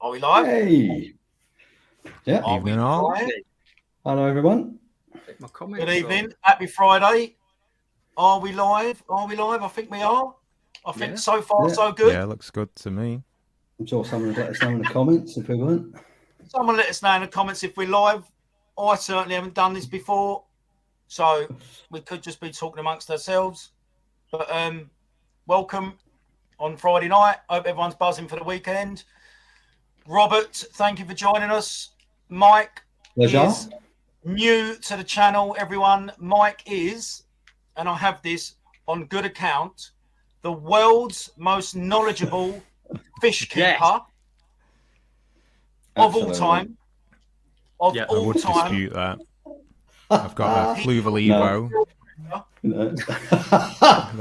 Are we live? Hey. Yeah. Are Evening we all. live? Hello, everyone. Take my comments Good evening. Happy Friday. Are we live? Are we live? I think we are. I think so far so good. Yeah, looks good to me. I'm sure someone would let us know in the comments if we weren't. Someone let us know in the comments if we're live. I certainly haven't done this before, so we could just be talking amongst ourselves. But welcome on Friday night. Hope everyone's buzzing for the weekend. Robert, thank you for joining us. Mike is new to the channel, everyone. Mike is, and I have this on good account, the world's most knowledgeable fish keeper of all time. I would dispute that. I've got a Fluval Evo.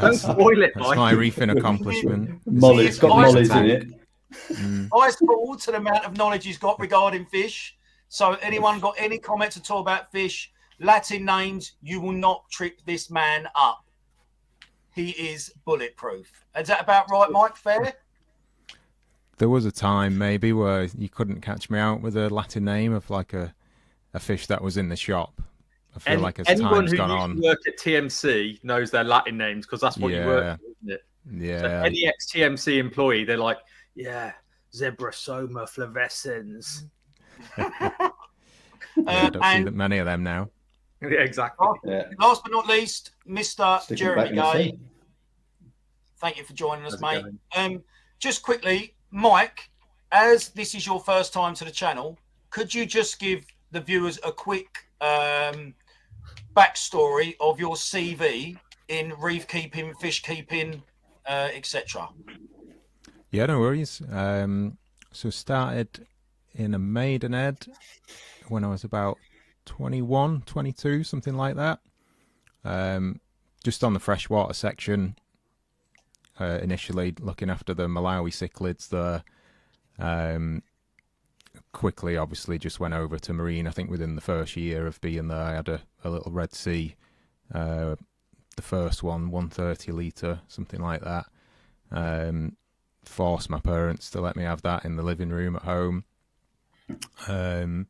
Don't spoil it, That's my reefing accomplishment. It's got mollies in it. Eyes full to the amount of knowledge he's got regarding fish. So anyone got any comments at all about fish, Latin names, you will not trip this man up. He is bulletproof. Is that about right, Mike? Fair? There was a time maybe where you couldn't catch me out with a Latin name of like a fish that was in the shop. I feel like as time's gone on. Anyone who used to work at TMC knows their Latin names because that's what you work with, isn't it? Yeah. So any ex-TMC employee, they're like, yeah, Zebrasoma flavescens. I don't see that many of them now. Yeah, exactly. Last but not least, Mr. Jeremy Gay. Thank you for joining us, mate. Just quickly, Mike, as this is your first time to the channel, could you just give the viewers a quick backstory of your CV in reef keeping, fish keeping, etc.? Yeah, no worries. So started in a maidenhead when I was about 21, 22, something like that. Just on the freshwater section, initially looking after the Malawi cichlids there. Quickly, obviously, just went over to marine. I think within the first year of being there, I had a little Red Sea. The first one, 130 litre, something like that. Forced my parents to let me have that in the living room at home. So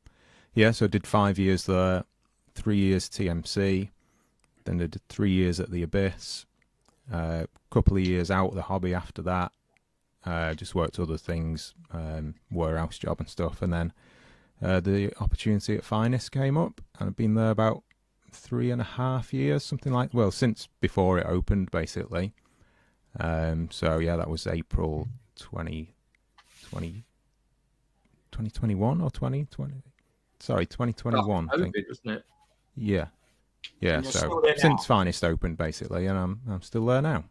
I did 5 years there, 3 years TMC, then I did 3 years at the Abyss, couple of years out of the hobby after that. Just worked other things, warehouse job and stuff, and then the opportunity at Finest came up, and I've been there about 3.5 years, something like, well, since before it opened, basically. So yeah, that was April 2021 or 2020. Sorry, 2021. I think. Wasn't it? Yeah. So since Finest opened, basically, and I'm still there now.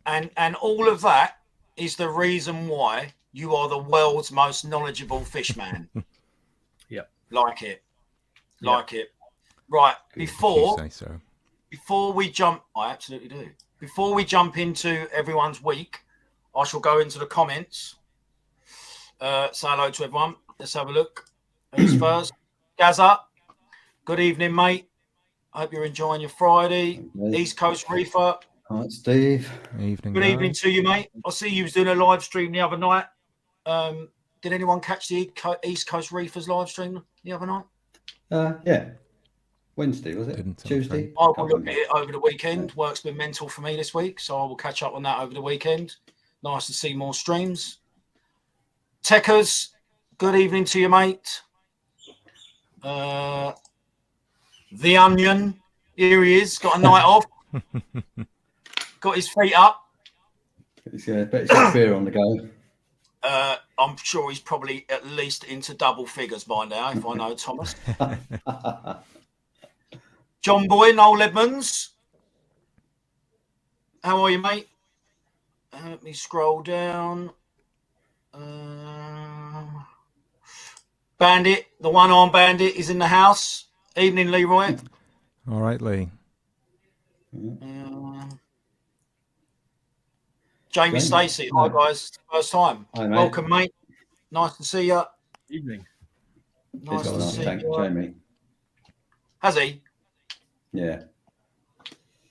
And all of that is the reason why you are the world's most knowledgeable fish man. Like it. Right. Before we jump, I absolutely do. Before we jump into everyone's week, I shall go into the comments. Say hello to everyone. Let's have a look. Who's first? Gaza. Good evening, mate. I hope you're enjoying your Friday. East Coast Reefer. Hi, Steve. Evening. Good evening to you, mate. I see you was doing a live stream the other night. Did anyone catch the East Coast Reefers live stream the other night? Yeah. Wednesday, was it? Tuesday? I will look at it over the weekend. Work's been mental for me this week, so I will catch up on that over the weekend. Nice to see more streams. Techers, good evening to you, mate. The Onion, here he is, got a night off. Got his feet up. Bet he's got beer on the go. I'm sure he's probably at least into double figures by now, if I know Thomas. John Boy, Noel Edmonds. How are you, mate? Let me scroll down. Bandit, the one-armed bandit, is in the house. Evening, Leroy. All right, Lee. Jamie Stacey, hi guys, first time. Hi, mate. Welcome, mate. Nice to see you. Evening. Nice to see you. Jamie. Has he? Yeah.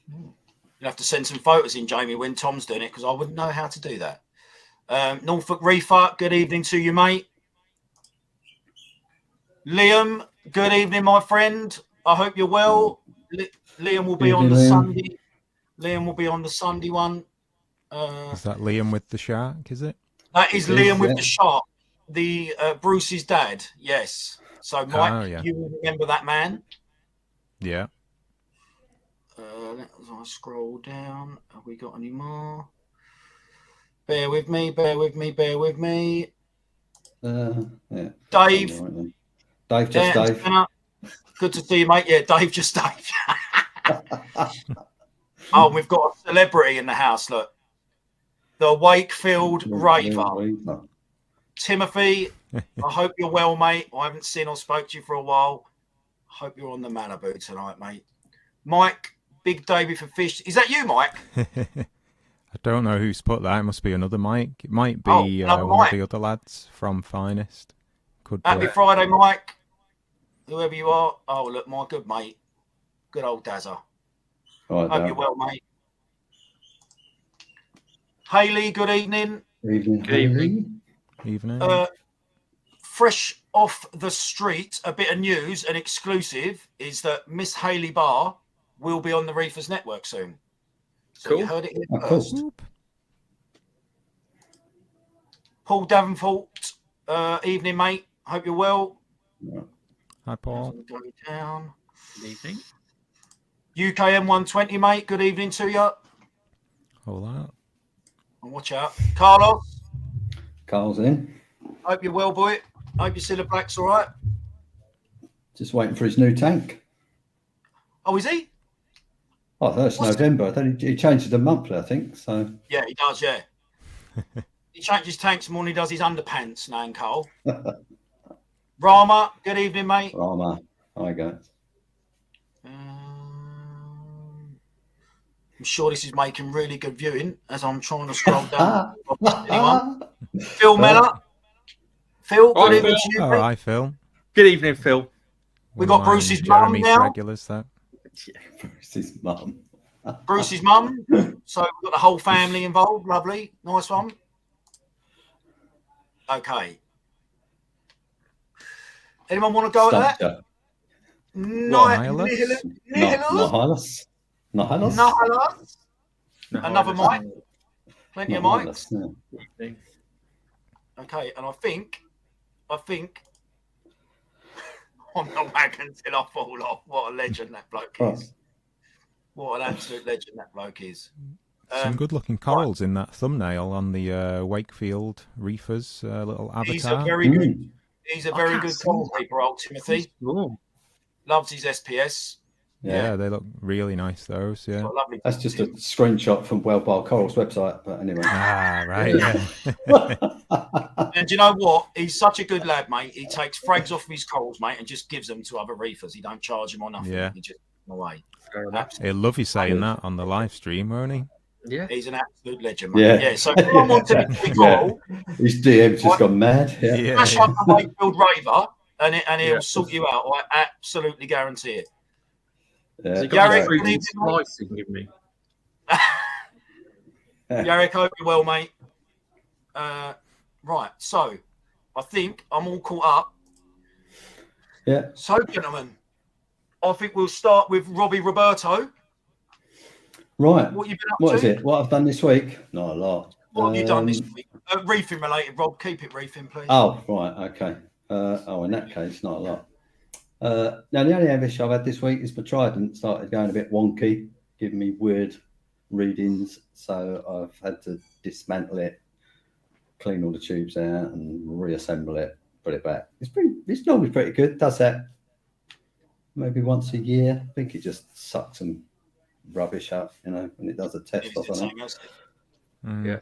You'll have to send some photos in, Jamie, when Tom's doing it, because I wouldn't know how to do that. Norfolk Reefer, good evening to you, mate. Liam, good evening, my friend. I hope you're well. Liam will be on the Sunday. Liam will be on the Sunday one. Is that Liam with the shark, is it? That is Liam with the shark, the Bruce's dad. Yes. So, Mike, you will remember that man. Yeah. As I scroll down, have we got any more? Bear with me, bear with me, bear with me. Yeah. Dave. Dave, just Dave. Good to see you, mate. Yeah, Dave, just Dave. Oh, we've got a celebrity in the house, look. The Wakefield Raver. Timothy, I hope you're well, mate. I haven't seen or spoke to you for a while. I hope you're on the Malibu tonight, mate. Mike, Big Davey for Fish. Is that you, Mike? I don't know who's put that. It must be another Mike. It might be one of the other lads from Finest. Could be. Happy Friday, Mike. Whoever you are. Oh, look, my good mate. Good old Dazza. Right, hope you're well, mate. Hayley, good evening. Good evening. Evening. Fresh off the street, a bit of news, an exclusive, is that Miss Hayley Barr will be on the Reefers Network soon. So cool. You heard it here first. Cool. Paul Davenport, evening, mate. Hope you're well. Yeah. Hi, Paul. Go down. Good evening. UKM 120, mate. Good evening to you. All that. And watch out. Carlos. Carl's in. Hope you're well, boy. Hope your Cilla Black's all right. Just waiting for his new tank. Oh, is he? Oh, that's November. He changes the monthly, I think. So yeah, he does. Yeah, he changes tanks more than he does his underpants. Now, Carl. Rama, good evening, mate. Rama, hi guys. I'm sure this is making really good viewing as I'm trying to scroll down. Anyone? Phil Mellor. Phil, good evening to you. All right, Phil. Good evening, Phil. We got Bruce's mum now. Regulars, though. Yeah, Bruce's mum. Bruce's mum. So we've got the whole family involved. Lovely. Nice one. Okay. Anyone want to go at that? Nihilus. Another mic. Plenty of mics. Yeah. Okay, and I think on the wagon till I fall off. What a legend that bloke is. What an absolute legend that bloke is. Some good-looking corals in that thumbnail on the Wakefield Reefers little avatar. He's a very good. He's a very good coral keeper, old Timothy. Loves his SPS. Yeah, they look really nice, those. Yeah, that's just a screenshot from Well Bar Coral's website. But anyway. Ah, right. Yeah. And you know what? He's such a good lad, mate. He takes frags off his corals, mate, and just gives them to other reefers. He don't charge them or nothing. Yeah. He just gives them away. He'll love you saying that on the live stream, won't he? Yeah. He's an absolute legend, mate. Yeah. So if anyone wants to be coral, his DM's just gone mad. Yeah. Smash up the Wakefield Raver, and he'll sort you out. I absolutely guarantee it. Yeah. Yarrick, give me. Yarrick, hope you're well, mate. Right, so I think I'm all caught up. Yeah. So, gentlemen, I think we'll start with Robbie Roberto. Right. What you been up What to? is it? What I've done this week? Not a lot. What have you done this week? Reefing related, Rob. Keep it reefing, please. Oh, right. Okay. In that case, not a lot. Now, the only ambition I've had this week is my Trident started going a bit wonky, giving me weird readings. So I've had to dismantle it, clean all the tubes out, and reassemble it, put it back. It's normally pretty good. Does that maybe once a year. I think it just sucks some rubbish up, when it does a test off on it. Yeah.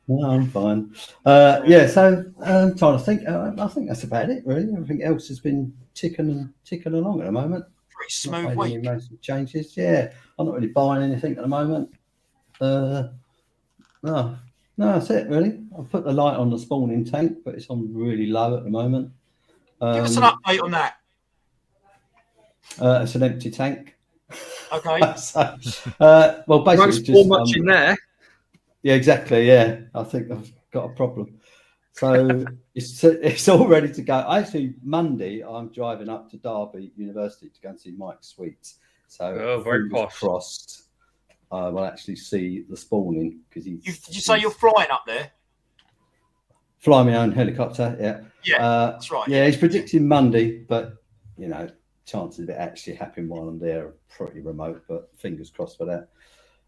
No, I'm fine. So I'm trying to think. I think that's about it, really. Everything else has been ticking along at the moment. Pretty smooth week. Changes. Yeah, I'm not really buying anything at the moment. No, that's it, really. I've put the light on the spawning tank, but it's on really low at the moment. Give us an update on that. It's an empty tank. Okay. Well, basically, Don't pour much in there. Yeah, exactly. Yeah, I think I've got a problem. So it's all ready to go. Actually, Monday I'm driving up to Derby University to go and see Mike Sweets. So very fingers posh. crossed, I will actually see the spawning because Did you say you're flying up there? Fly my own helicopter. Yeah, that's right. Yeah, he's predicting Monday, but you know, chances of it actually happening while I'm there are pretty remote. But fingers crossed for that.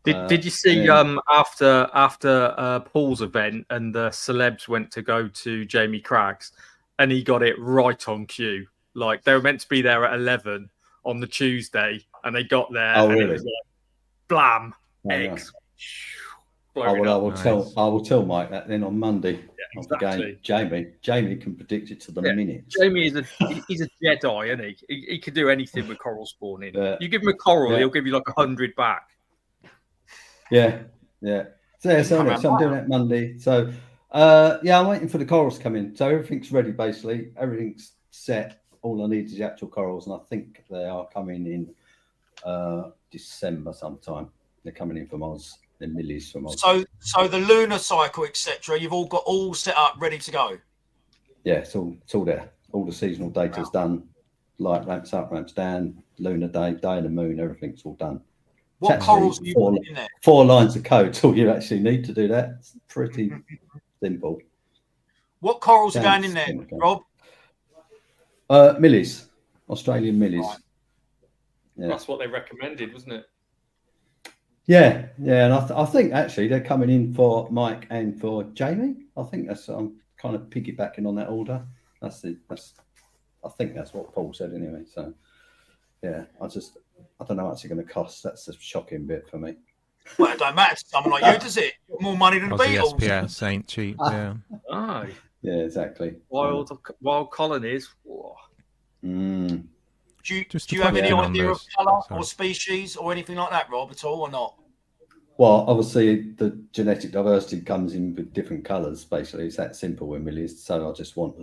Did you see after Paul's event and the celebs went to go to Jamie Cragg's and he got it right on cue? Like they were meant to be there at 11 on the Tuesday and they got there and really? it was like blam, eggs. I will tell Mike that then on Monday. Yeah, exactly. Jamie can predict it to the minute. Jamie is he's a Jedi, isn't he? He can do anything with coral spawning. You give him a coral, he'll give you like 100 back. Yeah. So I'm doing that Monday. So I'm waiting for the corals to come in. So everything's ready basically. Everything's set. All I need is the actual corals, and I think they are coming in December sometime. They're coming in from Oz. They're millies from Oz. So the lunar cycle, etc. You've all got all set up, ready to go. Yeah, it's all there. All the seasonal data's done. Light ramps up, ramps down. Lunar day of the moon. Everything's all done. What corals are you putting in there? 4 lines of code. All you actually need to do that. It's pretty simple. What corals are going in there, Rob? Millies, Australian millies. Right. Yeah. That's what they recommended, wasn't it? Yeah, and I think actually they're coming in for Mike and for Jamie. I think I'm kind of piggybacking on that order. I think that's what Paul said anyway. So yeah, I don't know how much it's going to cost. That's the shocking bit for me. Well, it don't matter to someone like you, does it? More money than the Beatles. SPS ain't cheap. Yeah. Oh, yeah, exactly. Wild colonies. Mm. Do you have any idea of colour or species or anything like that, Rob, at all, or not? Well, obviously the genetic diversity comes in with different colours. Basically, it's that simple with millies. So I just want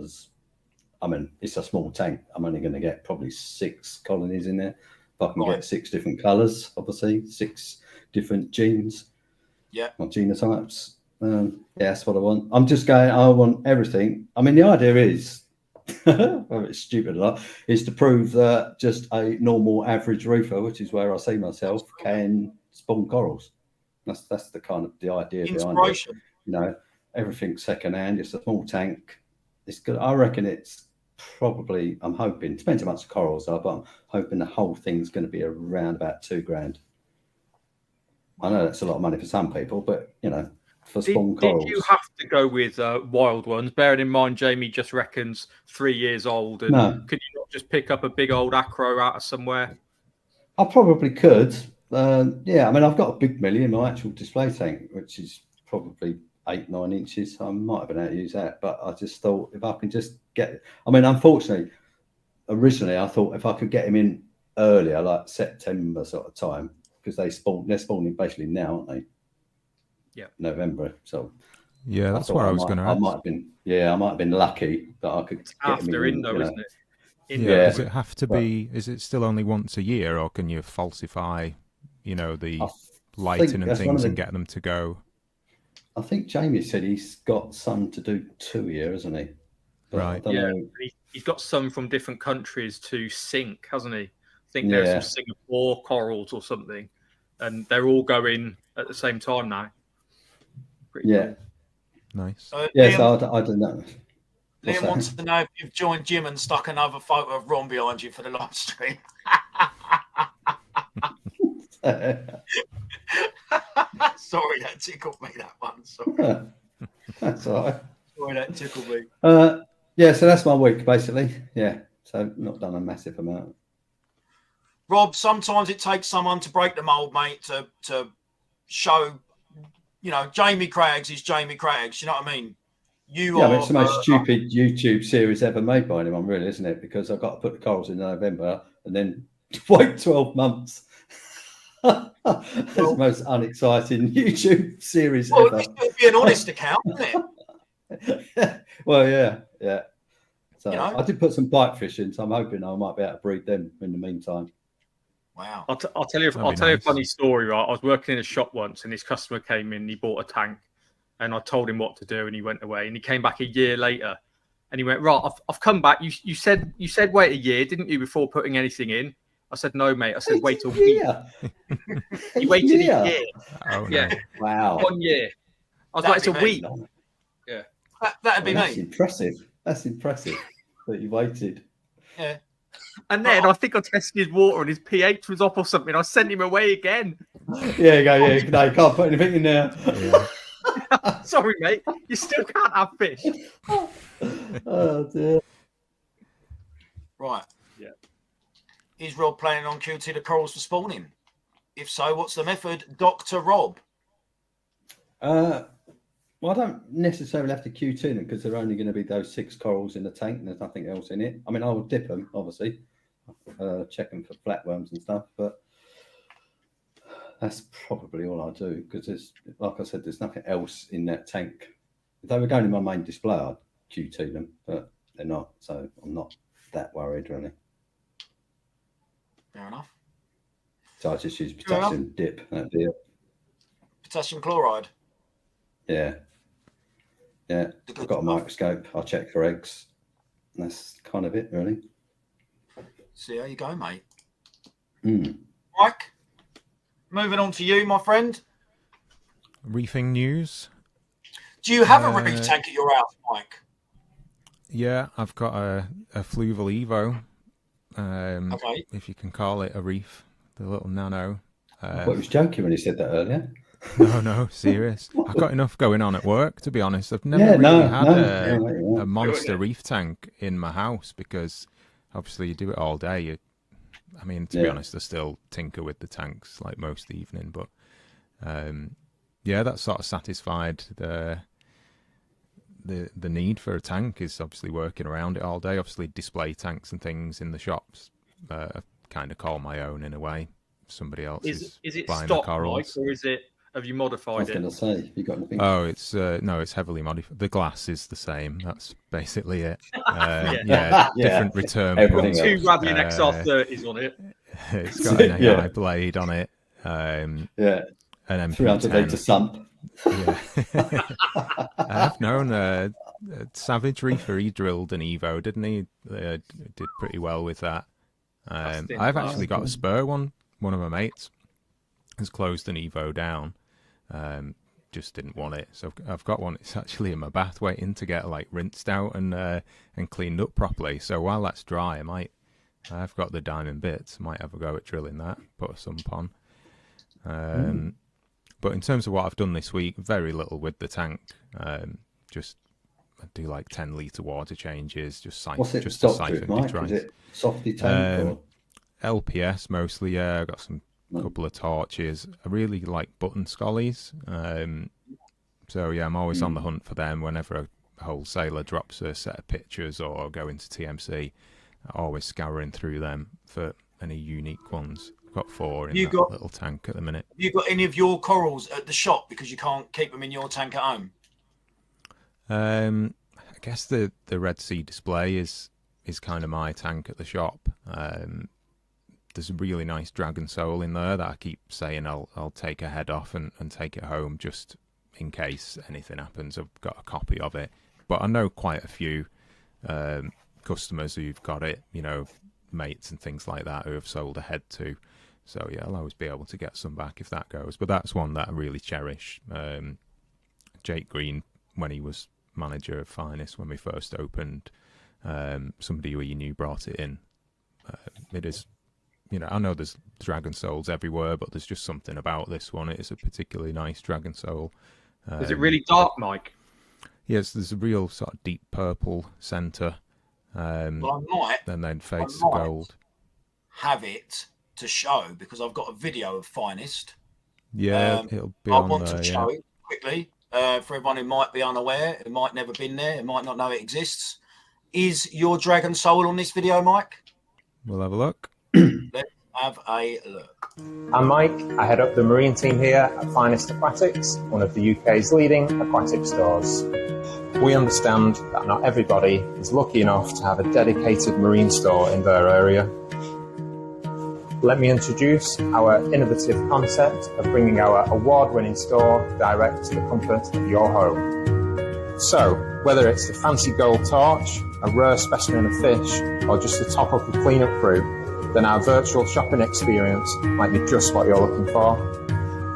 it's a small tank. I'm only going to get probably 6 colonies in there. If I can get 6 different colours, obviously 6 different genes. Yeah. Or genotypes. That's what I want. I want everything. I mean, the idea is, it's stupid a lot, is to prove that just a normal average reefer, which is where I see myself, can spawn corals. That's the kind of the idea behind it. You know, everything's secondhand. It's a small tank. It's good. I reckon it's probably, I'm hoping, depends how much the corals are, but I'm hoping the whole thing's going to be around about $2,000. I know that's a lot of money for some people, but you know, for spawn corals. Did you have to go with wild ones? Bearing in mind, Jamie just reckons 3 years old. And could you not just pick up a big old acro out of somewhere? I probably could. I mean, I've got a big millie in my actual display tank, which is probably 8-9 inches. I might have been able to use that, but I just thought if I can just get. I mean, unfortunately, originally I thought if I could get him in earlier, like September sort of time, because they're spawning basically now, aren't they? Yeah, November. So yeah, that's what I was going to ask. I might have been lucky that I could. After Indo, isn't it? Does it have to be? Is it still only once a year, or can you falsify, the lighting and things and get them to go? I think Jamie said he's got some to do 2 years, hasn't he? But right. Yeah, he's got some from different countries to sync, hasn't he? I think there's some Singapore corals or something, and they're all going at the same time now. Pretty cool. Nice. Liam, I don't know. Liam wants to know if you've joined Jim and stuck another photo of Ron behind you for the live stream. Sorry, that tickled me, that one. Sorry. That's all right. Sorry, that tickled me. So that's my week, basically. Yeah, so not done a massive amount. Rob, sometimes it takes someone to break the mold, mate, to show, Jamie Cragg's is Jamie Cragg's. You know what I mean? It's the most stupid YouTube series ever made by anyone, really, isn't it? Because I've got to put the corals in November and then wait 12 months. It's the most unexciting YouTube series ever. Well, it should be an honest account, isn't it? Well, yeah. So I did put some bite fish in, so I'm hoping I might be able to breed them in the meantime. Wow. I'll tell you. I'll tell you a funny story. Right, I was working in a shop once, and this customer came in. And he bought a tank, and I told him what to do, and he went away. And he came back a year later, and he went, "Right, I've come back. You said wait a year, didn't you, before putting anything in?" I said, "No, mate." I said, "Wait a week." He waited a year. Oh, no. Yeah. Wow. 1 year. I was like, "It's a week." Yeah. That'd be That's me. impressive. That's impressive that you waited. Yeah. And then I think I tested his water and his pH was off or something. I sent him away again. Yeah, you go. Yeah, no, you can't put anything in there. Yeah. Sorry, mate. You still can't have fish. Oh dear. Right. Yeah. Is Rob planning on QT the corals for spawning? If so, what's the method, Dr. Rob? Well, I don't necessarily have to QT them because they're only going to be those 6 corals in the tank and there's nothing else in it. I mean, I will dip them, obviously, check them for flatworms and stuff, but that's probably all I do because there's, like I said, there's nothing else in that tank. If they were going in my main display, I'd QT them, but they're not, so I'm not that worried, really. Fair enough. So I just use potassium dip. That'd be it. Potassium chloride. Yeah. Yeah. I've got a microscope. I'll check for eggs. And that's kind of it, really. See how you go, mate. Mm. Mike, moving on to you, my friend. Reefing news. Do you have a reef tank at your house, Mike? Yeah, I've got a Fluval Evo. Okay. If you can call it a reef, the little nano. I thought he was joking when he said that earlier. No, serious. I've got enough going on at work, to be honest. I've never really had a monster reef tank in my house because obviously you do it all day. I mean, to be honest, I still tinker with the tanks like most evening, but yeah, that sort of satisfied the need for a tank is obviously working around it all day. Obviously, display tanks and things in the shops kind of call my own in a way. Somebody else is it buying stock, the corals. Mike, or is it? Have you modified it? I was going to say, you got anything? Oh, it's no, it's heavily modified. The glass is the same. That's basically it. Different return. Everything points. 2 Radian XR30s on it. It's got an AI blade on it. An MP10. 300 litre sump. Yeah. I've known Savage Reefer. He drilled an Evo, didn't he? Did pretty well with that. I've actually got a spur one. One of my mates has closed an Evo down. Just didn't want it, so I've got one. It's actually in my bath, waiting to get like rinsed out and cleaned up properly. So while that's dry, I've got the diamond bits. I might have a go at drilling that, put a sump on. But in terms of what I've done this week, very little with the tank. Just I do like 10 litre water changes. What's it just stocked with, Mike? Is it softy tank or LPS mostly? Yeah, I've got some. Couple of torches. I really like button scollies. So yeah, I'm always on the hunt for them. Whenever a wholesaler drops a set of pictures or go into TMC, I'm always scouring through them for any unique ones. I've got 4 in that little tank at the minute. Have you got any of your corals at the shop because you can't keep them in your tank at home? I guess the Red Sea display is kind of my tank at the shop. There's a really nice dragon soul in there that I keep saying I'll take a head off and take it home just in case anything happens. I've got a copy of it, but I know quite a few customers who've got it, mates and things like that who have sold a head to. So yeah, I'll always be able to get some back if that goes. But that's one that I really cherish. Jake Green, when he was manager of Finest, when we first opened, somebody who he knew brought it in. It is. I know there's dragon souls everywhere, but there's just something about this one. It's a particularly nice dragon soul. Is it really dark, Mike? Yes, there's a real sort of deep purple centre. Well, I might. Then fades to gold. Have it to show because I've got a video of Finest. Yeah, it'll be I on want there, to show it quickly for everyone who might be unaware, who might never been there, who might not know it exists. Is your dragon soul on this video, Mike? We'll have a look. Let's have a look. I'm Mike. I head up the marine team here at Finest Aquatics, one of the UK's leading aquatic stores. We understand that not everybody is lucky enough to have a dedicated marine store in their area. let me introduce our innovative concept of bringing our award-winning store direct to the comfort of your home. So, whether it's the fancy gold torch, a rare specimen of fish, or just the top-up of clean-up fruit, then our virtual shopping experience might be just what you're looking for.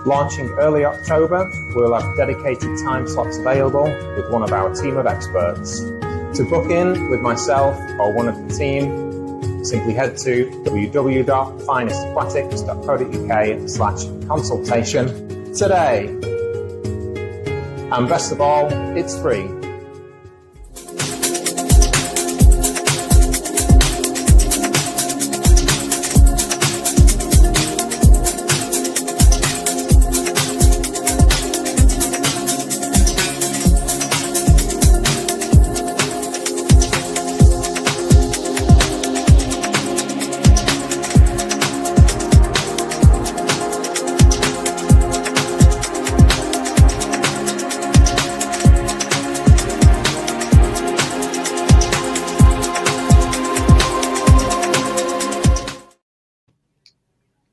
Launching early October, we'll have dedicated time slots available with one of our team of experts. To book in with myself or one of the team, simply head to www.finestaquatics.co.uk/consultation today. And best of all, it's free.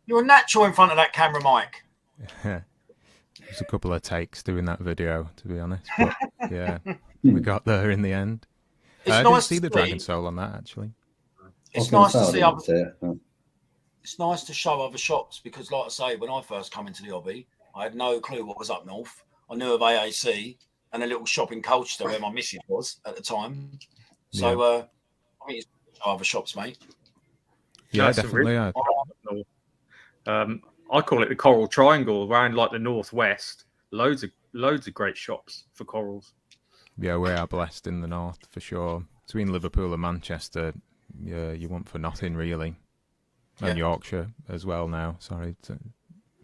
You're a natural in front of that camera, Mike. There's a couple of takes doing that video, to be honest. But yeah, we got there in the end. I didn't see the Dragon Soul on that, actually. It's nice to see other. It's nice to show other shops because, like I say, when I first come into the hobby, I had no clue what was up north. I knew of AAC and a little shop in Colchester where my missus was at the time. So I think it's show other shops, mate. Yeah, definitely. I call it the Coral Triangle around like the northwest. Loads of great shops for corals. Yeah, we are blessed in the north for sure. Between Liverpool and Manchester, yeah, you want for nothing really. And Yorkshire as well now. Sorry,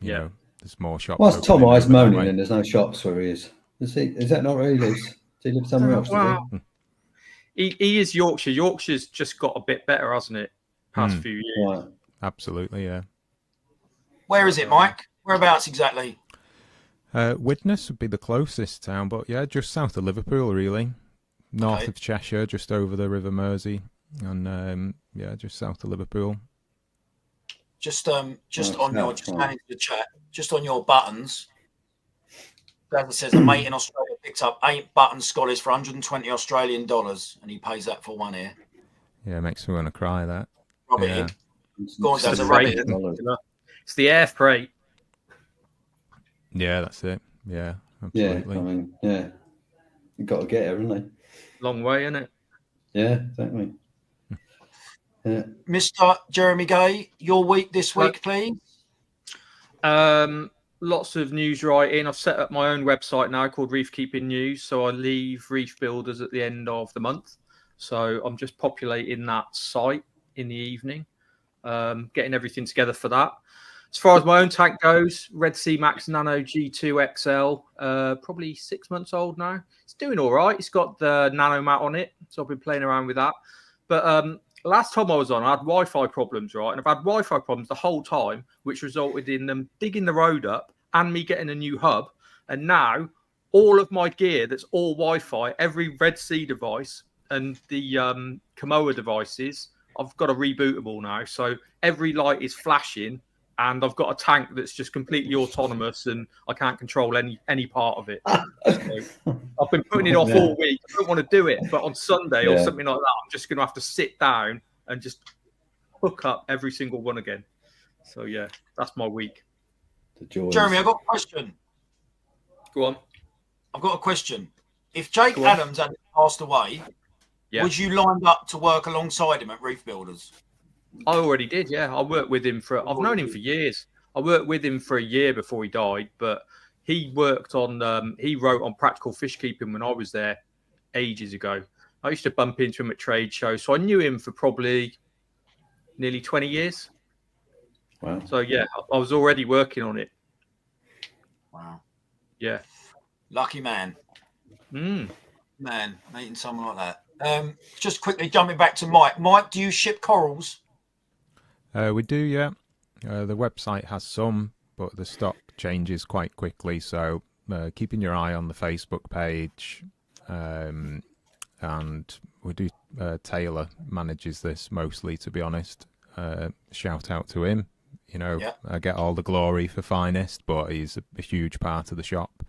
you know, there's more shops. Whilst Tom I's moaning and there's no shops where he is. Is that not really Does he live somewhere else? Well, he is Yorkshire. Yorkshire's just got a bit better, hasn't it? Past few years. Right. Absolutely, yeah. Where is it, Mike? Whereabouts exactly? Widnes would be the closest town, but yeah, just south of Liverpool, really. North of Cheshire, just over the River Mersey, and yeah, just south of Liverpool. Just on your the chat, just on your buttons. As it says, a mate in Australia picked up 8 button scholars for 120 Australian dollars, and he pays that for one here. Yeah, makes me want to cry. That. Rub it in. Go on, Daz, rub it in. It's the air freight. Yeah, that's it. Yeah, absolutely. Yeah, I mean, yeah, you got to get her, haven't Long way, isn't it? Yeah, exactly. Yeah. Mr. Jeremy Gay, your week this week, please. Lots of news writing. I've set up my own website now called Reef Keeping News. So I leave Reef Builders at the end of the month. So I'm just populating that site in the evening, getting everything together for that. As far as my own tank goes, Red Sea Max Nano G2 XL, probably 6 months old now. It's doing all right. It's got the nano mat on it, so I've been playing around with that. But last time I was on, I had Wi-Fi problems, right? And I've had Wi-Fi problems the whole time, which resulted in them digging the road up and me getting a new hub. And now all of my gear that's all Wi-Fi, every Red Sea device and the Kamoa devices, I've got a rebootable now. So every light is flashing. And I've got a tank that's just completely autonomous and I can't control any part of it. So I've been putting it off all week. I don't want to do it, but on Sunday or something like that, I'm just going to have to sit down and just hook up every single one again. So, yeah, that's my week. Jeremy, I've got a question. Go on. I've got a question. If Jake Adams had passed away, would you line up to work alongside him at Reef Builders? I already did, yeah. I worked with him I've known him for years. I worked with him for a year before he died, but he worked on, he wrote on practical fish keeping when I was there ages ago. I used to bump into him at trade shows, so I knew him for probably nearly 20 years. Wow. So, yeah, I was already working on it. Wow. Yeah. Lucky man. Man, meeting someone like that. Just quickly jumping back to Mike. Mike, do you ship corals? We do, yeah. The website has some, but the stock changes quite quickly. So keeping your eye on the Facebook page. And we do, Taylor manages this mostly, to be honest. Shout out to him. you know, Yeah. get all the glory for finest, but he's a huge part of the shop.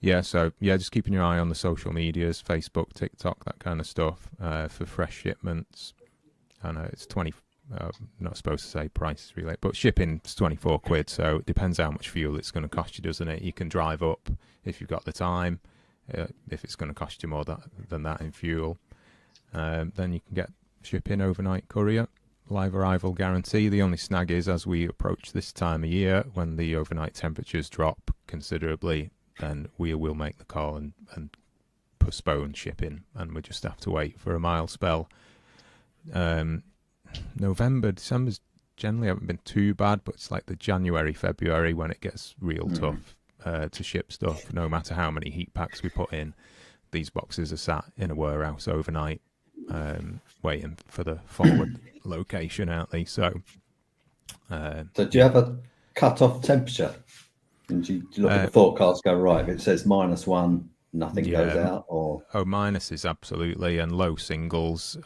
Yeah, so yeah, just keeping your eye on the social medias, Facebook, TikTok, that kind of stuff, for fresh shipments. I know it's 20. Not supposed to say prices really, but shipping's 24 quid. So it depends how much fuel it's going to cost you, doesn't it? You can drive up if you've got the time. If it's going to cost you more than that in fuel, then you can get shipping overnight courier, live arrival guarantee. The only snag is, as we approach this time of year, when the overnight temperatures drop considerably, then we will make the call and postpone shipping, and we just have to wait for a mild spell. November, December's generally haven't been too bad, but it's like the January, February when it gets real tough to ship stuff. No matter how many heat packs we put in, these boxes are sat in a warehouse overnight, waiting for the forward location, aren't they? So do you have a cut-off temperature? And do you look at the forecast, go, right, if it says -1, nothing goes out? Or minus is absolutely, and low singles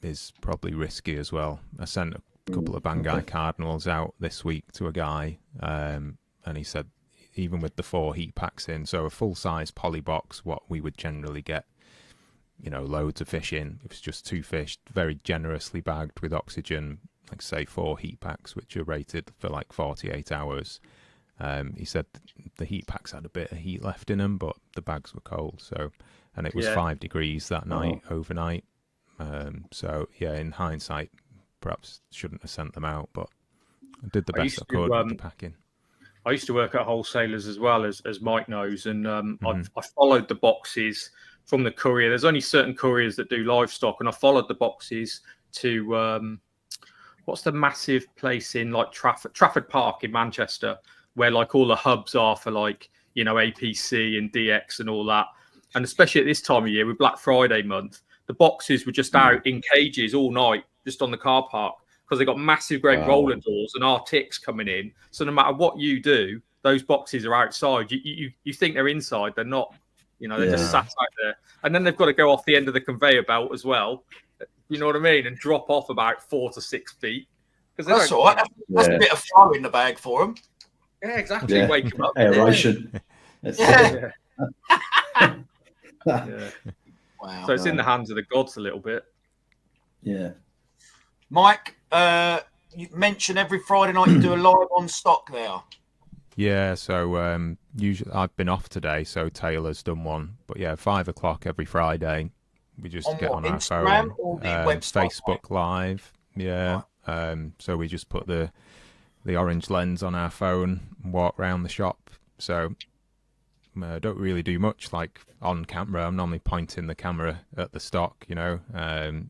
is probably risky as well. I sent a couple of Banggai Cardinals out this week to a guy, and he said even with the 4 heat packs in, so a full-size poly box, what we would generally get, you know, loads of fish in. It was just 2 fish, very generously bagged with oxygen, like say 4 heat packs, which are rated for like 48 hours. He said the heat packs had a bit of heat left in them, but the bags were cold. So, and it was 5 degrees that night overnight. So yeah, in hindsight, perhaps shouldn't have sent them out, but I did the best I could with the packing. I used to work at wholesalers as well, as Mike knows, and I followed the boxes from the courier. There's only certain couriers that do livestock, and I followed the boxes to what's the massive place in like Trafford Park in Manchester, where like all the hubs are for like, you know, APC and DX and all that. And especially at this time of year with Black Friday month, the boxes were just out in cages all night, just on the car park, because they got massive great roller doors and Arctics coming in. So no matter what you do, those boxes are outside. You think they're inside, they're not. You know, they're just sat out there. And then they've got to go off the end of the conveyor belt as well. You know what I mean? And drop off about 4 to 6 feet. That's all right. That's a bit of flow in the bag for them. Yeah, exactly. Yeah. Wake them up. Aeration. Yeah. Wow. So it's in the hands of the gods a little bit. Yeah. Mike, you mentioned every Friday night you do a live on stock there. Yeah, so usually I've been off today, so Taylor's done one. But yeah, 5 o'clock every Friday. We just get on our phone, or the website, Facebook Live. Yeah. So we just put the orange lens on our phone and walk around the shop. So I don't really do much like on camera. I'm normally pointing the camera at the stock, you know.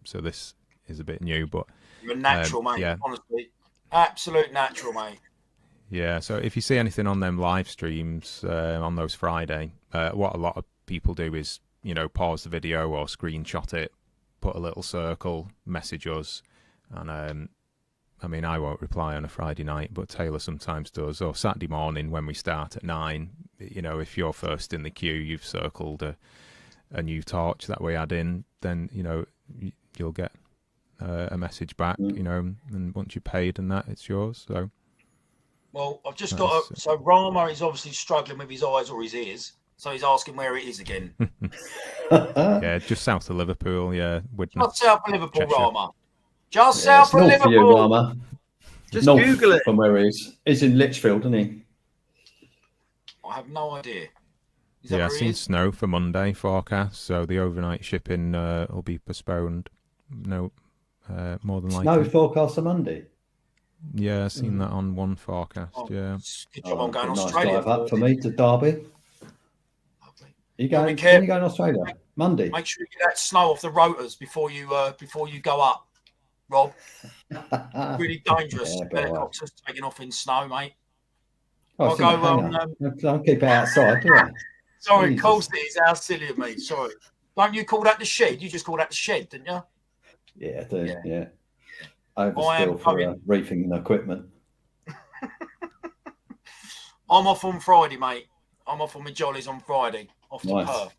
So this is a bit new, but you're a natural, mate. Yeah. Honestly, absolute natural, mate. Yeah. So if you see anything on them live streams on those Friday, what a lot of people do is, you know, pause the video or screenshot it, put a little circle, message us, and I mean, I won't reply on a Friday night, but Taylor sometimes does, or Saturday morning when we start at 9. You know, if you're first in the queue, you've circled a new torch that we add in, then, you know, you'll get a message back, you know, and once you're paid and that, it's yours. So, well, I've just got so Rama is obviously struggling with his eyes or his ears, so he's asking where it is again. Yeah, just south of Liverpool. Yeah, not south of Liverpool, Cheshire. Rama. Just south of Liverpool. For you, Rama. Just north Google it. From where he is. He's in Lichfield, isn't he? I have no idea. Yeah, I've seen snow for Monday forecast, so the overnight shipping will be postponed. No, more than likely. Snow forecast for Monday? Yeah, I've seen that on one forecast, yeah. Good job on going nice Australia. Drive up for me to Derby. Lovely. You going? When you going to Australia? Monday. Make sure you get that snow off the rotors before you go up, Rob. Really dangerous. Helicopters taking off in snow, mate. Oh, I'll go. Don't keep it outside, do I? Sorry, of course it is. How silly of me. Sorry. Don't you call that the shed? You just call that the shed, didn't you? Yeah, I do. Yeah. Overspill for reefing equipment. I'm off on Friday, mate. I'm off on my jollies on Friday. Off to Perth.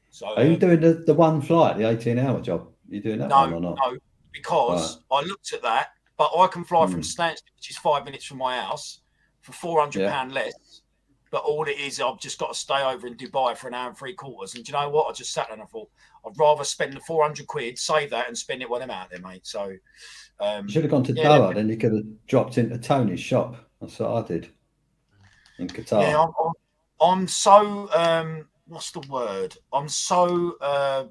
So, are you doing the one flight, the 18-hour job? Are you doing that one or not? No, because I looked at that but I can fly from Stansted, which is 5 minutes from my house, for £400 less. But all it is, I've just got to stay over in Dubai for an hour and 3/4. And do you know what? I just sat there and I thought, I'd rather spend the 400 quid, save that, and spend it when I'm out there, mate. So you should have gone to Doha, then you could have dropped into Tony's shop. That's what I did in Qatar. Yeah, I'm so what's the word? I'm so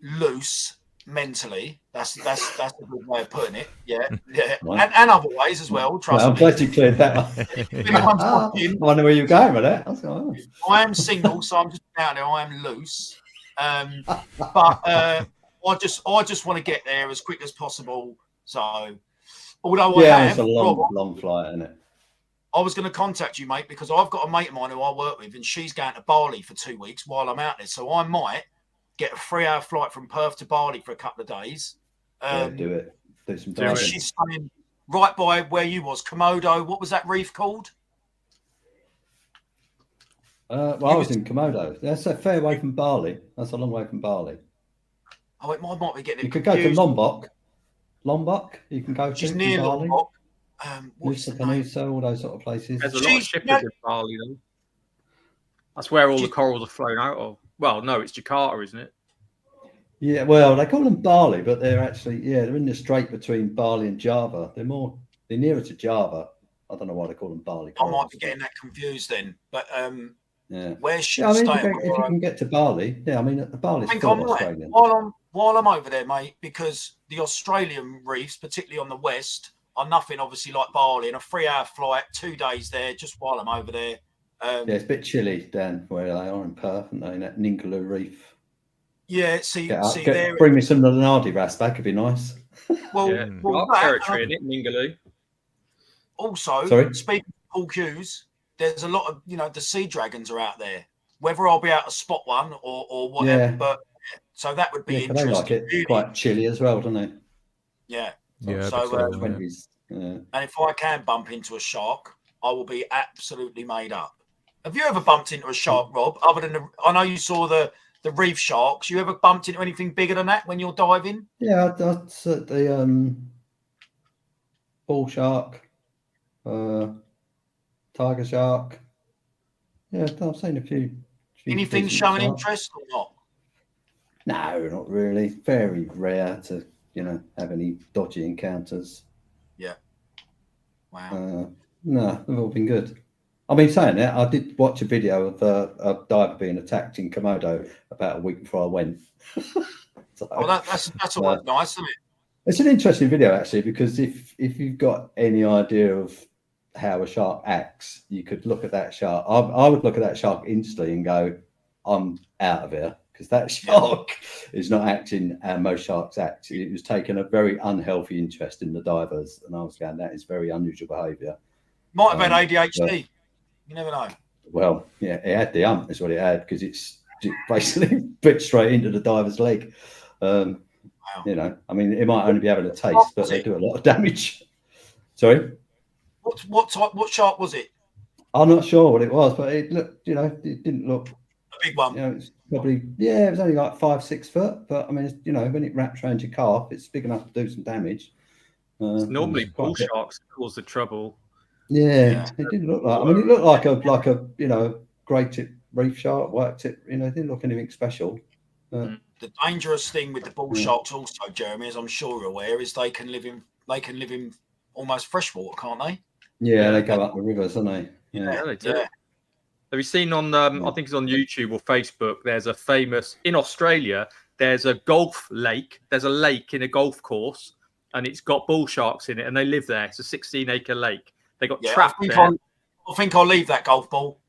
loose mentally. That's a good way of putting it. Yeah. Right. And other ways as well. Trust me. I'm glad you cleared that up. I wonder where you're going with that. I am single, so I'm just out there. I am loose, but I just want to get there as quick as possible. So, although it's a long flight, isn't it? I was going to contact you, mate, because I've got a mate of mine who I work with, and she's going to Bali for 2 weeks while I'm out there. So I might get a 3-hour flight from Perth to Bali for a couple of days. Do it. Do some diving. She's staying right by where you was, Komodo. What was that reef called? I was in Komodo. That's a fair way from Bali. That's a long way from Bali. Oh, it might be getting. You could go to Lombok. Lombok, you can go to. She's near Bali. Lombok. Nusa Penida, all those sort of places. There's a lot of shippers in Bali, though. That's where all the corals are flown out of. Well, no, it's Jakarta, isn't it? Yeah, well, they call them Bali, but they're actually, they're in the strait between Bali and Java. They're nearer to Java. I don't know why they call them Bali. I might be getting that confused then, but yeah. Where's she if staying? You can get to Bali, I mean, the Bali's full of Australians. While I'm over there, mate, because the Australian reefs, particularly on the west, are nothing obviously like Bali, and a 3-hour flight, 2 days there, just while I'm over there. It's a bit chilly down where they are in Perth, aren't they? In that Ningaloo Reef. Yeah, bring me some of the Nardi Ras back, it'd be nice. Well, territory in it, Ningaloo. Also, speaking of Paul Hughes, there's a lot of the sea dragons are out there. Whether I'll be able to spot one or whatever, but so that would be interesting. They like it really. Quite chilly as well, don't they? Yeah. So, and if I can bump into a shark, I will be absolutely made up. Have you ever bumped into a shark, Rob? Other than I know you saw the reef sharks. You ever bumped into anything bigger than that when you're diving? Yeah, that's the bull shark, tiger shark. Yeah, I've seen a few anything showing interest or not? No, not really. Very rare to have any dodgy encounters. Yeah. Wow. No, they've all been good. I mean, saying that, I did watch a video of a diver being attacked in Komodo about a week before I went. That's all nice, isn't it? It's an interesting video actually, because if you've got any idea of how a shark acts, you could look at that shark. I would look at that shark instantly and go, "I'm out of here," because that shark is not acting how most sharks act. It was taking a very unhealthy interest in the divers, and I was going, "That is very unusual behaviour." Might have had ADHD. You never know. Well, yeah, it had the hump, is what it had, because it's basically bit straight into the diver's leg. Wow. I mean, it might only be having a taste, but they do a lot of damage. Sorry? What shark was it? I'm not sure what it was, but it looked, it didn't look a big one. It's probably, it was only like 5-6 foot, but I mean, when it wraps around your calf, it's big enough to do some damage. It's normally bull sharks that cause the trouble. Yeah, it didn't look like. I mean, it looked like a grey tip reef shark, white tip. It didn't look anything special. The dangerous thing with the bull sharks, also, Jeremy, as I'm sure you're aware, is they can live in almost freshwater, can't they? Yeah, they go up the rivers, don't they? Yeah, they do. Yeah. Have you seen on? I think it's on YouTube or Facebook. There's a famous in Australia. There's a golf lake. There's a lake in a golf course, and it's got bull sharks in it, and they live there. It's a 16-acre lake. They got trapped there. I think I'll leave that golf ball.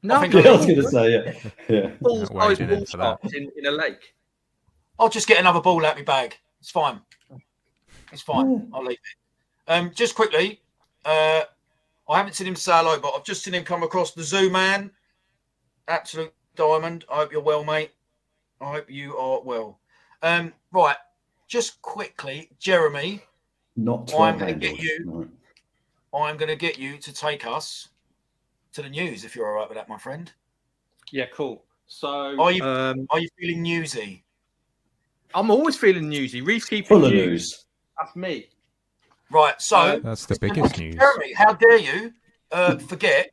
No, I was going to say, yeah. Full-size bull sharks in a lake. I'll just get another ball out of my bag. It's fine. It's fine. Yeah. I'll leave it. Just quickly, I haven't seen him say hello, but I've just seen him come across the Zoo Man. Absolute diamond. I hope you're well, mate. I hope you are well. Right. Just quickly, Jeremy. I'm going to get you to take us to the news, if you're all right with that, my friend. Yeah, cool. So, are you feeling newsy? I'm always feeling newsy. Reef keeping Full of news. news. That's me. Right, so That's the biggest news. Jeremy, how dare you forget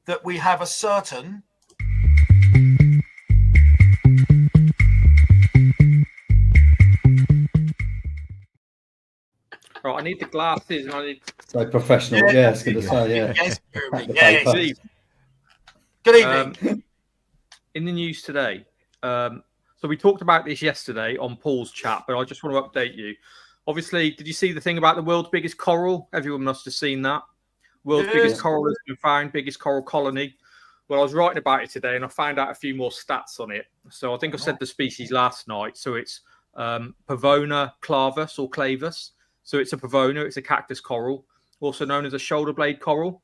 that we have a certain Right, I need the glasses and I need. So professional. Yeah, I was going to say, yeah. Yes, Jeremy. The Yes. paper. Good evening. In the news today. So we talked about this yesterday on Paul's chat, but I just want to update you. Obviously, did you see the thing about the world's biggest coral? Everyone must have seen that. World's biggest coral has been found, biggest coral colony. Well, I was writing about it today and I found out a few more stats on it. So I think I said the species last night. So it's Pavona clavus or clavus. So it's a Pavona, it's a cactus coral, also known as a shoulder blade coral.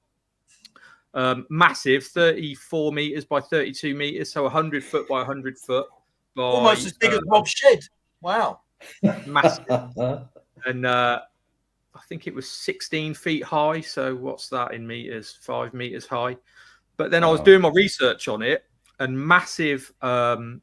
Massive, 34 meters by 32 meters, so 100 foot by 100 foot. Almost as big as Rob's shed. Wow. Massive. And I think it was 16 feet high. So what's that in meters? 5 meters high. But then I was doing my research on it, and massive Pavona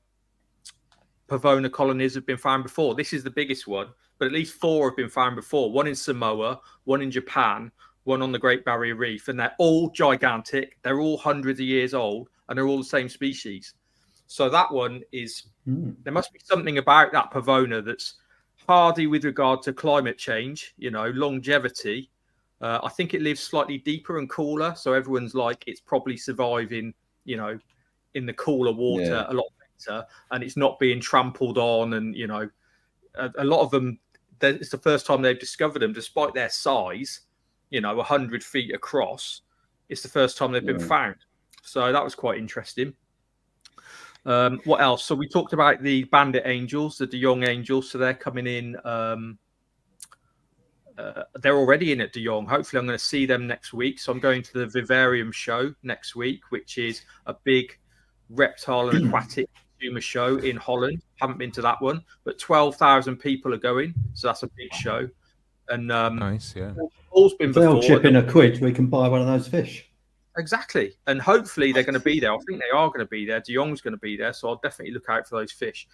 colonies have been found before. This is the biggest one, but at least 4 have been found before. One in Samoa, one in Japan, one on the Great Barrier Reef, and they're all gigantic. They're all hundreds of years old, and they're all the same species. So that one is, there must be something about that Pavona that's hardy with regard to climate change, longevity. I think it lives slightly deeper and cooler. So everyone's like, it's probably surviving, in the cooler water a lot better, and it's not being trampled on. And, a lot of them, it's the first time they've discovered them, despite their size, 100 feet across. It's the first time they've been found. So that was quite interesting. What else? So we talked about the bandit angels, the De Jong angels. So they're coming in. They're already in at De Jong. Hopefully, I'm going to see them next week. So I'm going to the Vivarium show next week, which is a big reptile and aquatic consumer show in Holland. Haven't been to that one, but 12,000 people are going. So that's a big show. And nice, yeah. Paul's been They'll before. chip in a quid. We can buy one of those fish. Exactly. And hopefully they're going to be there. I think they are going to be there. De Jong's going to be there. So I'll definitely look out for those fish.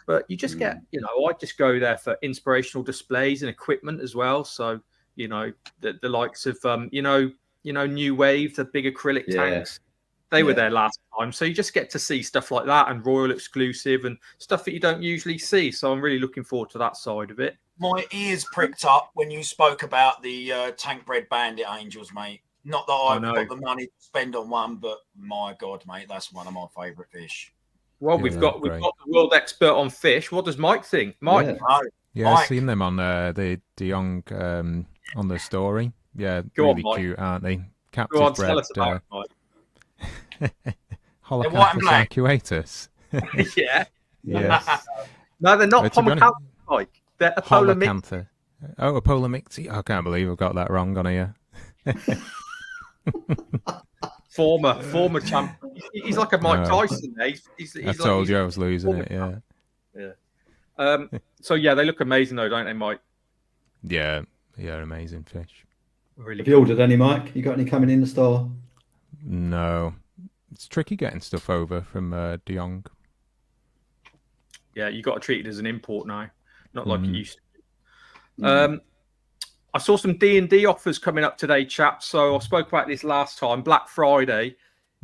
But you just get, I just go there for inspirational displays and equipment as well. So, the likes of, New Wave, the big acrylic tanks, they were there last time. So you just get to see stuff like that and Royal Exclusive and stuff that you don't usually see. So I'm really looking forward to that side of it. My ears pricked up when you spoke about the tank bred bandit angels, mate. Not that I've got the money to spend on one, but my God, mate, that's one of my favourite fish. Well, we've got the world expert on fish. What does Mike think? Mike? Yeah, I've seen them on the De Jong on the story. Yeah, really cute, aren't they? Captive bred. Tell us about it, Mike. Holocaust actuators. Yeah. Yes. No, they're not Pomacantha, Mike. They're Apolomicti. Oh, Apolomicti. I can't believe I've got that wrong on here. Former champ. He's like a Mike Tyson. He's I told you I was losing it. Yeah. So yeah, they look amazing though, don't they, Mike? Yeah, amazing fish. Really. Have you ordered any, Mike? You got any coming in the store? No, it's tricky getting stuff over from De Jong. Yeah, you got to treat it as an import now, not like it used to. I saw some D&D offers coming up today, chaps. So I spoke about this last time. Black Friday.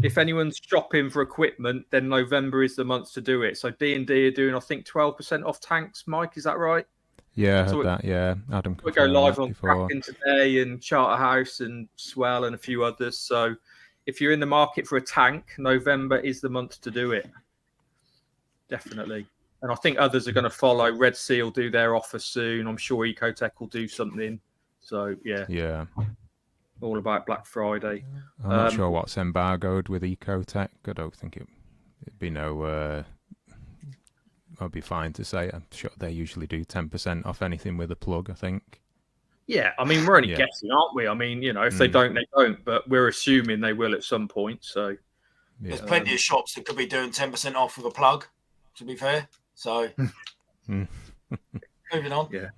If anyone's shopping for equipment, then November is the month to do it. So D&D are doing, I think, 12% off tanks. Mike, is that right? Yeah, I heard that. Yeah, Adam. We go live on Kraken today and Charterhouse and Swell and a few others. So if you're in the market for a tank, November is the month to do it. Definitely. And I think others are going to follow. Red Sea will do their offer soon. I'm sure Ecotech will do something. So, yeah. All about Black Friday. I'm not sure what's embargoed with Ecotech. I don't think it'd be no... I'd be fine to say. I'm sure they usually do 10% off anything with a plug, I think. Yeah, I mean, we're only guessing, aren't we? I mean, if they don't, they don't. But we're assuming they will at some point. So there's plenty of shops that could be doing 10% off with a plug, to be fair. So moving on. Yeah.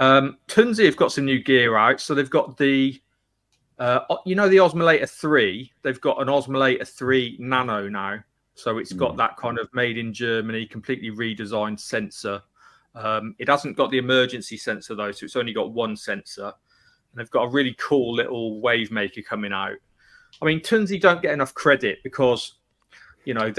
Tunzi have got some new gear out. So they've got the, the Osmolator 3. They've got an Osmolator 3 Nano now. So it's got that kind of made in Germany, completely redesigned sensor. It hasn't got the emergency sensor though, so it's only got one sensor. And they've got a really cool little wave maker coming out. I mean, Tunzi don't get enough credit because, you know,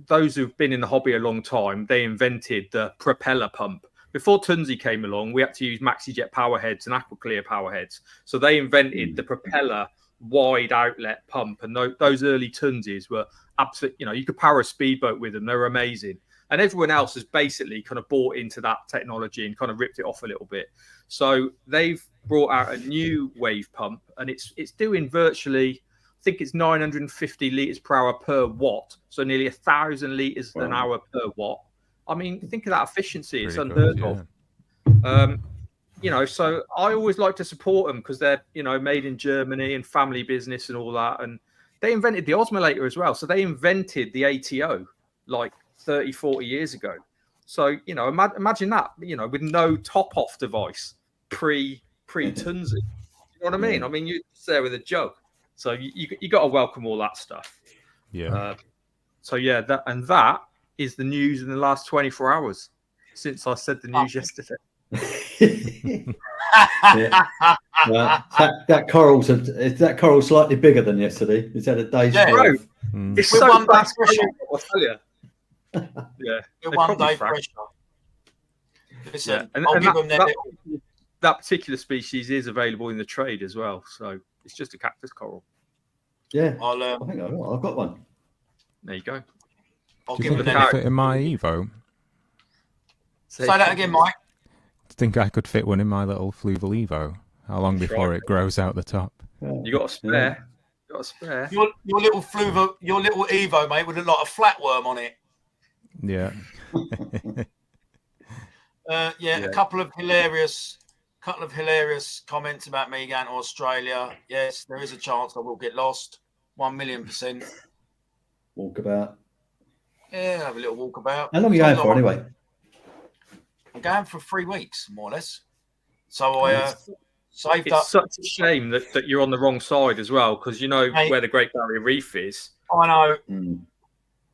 those who've been in the hobby a long time, they invented the propeller pump. Before Tunzi came along, we had to use MaxiJet power heads and Aquaclear power heads. So they invented the propeller wide outlet pump, and those early Tunzis were absolute. You know, you could power a speedboat with them; they were amazing. And everyone else has basically kind of bought into that technology and kind of ripped it off a little bit. So they've brought out a new wave pump, and it's doing virtually, I think it's 950 litres per hour per watt, so nearly 1,000 litres an hour per watt. I mean, think of that efficiency; it's unheard of. You know, so I always like to support them because they're, you know, made in Germany and family business and all that. And they invented the osmolator as well. So they invented the ATO like 30, 40 years ago. So, you know, imagine that, you know, with no top off device pre-Tunzi. You know what I mean? I mean, you're just there with a jug. So you got to welcome all that stuff. Yeah. So, yeah, that is the news in the last 24 hours since I said the news yesterday. That coral's slightly bigger than yesterday. Is that a day's growth? It's so one day fast, pressure. I'll tell you. Yeah, We're one day pressure. Listen, and I'll give them that particular species is available in the trade as well. So it's just a cactus coral. Yeah, I think I've got one. There you go. I'll Do you give think them I that. could fit in my Evo? Say that again, Mike. Think I could fit one in my little Fluval Evo? How long before it grows out the top? You got a spare? Yeah. You got a spare? Your little Evo, mate, would look like a flatworm on it. Yeah. A couple of hilarious comments about me going to Australia. Yes, there is a chance I will get lost. 1,000,000%. Walkabout. Yeah, have a little walkabout. How long are you going for anyway? I'm going for 3 weeks, more or less. So I saved up. It's such a shame that you're on the wrong side as well, because you know where the Great Barrier Reef is. I know.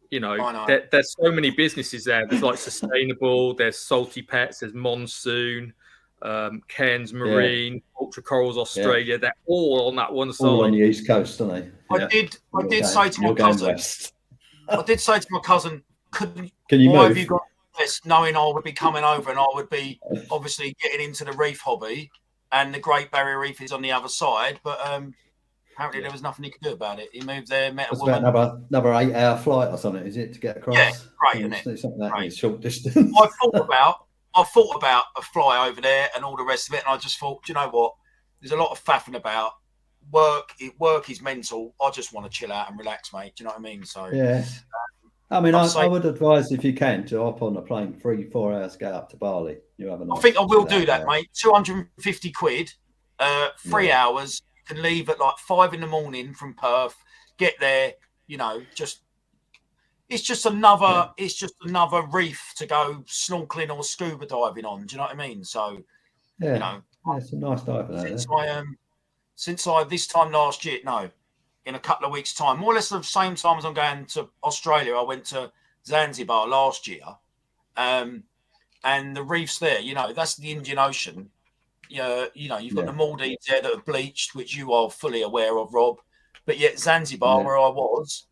You know, there's so many businesses there. There's like Sustainable, there's Salty Pets, there's Monsoon, Cairns Marine, Ultra Corals Australia. They're all on that one side. All on the east coast, aren't they? I did say to my cousin. I did say to my cousin, "Can you move? Have you got this?" Knowing I would be coming over and I would be obviously getting into the reef hobby, and the Great Barrier Reef is on the other side. But apparently there was nothing he could do about it. He moved there, met a woman. About another 8-hour flight or something, is it, to get across? Yeah, great, isn't it? It's something that is short distance. I thought about a fly over there and all the rest of it, and I just thought, you know what? There's a lot of faffing about. Work is mental. I just want to chill out and relax, mate. Do you know what I mean? So yeah. I mean, I would advise, if you can, to hop on a plane 3-4 hours to go up to Bali. You have a nice, I think I will do that, mate. 250 quid, 3 hours. You can leave at like 5 a.m. from Perth. Get there, you know. It's just another reef to go snorkeling or scuba diving on. Do you know what I mean? So, you know, it's a nice dive. Since I this time last year, in a couple of weeks' time, more or less the same time as I'm going to Australia, I went to Zanzibar last year, and the reefs there, you know, that's the Indian Ocean. You know, you've got the Maldives there that are bleached, which you are fully aware of, Rob. But yet Zanzibar, where I was,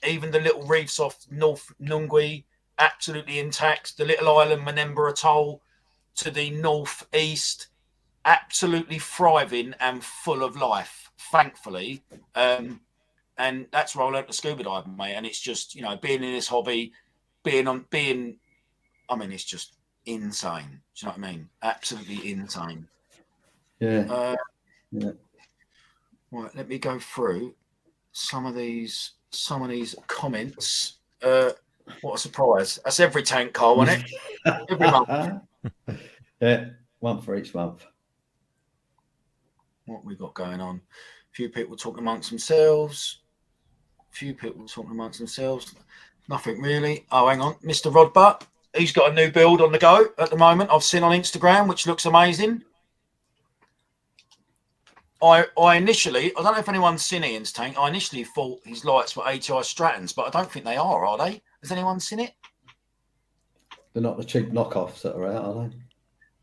even the little reefs off North Nungwi, absolutely intact. The little island Manemba Atoll to the northeast, absolutely thriving and full of life, thankfully. And that's where I learned to scuba dive, mate. And it's just, you know, being in this hobby, it's just insane. Do you know what I mean? Absolutely insane. Yeah. Right, let me go through some of these comments. What a surprise. That's every tank car, isn't it? Every month. Yeah, one for each month. What we got going on? A few people talking amongst themselves. Nothing really. Oh, hang on. Mr. Rod Butt. He's got a new build on the go at the moment. I've seen on Instagram, which looks amazing. I initially, I don't know if anyone's seen Ian's tank. I initially thought his lights were ATI Strattons, but I don't think they are they? Has anyone seen it? They're not the cheap knockoffs that are out, are they?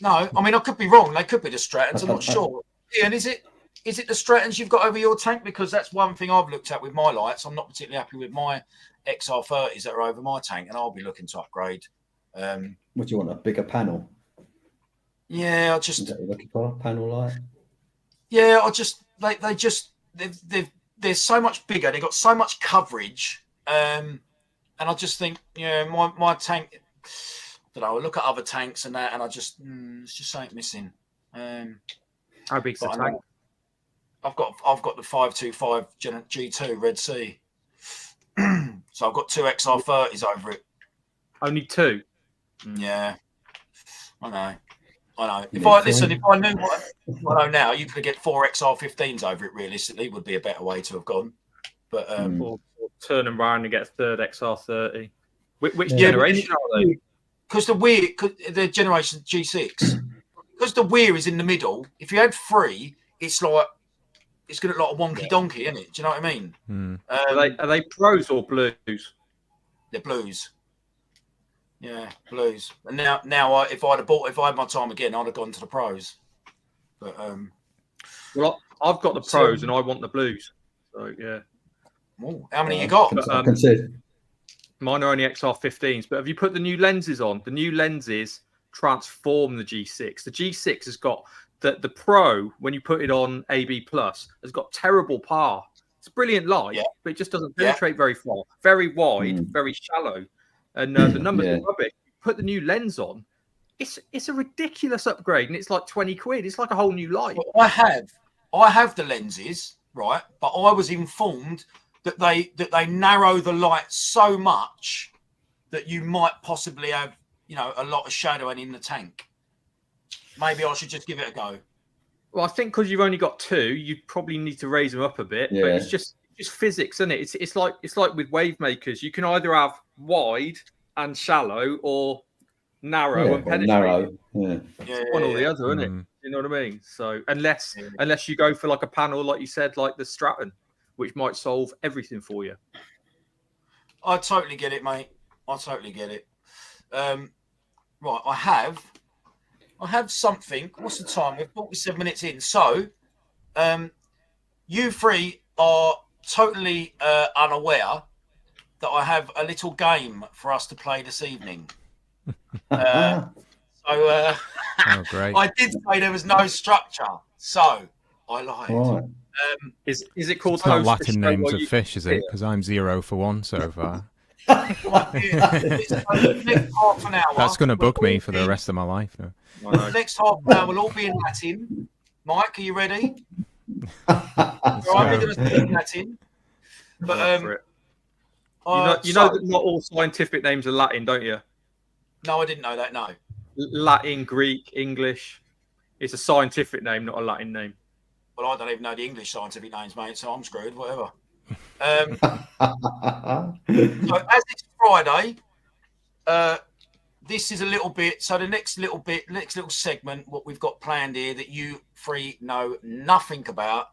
No, I mean, I could be wrong. They could be the Strattons. I'm not sure. Ian, is it the Strattons you've got over your tank? Because that's one thing I've looked at with my lights. I'm not particularly happy with my XR30s that are over my tank, and I'll be looking to upgrade. What do you want? A bigger panel? Yeah, I Is just. that what you're looking for? Panel light? Yeah, I just they're so much bigger. They've got so much coverage, and I just think, my tank. I don't know. I look at other tanks and that, and I just it's just something missing. How big's the tank? I've got the 525 G2 Red Sea, so I've got 2 XR30s over it. Only 2. Yeah, I know. If I knew what I know now, you could get 4 XR15s over it. Realistically, would be a better way to have gone. But or turn them around and get a third XR30. Which generation are they? Because the generation G6, because the weir is in the middle. If you had 3, it's going to look like a wonky donkey, isn't it? Do you know what I mean? Are they pros or blues? They're blues. Yeah, blues. And now, if I had my time again, I'd have gone to the pros. But well, I've got the pros and I want the blues. So yeah. Ooh, how many you got? I can see. Mine are only XR15s, but have you put the new lenses on? The new lenses transform the G6. The G6 has got the Pro, when you put it on AB Plus, has got terrible par. It's a brilliant light, but it just doesn't penetrate very far. Very wide, very shallow. And the numbers are rubbish. Put the new lens on. It's a ridiculous upgrade, and it's like 20 quid. It's like a whole new light. Well, I have the lenses, right? But I was informed that they narrow the light so much that you might possibly have, a lot of shadowing in the tank. Maybe I should just give it a go. Well, I think because you've only got 2, you probably need to raise them up a bit. Yeah. But it's just physics, isn't it? It's like with wave makers. You can either have wide and shallow or narrow and penetrate. Narrow. One or the other, isn't it? You know what I mean? So unless you go for like a panel, like you said, like the Stratton, which might solve everything for you. I totally get it, mate. I totally get it. Right, I have something. What's the time? We're 47 minutes in. So, you 3 are totally unaware that I have a little game for us to play this evening. Oh, great. I did say there was no structure, so I lied. Right. Is it called It's not Latin names of fish, is it? Because I'm 0 for 1 so far. Next half an hour. That's going to bug me for the rest of my life. No. The next half an hour will all be in Latin. Mike, are you ready? I'm going to speak Latin. But you know that not all scientific names are Latin, don't you? No, I didn't know that. No. Latin, Greek, English. It's a scientific name, not a Latin name. Well, I don't even know the English scientific names, mate, so I'm screwed. Whatever. So as it's Friday, this is a little bit. So the next little segment, what we've got planned here that you 3 know nothing about.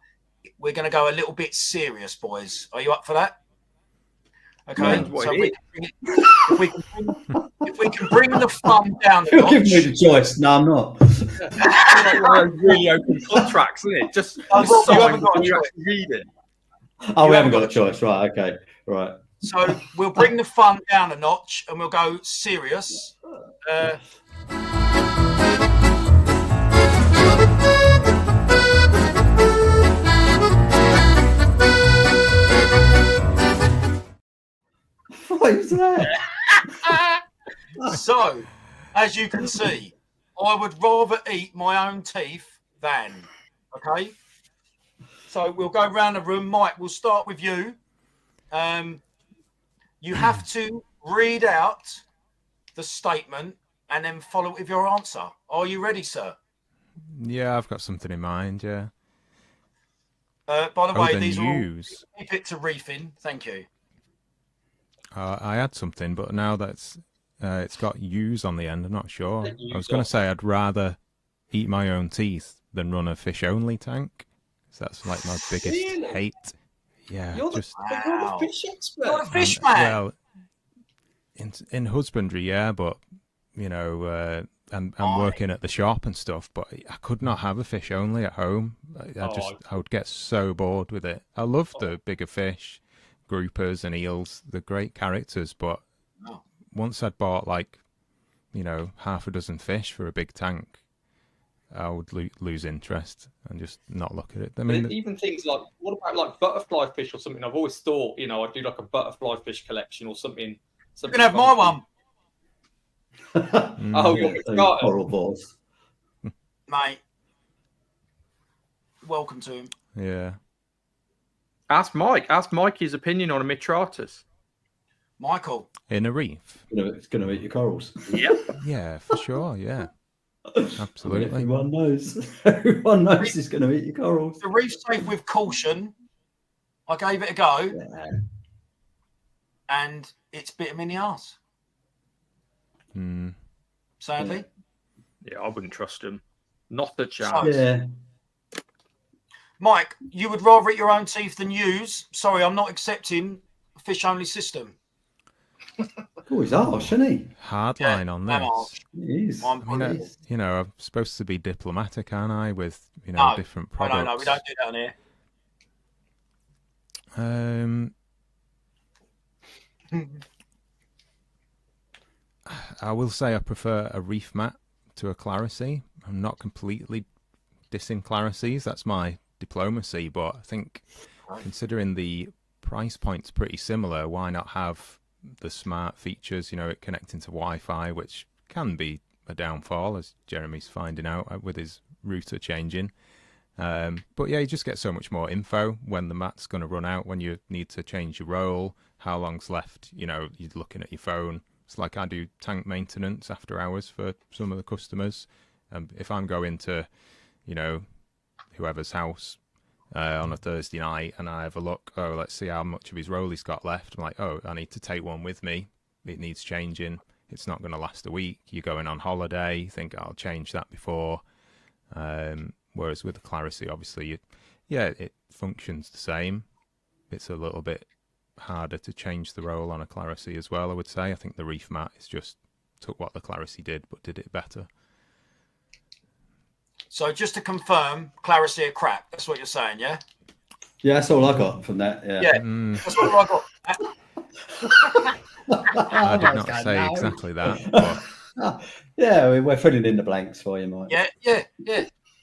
We're going to go a little bit serious, boys. Are you up for that? Okay. So if we can bring the fun down. You're giving me the choice. No, I'm not. Really open contracts, isn't it? Just you haven't got a choice. Read it. Oh, we haven't got a choice. Right. Okay. Right. So we'll bring the fun down a notch and we'll go serious. What is that? So, as you can see, I would rather eat my own teeth than. Okay. So we'll go around the room. Mike, we'll start with you. You have to read out the statement and then follow it with your answer. Are you ready, sir? Yeah, I've got something in mind, yeah. By the way, these news. are all keep it to reefing. Thank you. I had something, but now that's it's got U's on the end. I'm not sure. I was going to say I'd rather eat my own teeth than run a fish-only tank. So that's like my biggest Really? hate. Yeah, You're just you're the fish expert. You're the fish and, man. well, in husbandry, yeah, but you know, and working at the shop and stuff. But I could not have a fish only at home. I would get so bored with it. I love the bigger fish, groupers and eels. They're great characters, but once I'd bought like, you know, half a dozen fish for a big tank, I would lose interest and just not look at it. I mean, even things like, what about like butterfly fish or something? I've always thought, you know, I'd do like a butterfly fish collection or something. You can have my one, Oh, you're coral balls. mate. Welcome to him. yeah. Ask Mike. Ask Mike his opinion on a Mitratus. Michael. In a reef. It's going to eat your corals. Yeah. Yeah, for sure. Yeah. Absolutely. Everyone knows. Everyone knows it's going to eat your corals. The reef safe with caution. I gave it a go, Yeah. and it's bit him in the arse. Sadly. Yeah, I wouldn't trust him. Not a chance. Yeah. Mike, you would rather eat your own teeth than use. Sorry, I'm not accepting a fish-only system. Oh, he's harsh, isn't he? Hard Yeah, line on I'm this. harsh. He is. I'm I mean, brutal. you know, I'm supposed to be diplomatic, aren't I, with, you know, No. different products. No, we don't do that on here. I will say I prefer a reef mat to a Clarisy. I'm not completely dissing Clarisys. That's my diplomacy, but I think considering the price point's pretty similar, why not have the smart features, you know, it connecting to Wi-Fi, which can be a downfall, as Jeremy's finding out with his router changing. But yeah, you just get so much more info when the mat's going to run out, when you need to change your roll, how long's left, you know, you're looking at your phone. It's like I do tank maintenance after hours for some of the customers. If I'm going to, you know, whoever's house on a Thursday night and I have a look, oh, let's see how much of his roll he's got left. I'm like, oh, I need to take one with me. It needs changing. It's not going to last a week. You're going on holiday. You think I'll change that before. Whereas with the Clarisy, obviously, it functions the same. It's a little bit harder to change the roll on a Clarisy as well, I would say. I think the reef mat is just took what the Clarisy did, but did it better. So just to confirm, Clarisy are crap. That's what you're saying, yeah? Yeah, that's all I got from that. Yeah. Yeah, that's all I got. I did not say exactly that. But Yeah, we're filling in the blanks for you, Mike. Yeah.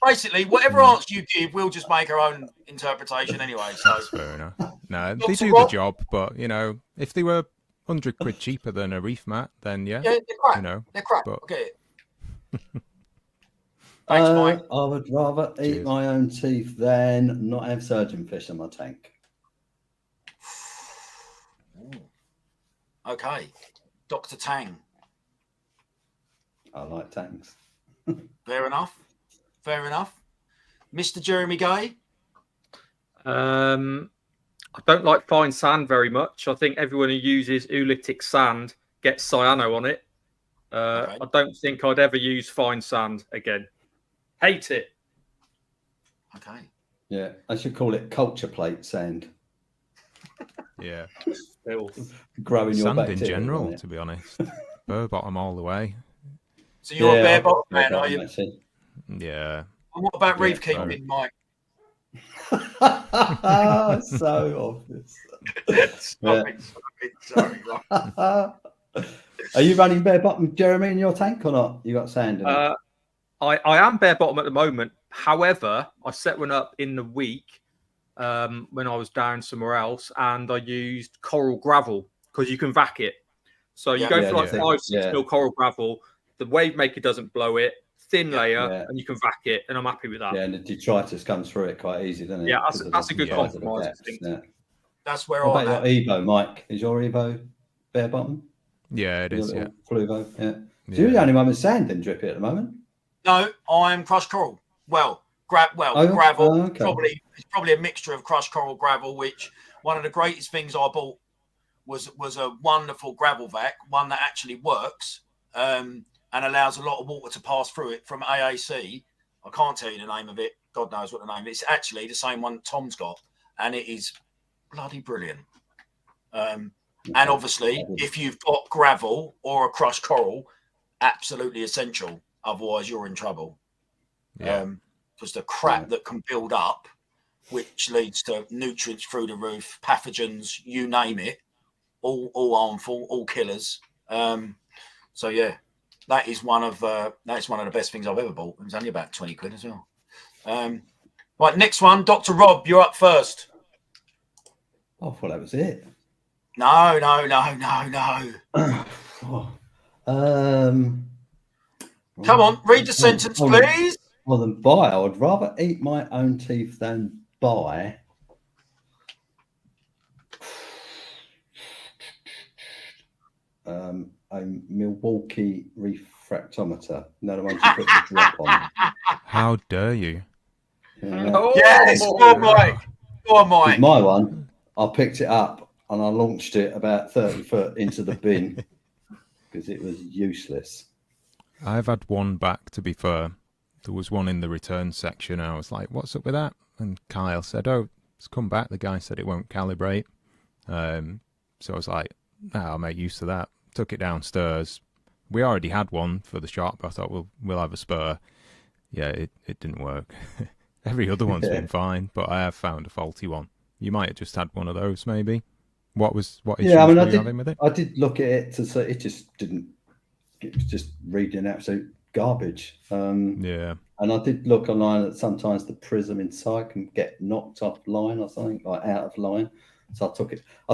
Basically, whatever answer you give, we'll just make our own interpretation anyway. So that's fair enough. No, Dr. they do Rob? the job, but, you know, if they were 100 quid cheaper than a reef mat, then yeah, they're crap. you know. They're crap. But I get it. Thanks, Mike. I would rather eat Cheers. my own teeth than not have surgeon fish in my tank. Okay. Dr. Tang. I like tanks. Fair enough. Mr. Jeremy Gay. I don't like fine sand very much. I think everyone who uses oolitic sand gets cyano on it. Okay. I don't think I'd ever use fine sand again. Hate it. Okay. Yeah, I should call it culture plate sand. yeah, Growing your sand in bacteria general, on it. to be honest. Burr bottom all the way. So you're a bare I've bottom got bare man, are bottom, you? actually. Yeah. And what about reef Yeah, keeping, Mike? So obvious. Stop it. Sorry. Right. Are you running bare bottom, Jeremy, in your tank or not? You got sand in it? I am bare bottom at the moment. However, I set one up in the week when I was down somewhere else, and I used coral gravel because you can vac it. So you go for like 5-6 mil coral gravel. The wave maker doesn't blow it. Thin layer, and you can vac it, and I'm happy with that. Yeah, and the detritus comes through it quite easy, doesn't it? Yeah, that's a good compromise. I think. Yeah. That's where What I'm about at. your Evo, Mike? Is your Evo bare bottom? Yeah, it is. Your Yeah. little Fluvo, yeah. So you're the only one with sand in Drippy at the moment? No, I'm crushed coral. Well, gravel. Okay. It's probably a mixture of crushed coral gravel, which one of the greatest things I bought was a wonderful gravel vac, one that actually works and allows a lot of water to pass through it from AAC. I can't tell you the name of it. God knows what the name is. It's actually the same one Tom's got, and it is bloody brilliant. And obviously, if you've got gravel or a crushed coral, absolutely essential. Otherwise, you're in trouble. Because the crap that can build up, which leads to nutrients through the roof, pathogens, you name it, all harmful, all killers. So yeah, that is one of the best things I've ever bought. It was only about 20 quid as well. Right, next one, Dr. Rob, you're up first. I thought that was it. No. Come on, read the sentence, please. More than buy. I would rather eat my own teeth than buy. A Milwaukee refractometer. No, the ones you put the drop on. How dare you? Yes, go on, Mike. Go on, Mike. With my one, I picked it up and I launched it about 30 foot into the bin because it was useless. I've had one back, to be fair. There was one in the return section. And I was like, what's up with that? And Kyle said, oh, it's come back. The guy said it won't calibrate. So I was like, no, I'll make use of that. Took it downstairs. We already had one for the shop. I thought we'll have a spur. Yeah, it didn't work. Every other one's been fine, but I have found a faulty one. You might have just had one of those, maybe. What issues were you having with it? I did look at it to say it just didn't. It was just reading absolute garbage. And I did look online that sometimes the prism inside can get knocked off line or something, like out of line. So I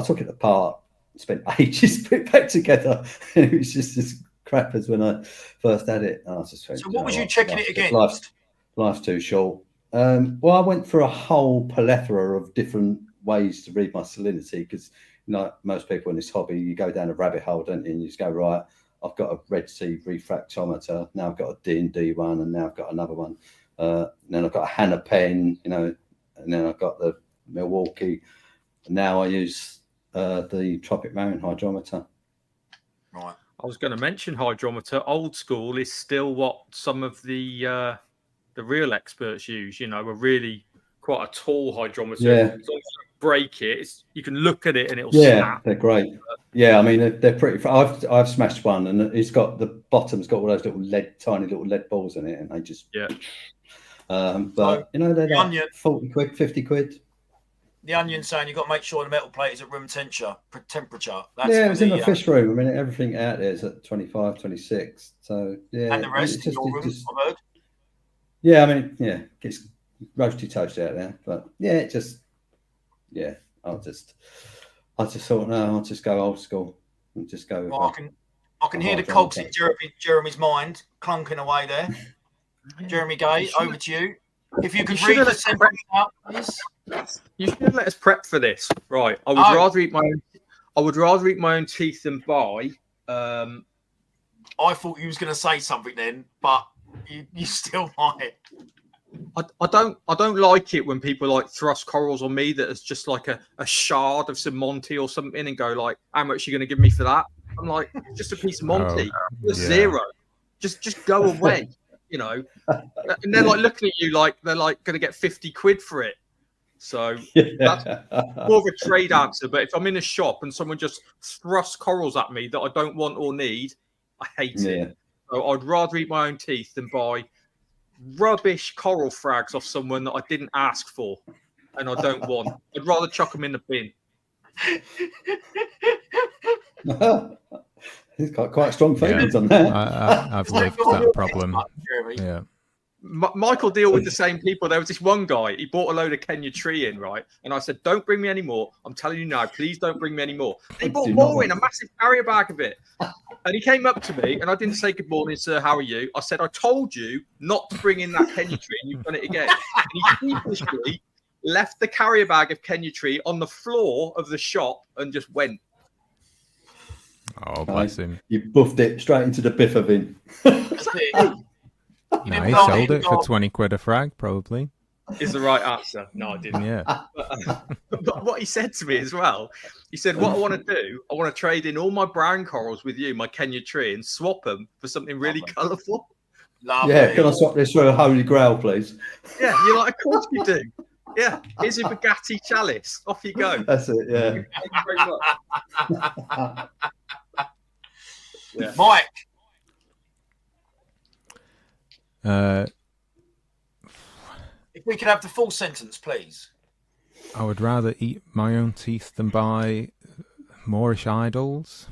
took it apart, spent ages put it back together, and it was just as crap as when I first had it. And I was just so what was you checking it against? Life's too short. Well, I went through a whole plethora of different ways to read my salinity because, most people in this hobby, you go down a rabbit hole, don't you? And you just go, right, I've got a Red Sea refractometer. Now I've got a D&D one, and now I've got another one. Then I've got a Hanna pen, and then I've got the Milwaukee. Now I use the Tropic Marine hydrometer. Right. I was going to mention hydrometer. Old school is still what some of the real experts use. A really quite a tall hydrometer. Yeah. As long as you don't break it, you can look at it and it'll snap. They're great. Yeah, I mean they're pretty. I've smashed one, and it's got the bottom's got all those tiny little lead balls in it, and they just But they're like 40 quid, 50 quid. The Onion saying you've got to make sure the metal plate is at room temperature. That's it was in the fish room. I mean, everything out there is at 25, 26. So, yeah. And the rest in your room, I've heard. Yeah, I mean, gets roasty toast out there. But, I just thought, no, I'll just go old school and just go. Well, I can hear the cogs in Jeremy's mind clunking away there. Jeremy Gay, over to you. If you could read the sentence out, please. You should let us prep for this, right? I would rather eat my own teeth than buy. I thought you was going to say something then, but you still might. I don't like it when people like thrust corals on me that is just like a shard of some Monty or something and go like, how much are you going to give me for that? I'm like, just a piece of Monty. Zero. Just go away. And they're like looking at you like they're like going to get 50 quid for it. So that's more of a trade answer. But if I'm in a shop and someone just thrusts corals at me that I don't want or need, I hate it. So I'd rather eat my own teeth than buy rubbish coral frags off someone that I didn't ask for and I don't want. I'd rather chuck them in the bin. He's got quite strong feelings on that. I've lived that problem. Yeah. Michael deal with the same people. There was this one guy, he bought a load of Kenya tree in, right? And I said, don't bring me any more. I'm telling you now, please don't bring me any more. He bought more in, a massive carrier bag of it. And he came up to me and I didn't say good morning, sir, how are you? I said, I told you not to bring in that Kenya tree and you've done it again. And he sheepishly left the carrier bag of Kenya tree on the floor of the shop and just went. Oh, bless him. You buffed it straight into the biffa bin. No, he sold it for 20 quid a frag, probably. Is the right answer. No, I didn't. Yeah. But what he said to me as well, he said, what I want to do, I want to trade in all my brown corals with you, my Kenya tree, and swap them for something really colourful. Lovely. Yeah, can I swap this for a Holy Grail, please? Yeah, you're like, of course you do. Yeah, here's your Bugatti Chalice. Off you go. That's it, yeah. Thank you very much. Yeah. Mike, if we could have the full sentence, please. I would rather eat my own teeth than buy Moorish idols.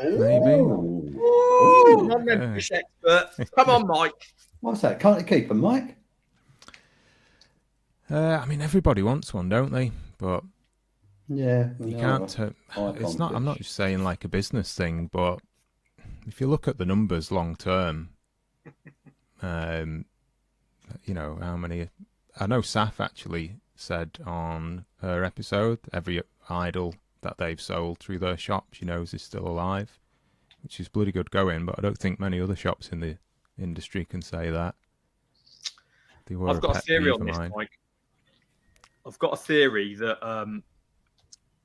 Maybe. Ooh. Non-membership expert. Come on, Mike. What's that? Can't you keep them, Mike? I mean, everybody wants one, don't they? But Yeah. you can't. It's not. I'm not just saying like a business thing, but if you look at the numbers long term, you know how many. I know Saf actually said on her episode every idol that they've sold through their shop she knows is still alive, which is bloody good going. But I don't think many other shops in the industry can say that. I've got a theory on this, Mike. I've got a theory that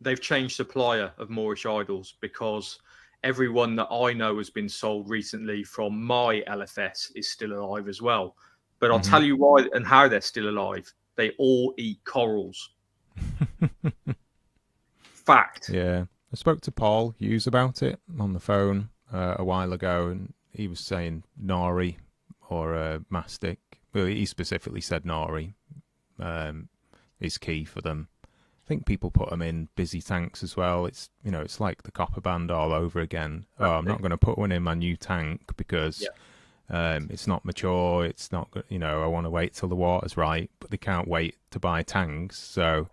they've changed supplier of Moorish idols because everyone that I know has been sold recently from my LFS is still alive as well. But I'll tell you why and how they're still alive. They all eat corals. Fact. Yeah. I spoke to Paul Hughes about it on the phone a while ago, and he was saying nari or mastic. Well, he specifically said nari is key for them. I think people put them in busy tanks as well. It's, you know, it's like the copper band all over again. Oh, I'm not going to put one in my new tank because it's not mature. It's not, you know, I want to wait till the water's right, but they can't wait to buy tanks. So,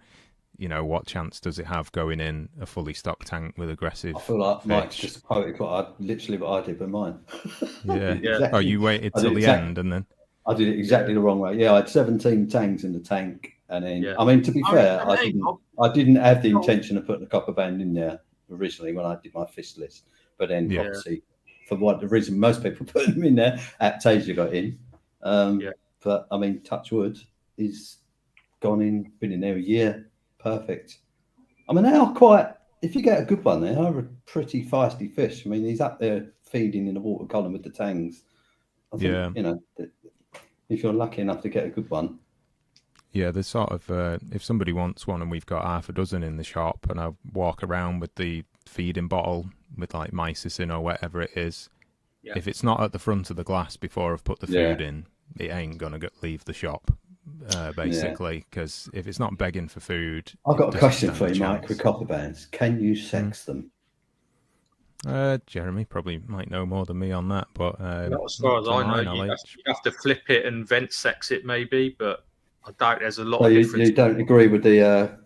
you know, what chance does it have going in a fully stocked tank with aggressive? I feel like fish? Mike's just quoted what I did with mine. Yeah. Exactly. Oh, you waited till the end and then? I did it exactly the wrong way. Yeah, I had 17 tangs in the tank, and then I mean, to be fair, I didn't have the intention of putting a copper band in there originally when I did my fish list, but then obviously, for what the reason most people put them in there, Aptasia got in. But I mean, touch wood, he's gone in, been in there a year, perfect. I mean, they are quite. If you get a good one, they are a pretty feisty fish. I mean, he's up there feeding in the water column with the tangs. I think, you know, if you're lucky enough to get a good one. Yeah, there's sort of, if somebody wants one and we've got half a dozen in the shop and I walk around with the feeding bottle with like mysis in or whatever it is, if it's not at the front of the glass before I've put the food in, it ain't going to leave the shop, basically, because if it's not begging for food... I've got a question for you, Mike, with copper bands. Can you sex them? Jeremy probably might know more than me on that, but not as far as I know. You have to flip it and vent sex it, maybe, but I doubt there's a lot of difference. You don't agree with the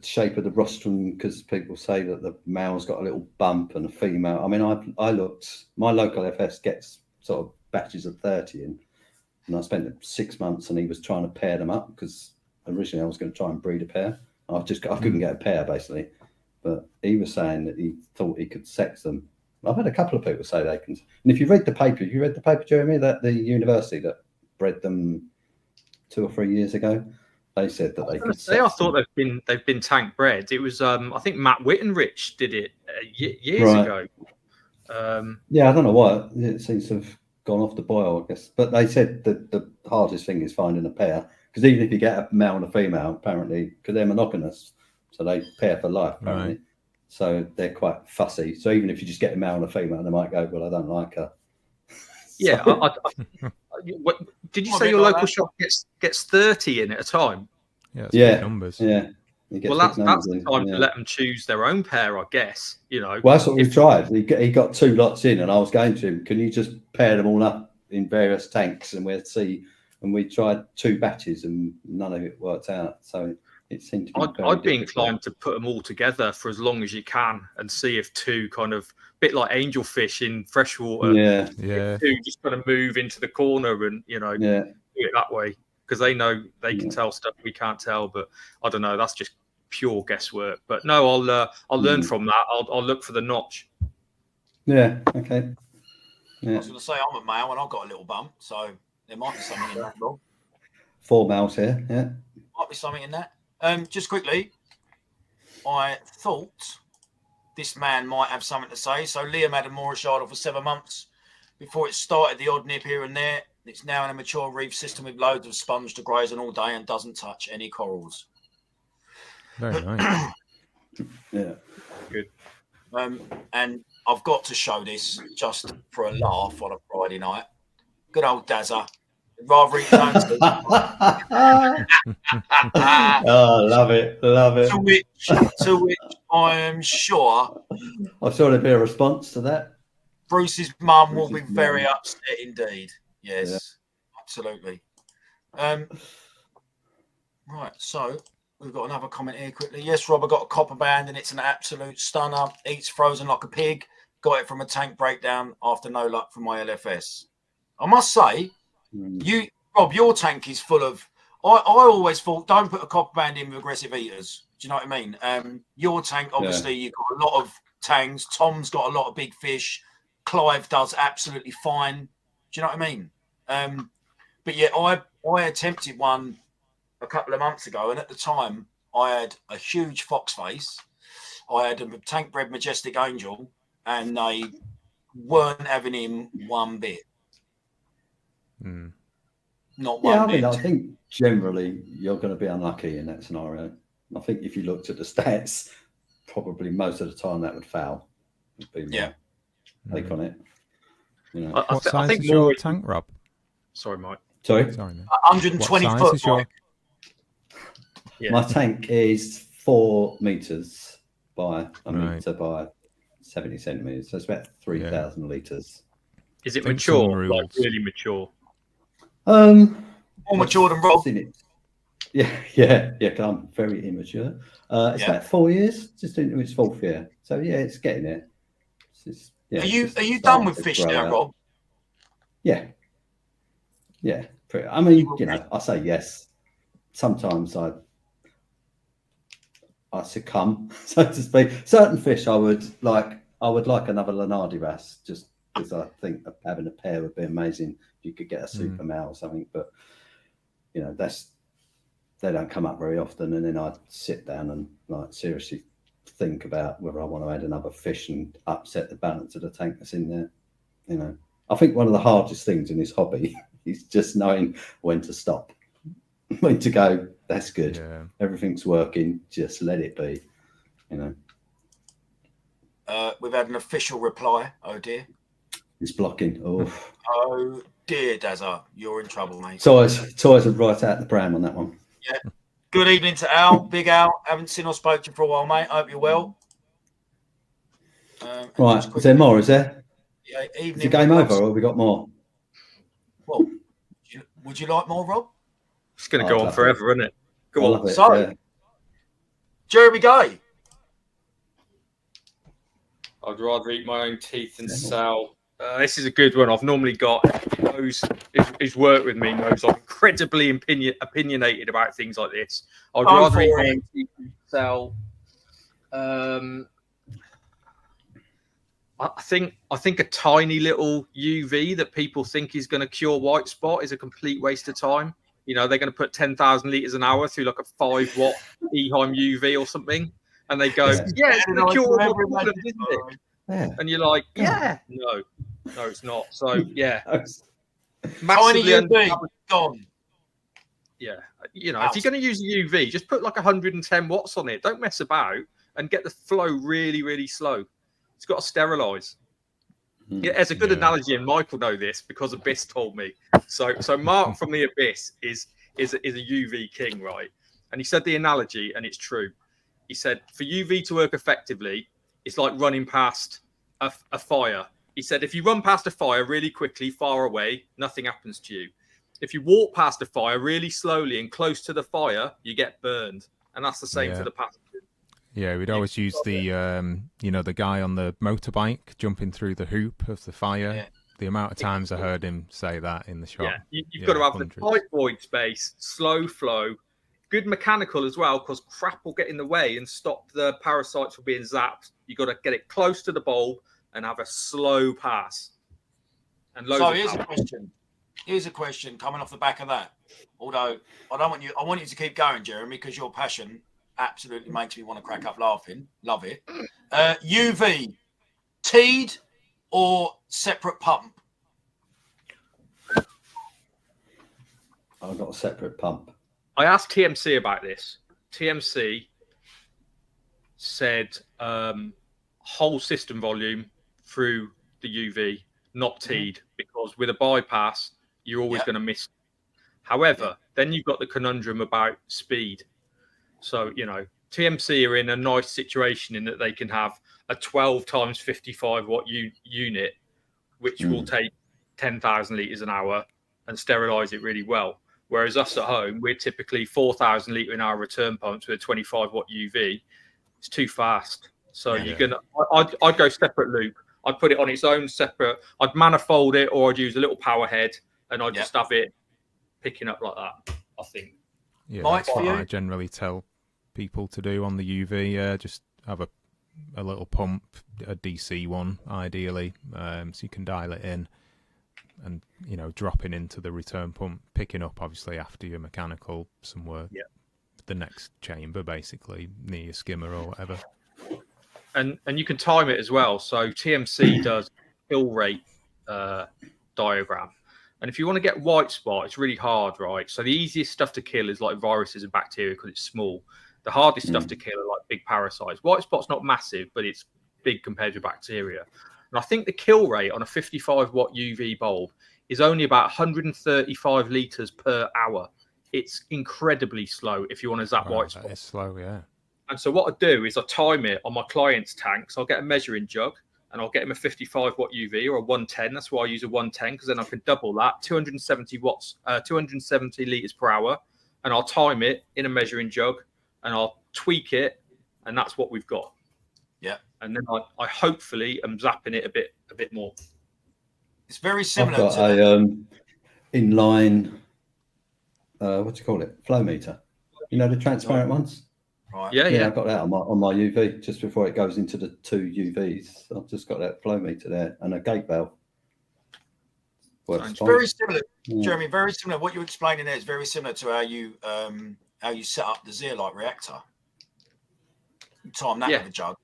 shape of the rostrum because people say that the male's got a little bump and a female. I mean, I looked. My local FS gets sort of batches of 30 in, and I spent 6 months, and he was trying to pair them up because originally I was going to try and breed a pair. I couldn't get a pair basically. But he was saying that he thought he could sex them. I've had a couple of people say they can. And if you read the paper, Jeremy, that the university that bred them 2 or 3 years ago, they said that they could. I thought they've been tank bred. It was I think Matt Whittenrich did it years ago. Yeah, I don't know why it seems to have gone off the boil, I guess. But they said that the hardest thing is finding a pair because even if you get a male and a female, apparently, because they're monogamous. So they pair for life, apparently. Right. So they're quite fussy. So even if you just get a male and a female, they might go, well, I don't like her. Yeah. Did you say your local shop gets 30 in at a time? Yeah. Big numbers. Yeah. Well, that's the time to let them choose their own pair, I guess. You know. Well, that's what we've tried. He got 2 lots in, and I was going to him, can you just pair them all up in various tanks, and we'll see. And we tried 2 batches, and none of it worked out. So it seemed to be I'd be inclined to put them all together for as long as you can and see if 2 kind of bit like angelfish in freshwater. Yeah. 2 just kind of move into the corner and, you know, do it that way because they know they can tell stuff we can't tell. But I don't know. That's just pure guesswork. But no, I'll learn from that. I'll look for the notch. Yeah. Okay. Yeah. I was going to say I'm a male and I've got a little bump, so there might be something in that. 4 males here. Yeah. Might be something in that. Just quickly, I thought this man might have something to say. So Liam had a Moorish idol for 7 months. before it started the odd nip here and there. It's now in a mature reef system with loads of sponge to graze on all day and doesn't touch any corals. Very nice. Yeah. Good. And I've got to show this just for a laugh on a Friday night. Good old Dazza. Rather eat his own Oh, love it. to which I am sure I saw there'd be a response to that. Bruce's mum will be Bruce's very mum. upset indeed. Yes, absolutely. Right, so we've got another comment here quickly. Yes, Rob, I got a copper band and it's an absolute stunner. Eats frozen like a pig. Got it from a tank breakdown after no luck from my LFS. I must say, Rob, your tank is full of. I always thought don't put a copper band in with aggressive eaters. Do you know what I mean? Your tank, obviously, you've got a lot of tangs. Tom's got a lot of big fish. Clive does absolutely fine. Do you know what I mean? But yeah, I attempted one a couple of months ago, and at the time I had a huge fox face. I had a tank bred majestic angel, and they weren't having him one bit. Not one bit. I think generally you're going to be unlucky in that scenario. I think if you looked at the stats, probably most of the time that would foul. Would be my take on it. You know. What size I think is your more- tank, Rob? Sorry, Mike. Sorry, Sorry, man. 120 What size foot. is your... Yeah. my tank is 4 meters by a Right. meter by 70 centimeters, so it's about 3,000 liters. Is it think some mature? Like rules. really mature? More mature than Rob. Seen it. Yeah. 'Cause I'm very immature. It's about 4 years, just into its 4th year. So yeah, it's getting it. Are you done with fish now, Rob? Yeah. I mean, I say yes. Sometimes I succumb, so to speak. Certain fish I would like another Lenardi wrasse, just because I think having a pair would be amazing if you could get a super male or something. But they don't come up very often, and then I'd sit down and like seriously think about whether I want to add another fish and upset the balance of the tank that's in there. I think one of the hardest things in this hobby is just knowing when to stop, when to go. That's good. Yeah. Everything's working. Just let it be. We've had an official reply. Oh dear. It's blocking. Oh dear, Dazza, you're in trouble, mate. Toys are right out the pram on that one. Yeah. Good evening to Al, Big Al. Haven't seen or spoken to you for a while, mate. Hope you're well. Right. Is there more? Is there? Yeah, evening. Is the game over, or have we got more? Well, would you like more, Rob? It's going to go on forever, isn't it? Go on. So, Jeremy Gay. I'd rather eat my own teeth than sell. This is a good one. I've normally got those who's worked with me knows I'm incredibly opinionated about things like this. I'd rather eat my own teeth than sell. I think a tiny little UV that people think is going to cure white spot is a complete waste of time. They're going to put 10,000 litres an hour through like a 5-watt Eheim UV or something, and they go, "Yeah, it's going to cure all the problems, isn't it?" Yeah. And you're like, "Yeah, no, it's not." So yeah, Tiny massively UV gone. Yeah, if you're going to use a UV, just put like 110 watts on it. Don't mess about and get the flow really, really slow. It's got to sterilise. Yeah, it's a good analogy, and Mike will know this because Abyss told me. So Mark from the Abyss is a UV king, right? And he said the analogy, and it's true. He said for UV to work effectively, it's like running past a fire. He said if you run past a fire really quickly, far away, nothing happens to you. If you walk past a fire really slowly and close to the fire, you get burned, and that's the same for the passenger. Yeah, we'd always use the the guy on the motorbike jumping through the hoop of the fire. Yeah. The amount of times I heard him say that in the shop. Yeah, you've got to have the tight void space, slow flow, good mechanical as well, because crap will get in the way and stop the parasites from being zapped. You've got to get it close to the bulb and have a slow pass. And so here's a question coming off the back of that. Although I want you to keep going, Jeremy, because your passion absolutely makes me want to crack up laughing. Love it. UV, teed or separate pump? I've got a separate pump. I asked TMC about this. TMC said whole system volume through the UV, not teed, because with a bypass, you're always going to miss. However, then you've got the conundrum about speed. So, you know, TMC are in a nice situation in that they can have a 12 times 55 watt unit, which will take 10,000 litres an hour and sterilise it really well. Whereas us at home, we're typically 4,000 litre an hour return pumps with a 25 watt UV. It's too fast. So I'd go separate loop. I'd put it on its own separate. I'd manifold it, or I'd use a little power head, and I'd just have it picking up like that, I think. Yeah, Mike, that's what for you? I generally tell people to do on the UV. Just have a little pump, a DC one, ideally, so you can dial it in, and you know, dropping into the return pump, picking up obviously after your mechanical somewhere. The next chamber, basically near your skimmer or whatever. And you can time it as well. So TMC does kill rate diagram. And if you want to get white spot, it's really hard, right? So the easiest stuff to kill is like viruses and bacteria because it's small. The hardest stuff to kill are like big parasites. White spot's not massive, but it's big compared to bacteria. And I think the kill rate on a 55 watt UV bulb is only about 135 litres per hour. It's incredibly slow if you want to zap white spot. It's slow, yeah. And so what I do is I time it on my client's tanks. I'll get a measuring jug and I'll get him a 55 watt UV or a 110. That's why I use a 110, because then I can double that, 270 watts, 270 litres per hour. And I'll time it in a measuring jug and I'll tweak it. And that's what we've got. Yeah. And then I hopefully am zapping it a bit more. It's very similar I've got a inline, what do you call it? Flow meter. You know, the transparent ones? Right. Yeah. I've got that on my UV just before it goes into the 2 UVs. I've just got that flow meter there and a gate valve. It's very similar, Jeremy. Very similar. What you're explaining there is very similar to how you set up the zeolite reactor. You time that with a jug.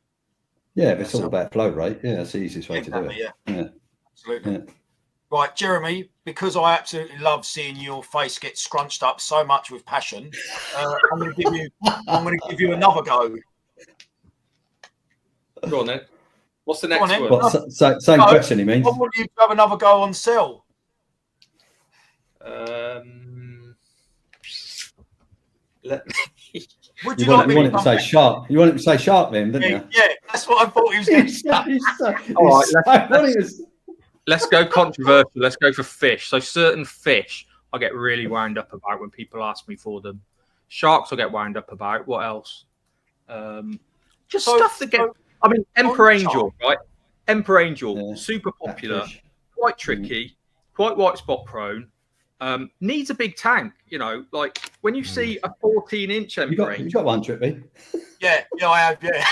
Yeah, but it's all about flow rate. Yeah, that's the easiest way to do it. Yeah. Absolutely. Yeah. Right, Jeremy, because I absolutely love seeing your face get scrunched up so much with passion, I'm going to give you another go. Go on then. What's the next one? What, same question, he means. I want you to have another go on cell. Let me. Would You wanted to say shark. You wanted to say shark then, didn't you? Yeah, that's what I thought he was going to say. Let's go controversial. Let's go for fish. So certain fish I get really wound up about when people ask me for them. Sharks I get wound up about. What else? Stuff that get... I mean, Emperor Angel, right? Emperor Angel, super popular, quite tricky, quite white spot prone. Needs a big tank, you know, like when you see a 14-inch Emperor Angel. You got one, Trippy? Yeah, I have, yeah.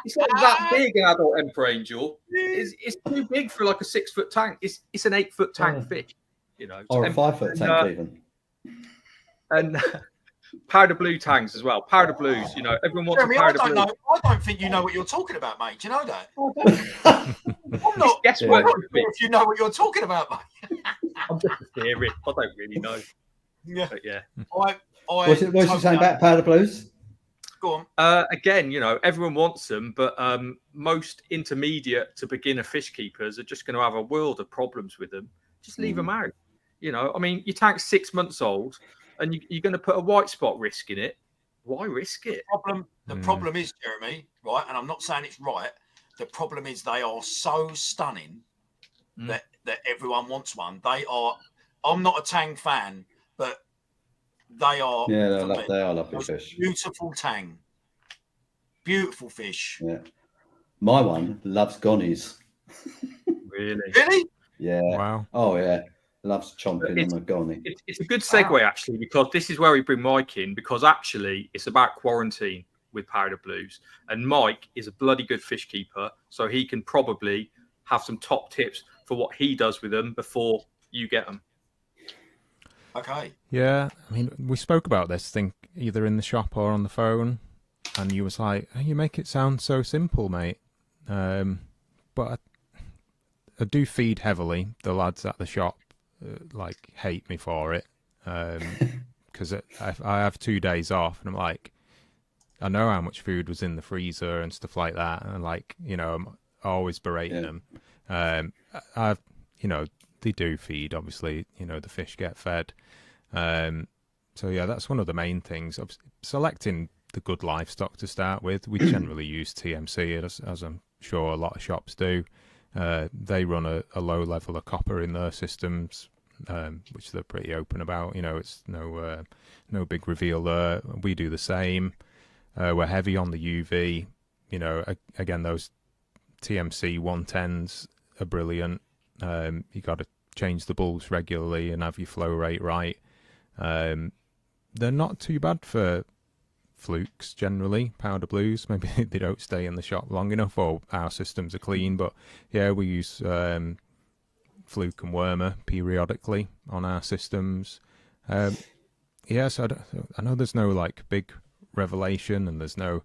It's not that big, an adult Emperor Angel. It's too big for like a 6-foot tank. It's an 8-foot tank fish, you know. Or a 5-foot tank even. And powder blue tanks as well. Powder blues, you know, everyone wants Jeremy, a powder blue. I don't think you know what you're talking about, mate. Do you know that? I'm not guesswork. If you know what you're talking about, mate. I'm just a theorist. I don't really know. Yeah. But yeah. What's you saying about powder blues? Go on. Again, you know, everyone wants them, but most intermediate to beginner fish keepers are just going to have a world of problems with them. Just leave them out. You know, I mean, your tank's 6 months old and you're going to put a white spot risk in it. Why risk it? The problem is, Jeremy, right, and I'm not saying it's right, the problem is they are so stunning that everyone wants one. I'm not a tang fan, but they are. Yeah, they are lovely fish. Beautiful tang. Beautiful fish. Yeah. My one loves gonnies. Really? Really? Yeah. Wow. Oh, yeah. Loves chomping on a gonny. It's a good segue, actually, because this is where we bring Mike in, because actually it's about quarantine with powder blues. And Mike is a bloody good fish keeper, so he can probably have some top tips for what he does with them before you get them. Okay. Yeah, I mean, we spoke about this, I think, either in the shop or on the phone, and you was like, oh, you make it sound so simple, mate. But I do feed heavily the lads at the shop like hate me for it, because I have 2 days off, and I'm like, I know how much food was in the freezer and stuff like that, and like, you know, I'm always berating them. I've, you know, they do feed, obviously, you know, the fish get fed. So yeah, that's one of the main things. Selecting the good livestock to start with. We generally use TMC, as I'm sure a lot of shops do. They run a low level of copper in their systems, which they're pretty open about. You know, it's no big reveal there. We do the same. We're heavy on the UV. You know, again, those TMC 110s are brilliant. You got to change the bulbs regularly and have your flow rate right. They're not too bad for flukes generally, powder blues. Maybe they don't stay in the shop long enough, or our systems are clean. But yeah, we use fluke and wormer periodically on our systems. So I know there's no like big revelation, and there's no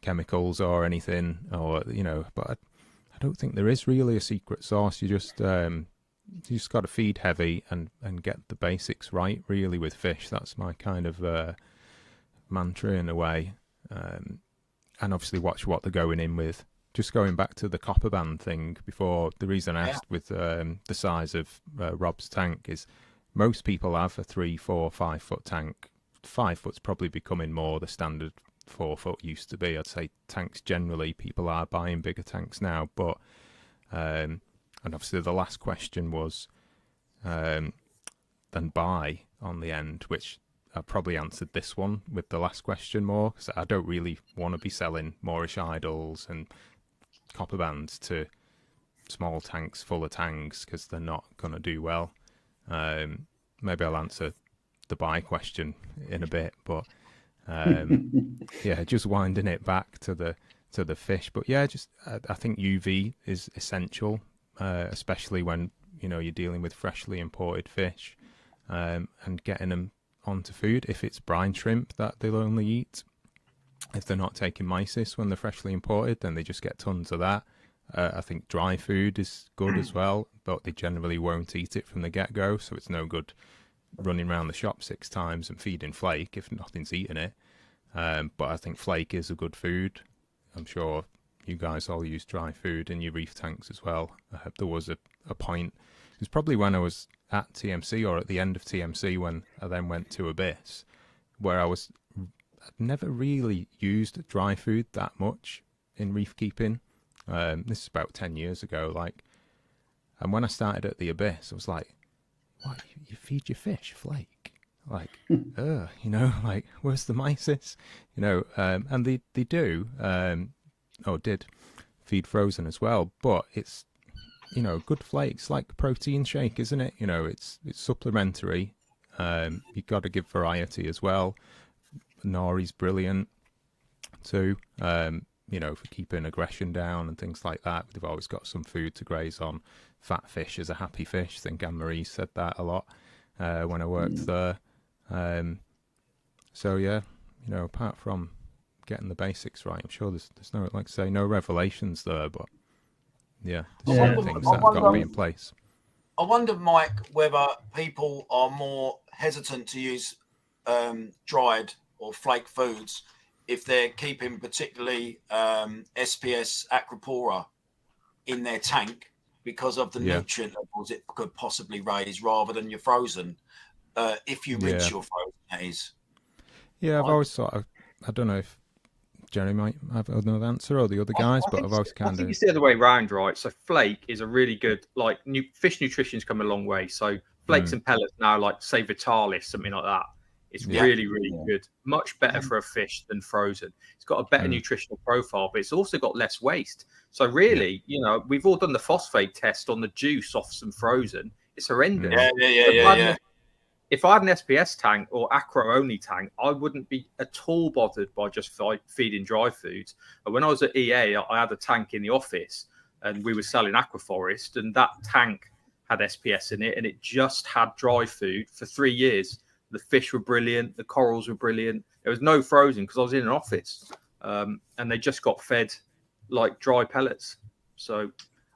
chemicals or anything, or you know, but I don't think there is really a secret sauce. You just got to feed heavy and get the basics right, really, with fish. That's my kind of mantra in a way. And obviously watch what they're going in with. Just going back to the copper band thing before, the reason I asked with the size of Rob's tank is most people have a 3, 4, 5 foot tank. 5 foot's probably becoming more the standard 4 foot used to be. I'd say tanks generally, people are buying bigger tanks now, but and obviously the last question was then buy on the end, which I probably answered this one with the last question more, because I don't really want to be selling Moorish idols and copper bands to small tanks full of tanks, because they're not going to do well. Maybe I'll answer the buy question in a bit, but yeah, just winding it back to the fish. But yeah, just I think UV is essential, especially when, you know, you're dealing with freshly imported fish, and getting them onto food. If it's brine shrimp that they'll only eat, if they're not taking mysis when they're freshly imported, then they just get tons of that. I think dry food is good as well, but they generally won't eat it from the get-go, so it's no good running around the shop 6 times and feeding flake if nothing's eating it. But I think flake is a good food. I'm sure you guys all use dry food in your reef tanks as well. There was a point, it was probably when I was at TMC or at the end of TMC when I then went to Abyss, where I'd never really used dry food that much in reef keeping. This is about 10 years ago, like, and when I started at the Abyss, I was like, what, you feed your fish flake? Like, you know, like, where's the mysis? You know, and they do, or did feed frozen as well, but it's, you know, good flakes, like protein shake, isn't it? You know, it's supplementary. You've got to give variety as well. Nori's brilliant too, you know, for keeping aggression down and things like that. They've always got some food to graze on. Fat fish is a happy fish. I think Anne-Marie said that a lot when I worked there. So yeah, you know, apart from getting the basics right, I'm sure there's no, like I say, no revelations there, but yeah, there's certain things that have got to be in place. I wonder, Mike, whether people are more hesitant to use dried or flake foods if they're keeping particularly SPS Acropora in their tank because of the nutrient levels it could possibly raise, rather than your frozen, if you rinse your frozen, that is. Yeah, I've always thought, I don't know if Jerry might have another answer or the other guys, but I've always kind of... I think it's the other way around, right? So flake is a really good, like, fish nutrition's come a long way. So flakes and pellets now, like, say, Vitalis, something like that. It's really, really good. Much better for a fish than frozen. It's got a better nutritional profile, but it's also got less waste. So really, you know, we've all done the phosphate test on the juice off some frozen. It's horrendous. If I had an SPS tank or acro-only tank, I wouldn't be at all bothered by just feeding dry foods. And when I was at EA, I had a tank in the office and we were selling Aquaforest, and that tank had SPS in it, and it just had dry food for 3 years. The fish were brilliant. The corals were brilliant. There was no frozen because I was in an office, and they just got fed like dry pellets. So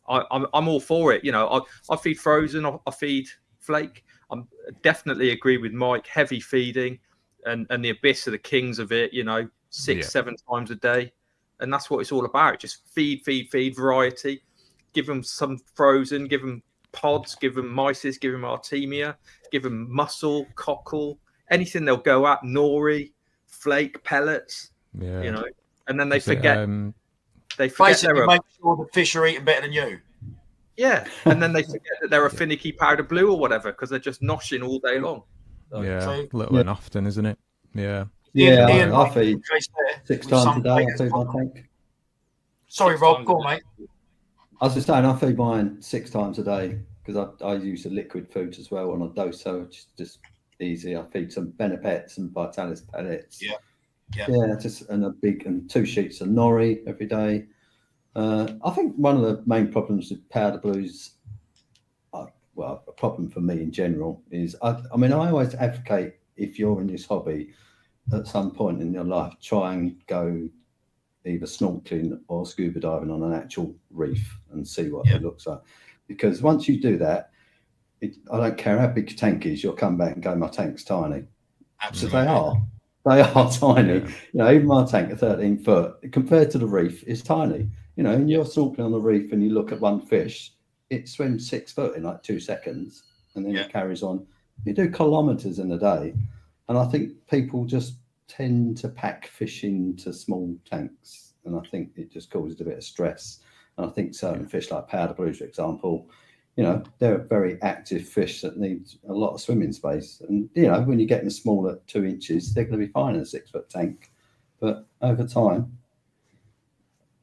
I'm all for it. You know, I feed frozen. I feed flake. I'm definitely agree with Mike. Heavy feeding, and the abyss are the kings of it. 6-7 times a day, and that's what it's all about. Just feed, variety. Give them some frozen. Give them pods. Give them mysis. Give them artemia. Give them mussel, cockle, anything they'll go at. Nori, flake, pellets. Yeah. And then they Is it, forget. They forget Basically, make sure the fish are eating better than you. Yeah, and then they forget that they're a finicky powder blue or whatever because they're just noshing all day long. Little and often, isn't it? Yeah. Yeah, I feed 6 times a day. I feed my tank. Sorry, Rob, go on, mate. I was just saying, I feed mine 6 times a day because I use the liquid foods as well on a dose, so it's just easy. I feed some Benepets and Vitalis pellets. Yeah, just and 2 sheets of nori every day. I think one of the main problems with powder blues, a problem for me in general, is I always advocate, if you're in this hobby, at some point in your life, try and go either snorkeling or scuba diving on an actual reef and see what it looks like. Because once you do that, I don't care how big your tank is, you'll come back and go, my tank's tiny. Absolutely. They are tiny. Even my tank at 13 foot, compared to the reef, is tiny. And you're snorkeling on the reef and you look at one fish, it swims 6 foot in like 2 seconds, and then it carries on. You do kilometers in a day, and I think people just tend to pack fish into small tanks, and I think it just causes a bit of stress. And I think certain fish like powder blues, for example, they're very active fish that need a lot of swimming space. And when you get them small at 2 inches, they're going to be fine in a 6 foot tank, but over time,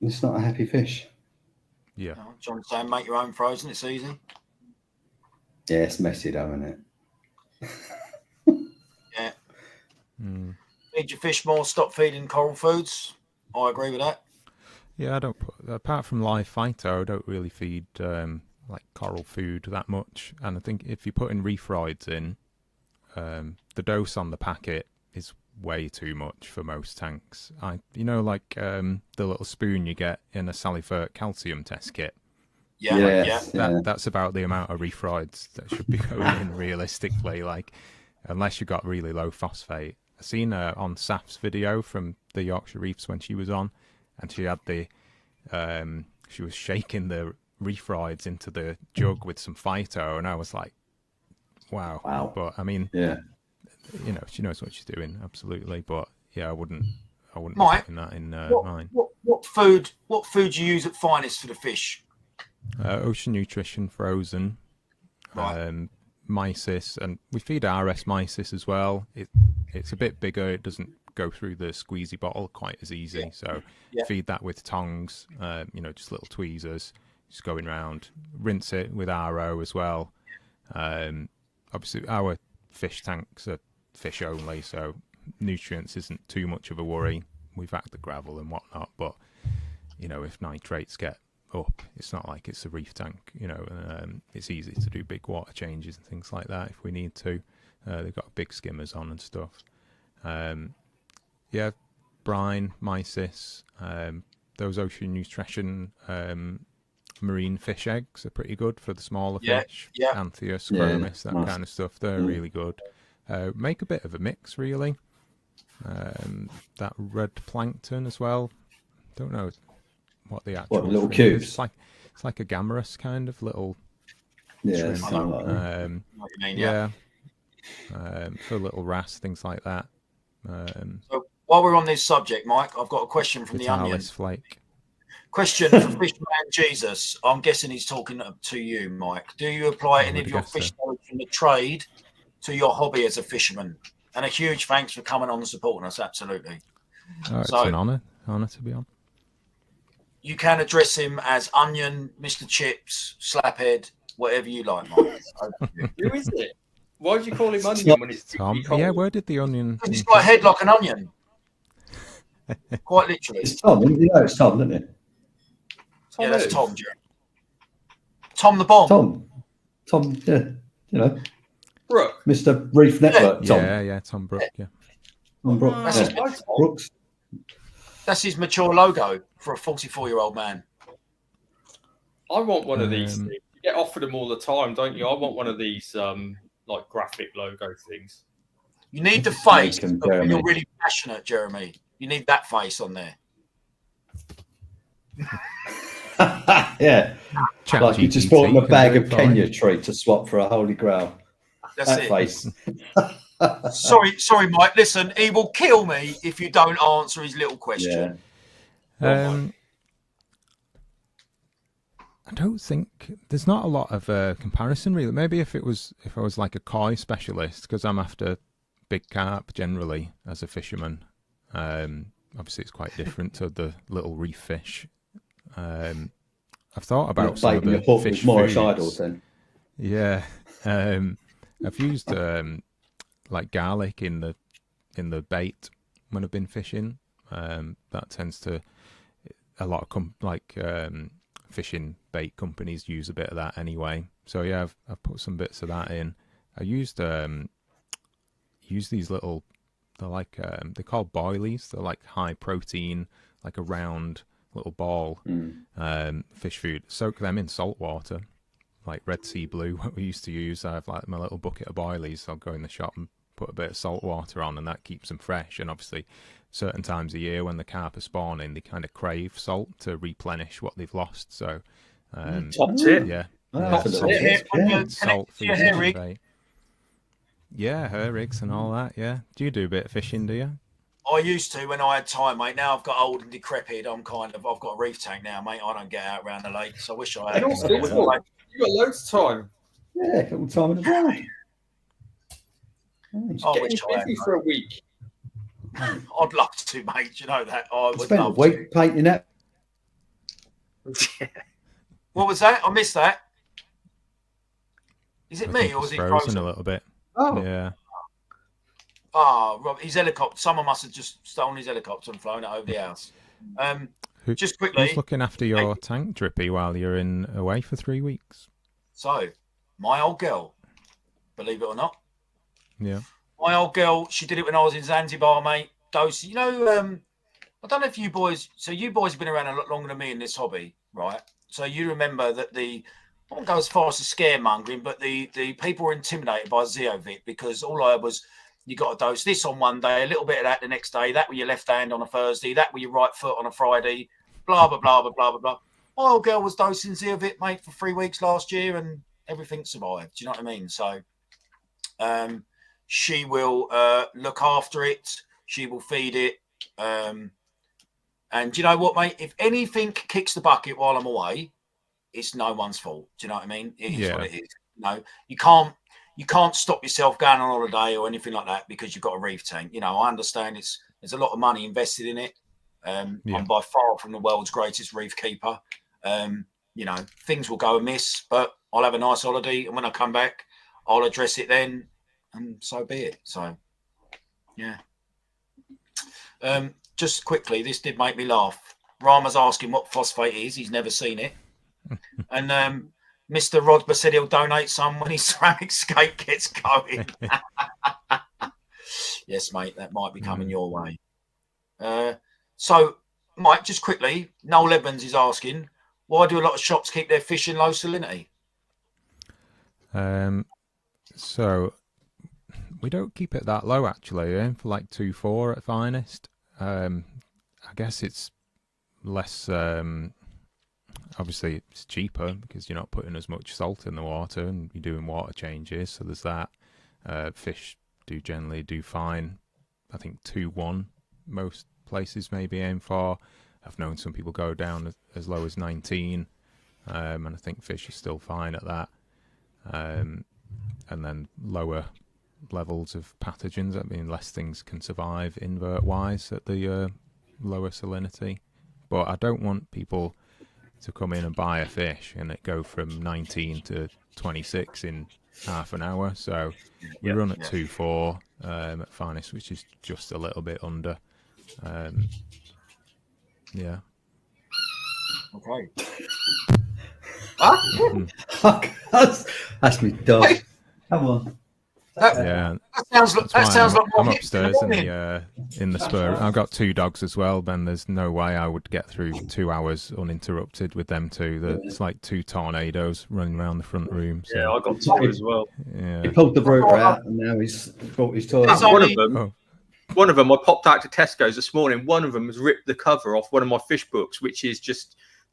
it's not a happy fish. Yeah. John saying, make your own frozen. It's easy. Yeah, it's messy though, isn't it? Yeah. Feed your fish more. Stop feeding coral foods. I agree with that. Yeah, I don't. Apart from live phyto, I don't really feed like coral food that much. And I think if you put in reef rides in, the dose on the packet is way too much for most tanks. The little spoon you get in a Salifert calcium test kit. That's about the amount of reef rides that should be going in realistically. Like, unless you've got really low phosphate. I seen her on Saf's video from the Yorkshire Reefs when she was on, and she had she was shaking the reef rides into the jug with some phyto, and I was like, wow. But I mean, she knows what she's doing, absolutely. But I wouldn't Mike, be putting that in mine. What food do you use at Finest for the fish? Ocean Nutrition frozen, mysis, and we feed RS mysis as well. It's a bit bigger. It doesn't go through the squeezy bottle quite as easy. So feed that with tongs, just little tweezers, just going around. Rinse it with RO as well. Obviously, our fish tanks are fish only, so nutrients isn't too much of a worry. We've hacked the gravel and whatnot, but if nitrates get up, it's not like it's a reef tank. It's easy to do big water changes and things like that if we need to. They've got big skimmers on and stuff. Brine, mysis, those Ocean Nutrition marine fish eggs are pretty good for the smaller fish. Antheus, chromis, that kind of stuff. They're really good. Make a bit of a mix, really. That red plankton as well. Don't know what the actual little cubes. It's like a gammarus kind of little shrimp. For little wrasse, things like that. So while we're on this subject, Mike, I've got a question from the Onion. Flake. Question from Fishman Jesus. I'm guessing he's talking to you, Mike. Do you apply any of your fish knowledge from the trade to your hobby as a fisherman? And a huge thanks for coming on and supporting us. Absolutely. It's an honour to be on. You can address him as Onion, Mr. Chips, Slaphead, whatever you like, Mike. Who is it? Why did you call him Onion when he's Tom? Yeah, where did the onion? Because he's got a head like an onion. Quite literally. It's Tom. It's Tom, isn't it? Yeah, that's Tom, Jerry. Tom the Bomb. Tom, Brooke. Mr. Reef Network, Tom. Yeah, Tom Brooke, Tom Brooke. Brooks. That's his mature logo for a 44-year-old man. I want one of these things. You get offered them all the time, don't you? I want one of these like graphic logo things. You need the Just face make 'em, of when Jeremy. you're really passionate, Jeremy. You need that face on there. Yeah, Chat like you just GPT bought him a can bag do of it fine. Kenya tree to swap for a holy grail. That's That it. face. Sorry, Mike. Listen, he will kill me if you don't answer his little question. Yeah. I don't think there's not a lot of comparison really. Maybe if I was like a koi specialist, because I'm after big carp generally as a fisherman. Obviously, it's quite different to the little reef fish. I've thought about some of Baiting the the hook fish with Moorish foods. idols then. Yeah, I've used like garlic in the bait when I've been fishing. That tends to a lot of fishing bait companies use a bit of that anyway. So yeah, I've put some bits of that in. I used these little, they're like they're called boilies. They're like high protein, like a round little ball fish food. Soak them in salt water, like Red Sea Blue, what we used to use. I have like my little bucket of boilies. So I'll go in the shop and put a bit of salt water on, and that keeps them fresh. And obviously, certain times of year when the carp are spawning, they kind of crave salt to replenish what they've lost. So, Top tip. yeah, That's a little Yeah. bit, yeah. salt Your food hair fishing rig. bait. Yeah, her rigs and all that. Yeah, do you do a bit of fishing? Do you? I used to when I had time, mate. Now I've got old and decrepit. I've got a reef tank now, mate. I don't get out around the lakes. I wish I had. And also, you got loads of time. Yeah, all the time in the world. Nice. I Getting wish I had. busy for a week. I'd love to, mate. You know that. I would Spent a love week to. painting that. What was that? I missed that. Is it I me think or it's is it frozen frozen? a little bit? Oh, Yeah. Rob, his helicopter. Someone must have just stolen his helicopter and flown it over the house. Just quickly. Who's looking after your tank, Drippy, while you're away for 3 weeks? So, my old girl, believe it or not, Yeah. my old girl, she did it when I was in Zanzibar, mate. Dose, I don't know if you boys, so you boys have been around a lot longer than me in this hobby, right? So you remember that I won't go as far as the scaremongering, but the people were intimidated by Zeovit because all I was, you got to dose this on one day, a little bit of that the next day, that with your left hand on a Thursday, that with your right foot on a Friday, blah, blah, blah, blah, blah, blah, blah. My old girl was dosing Zeovit, mate, for 3 weeks last year and everything survived. Do you know what I mean? So she will look after it. She will feed it. And do you know what, mate? If anything kicks the bucket while I'm away, it's no one's fault. Do you know what I mean? It is what it is. You can't stop yourself going on holiday or anything like that because you've got a reef tank. I understand there's a lot of money invested in it. I'm by far from the world's greatest reef keeper. Things will go amiss, but I'll have a nice holiday, and when I come back, I'll address it then, and so be it. So, yeah. Just quickly, this did make me laugh. Rama's asking what phosphate is. He's never seen it. And Mr. Rodber said he'll donate some when his ceramic skate gets going. Yes, mate, that might be coming your way. So, Mike, just quickly, Noel Evans is asking, why do a lot of shops keep their fish in low salinity? So we don't keep it that low actually. For like 2.4 at finest. I guess it's less. Obviously, it's cheaper because you're not putting as much salt in the water and you're doing water changes. So there's that. Fish do generally do fine. I think 2.1 most places maybe aim for. I've known some people go down as low as 19, and I think fish are still fine at that. And then lower levels of pathogens. I mean, less things can survive invert-wise at the lower salinity. But I don't want people to come in and buy a fish and it go from 19 to 26 in half an hour. So we run at 2.4 at finest, which is just a little bit under. Yeah. Okay. That's me dog. Come on. Yeah, that sounds like I'm my upstairs in the spur. I've got 2 dogs as well, Ben. There's no way I would get through 2 hours uninterrupted with them two. It's like 2 tornadoes running around the front room. So. Yeah, I got 2 as well. Yeah. He pulled the router out and now he's brought his toilet. It's One only- of them. Oh. One of them, I popped out to Tesco's this morning. One of them has ripped the cover off one of my fish books, which is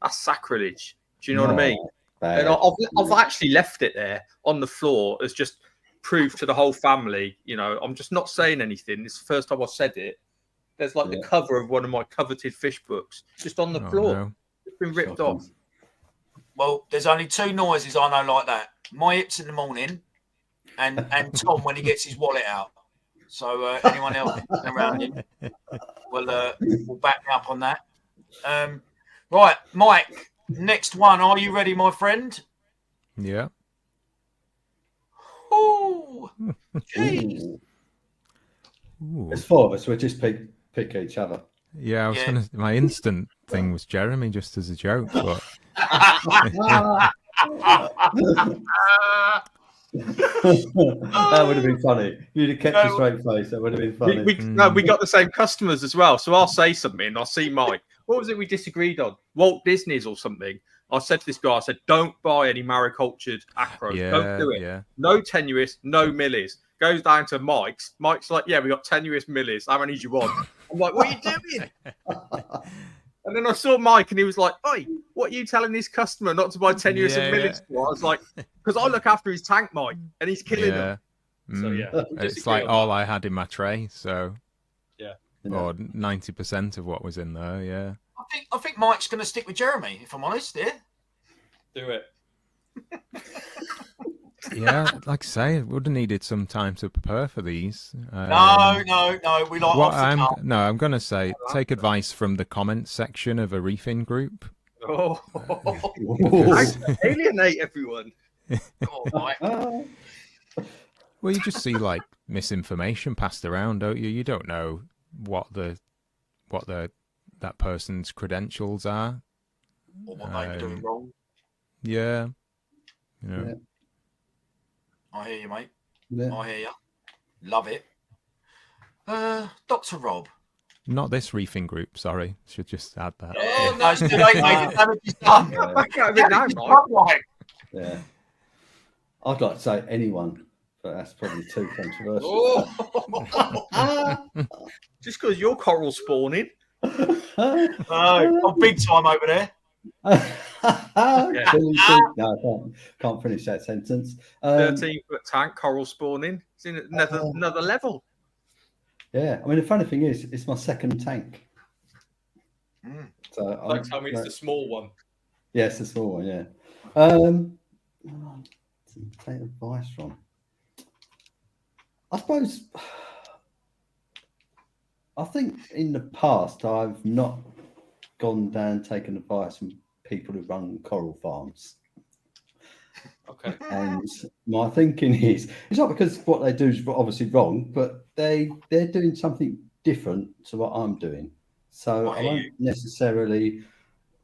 that's sacrilege. Do you know what I mean? Bad. And I've actually left it there on the floor as just proof to the whole family. You know, I'm just not saying anything. It's the first time I've said it. There's like the cover of one of my coveted fish books just on the floor. No. It's been ripped off. Well, there's only 2 noises I know like that. My hips in the morning and Tom when he gets his wallet out. So anyone else around him will back me up on that. Right, Mike, next one. Are you ready, my friend? Yeah. Oh, jeez. Ooh. There's 4 of us. We'll just pick each other. Yeah, I was gonna. My instant thing was Jeremy, just as a joke, but That would have been funny. You'd have kept a straight face. That would have been funny. We got the same customers as well. So I'll say something. I'll see Mike. What was it we disagreed on? Walt Disney's or something. I said to this guy, I said, don't buy any maricultured acros. yeah, Don't do it. yeah. No tenuous, no millies. Goes down to Mike's. Mike's like, yeah, we got tenuous millies. How many do you want? I'm like, what are you doing? And then I saw Mike and he was like, oi, what are you telling this customer not to buy tenuous and millies for? I was like, because I look after his tank, Mike, and he's killing them. So, yeah. It's like all I had in my tray, so yeah. Or 90% of what was in there, yeah. I think Mike's going to stick with Jeremy, if I'm honest here. Do it. Yeah, like I say, would have needed some time to prepare for these. No. We like What off the cuff. I'm going to say, take advice from the comments section of a reefing group. Oh, Because- alienate everyone. Oh, Mike. Well, you just see like misinformation passed around, don't you? You don't know what that person's credentials are. Or what they're doing wrong. Yeah. You know. Yeah. I hear you, mate. Yeah. I hear you. Love it. Dr. Rob. Not this reefing group, sorry. Should just add that. Oh, no, it's too late, mate. The damage is done. Back out of it now, Mike. Right. Yeah. I'd like to say anyone, but that's probably too controversial. Just because you're coral spawning. I'm big time over there. No, I can't finish that sentence. 13-foot tank, coral spawning. It's in another level. Yeah, I mean, the funny thing is, it's my second tank. So Don't tell me it's the small one. Yes, the small one. Yeah. Take advice from. I suppose. I think in the past I've not gone down taking advice from people who run coral farms. Okay. And my thinking is, it's not because what they do is obviously wrong, but they're doing something different to what I'm doing. So I won't necessarily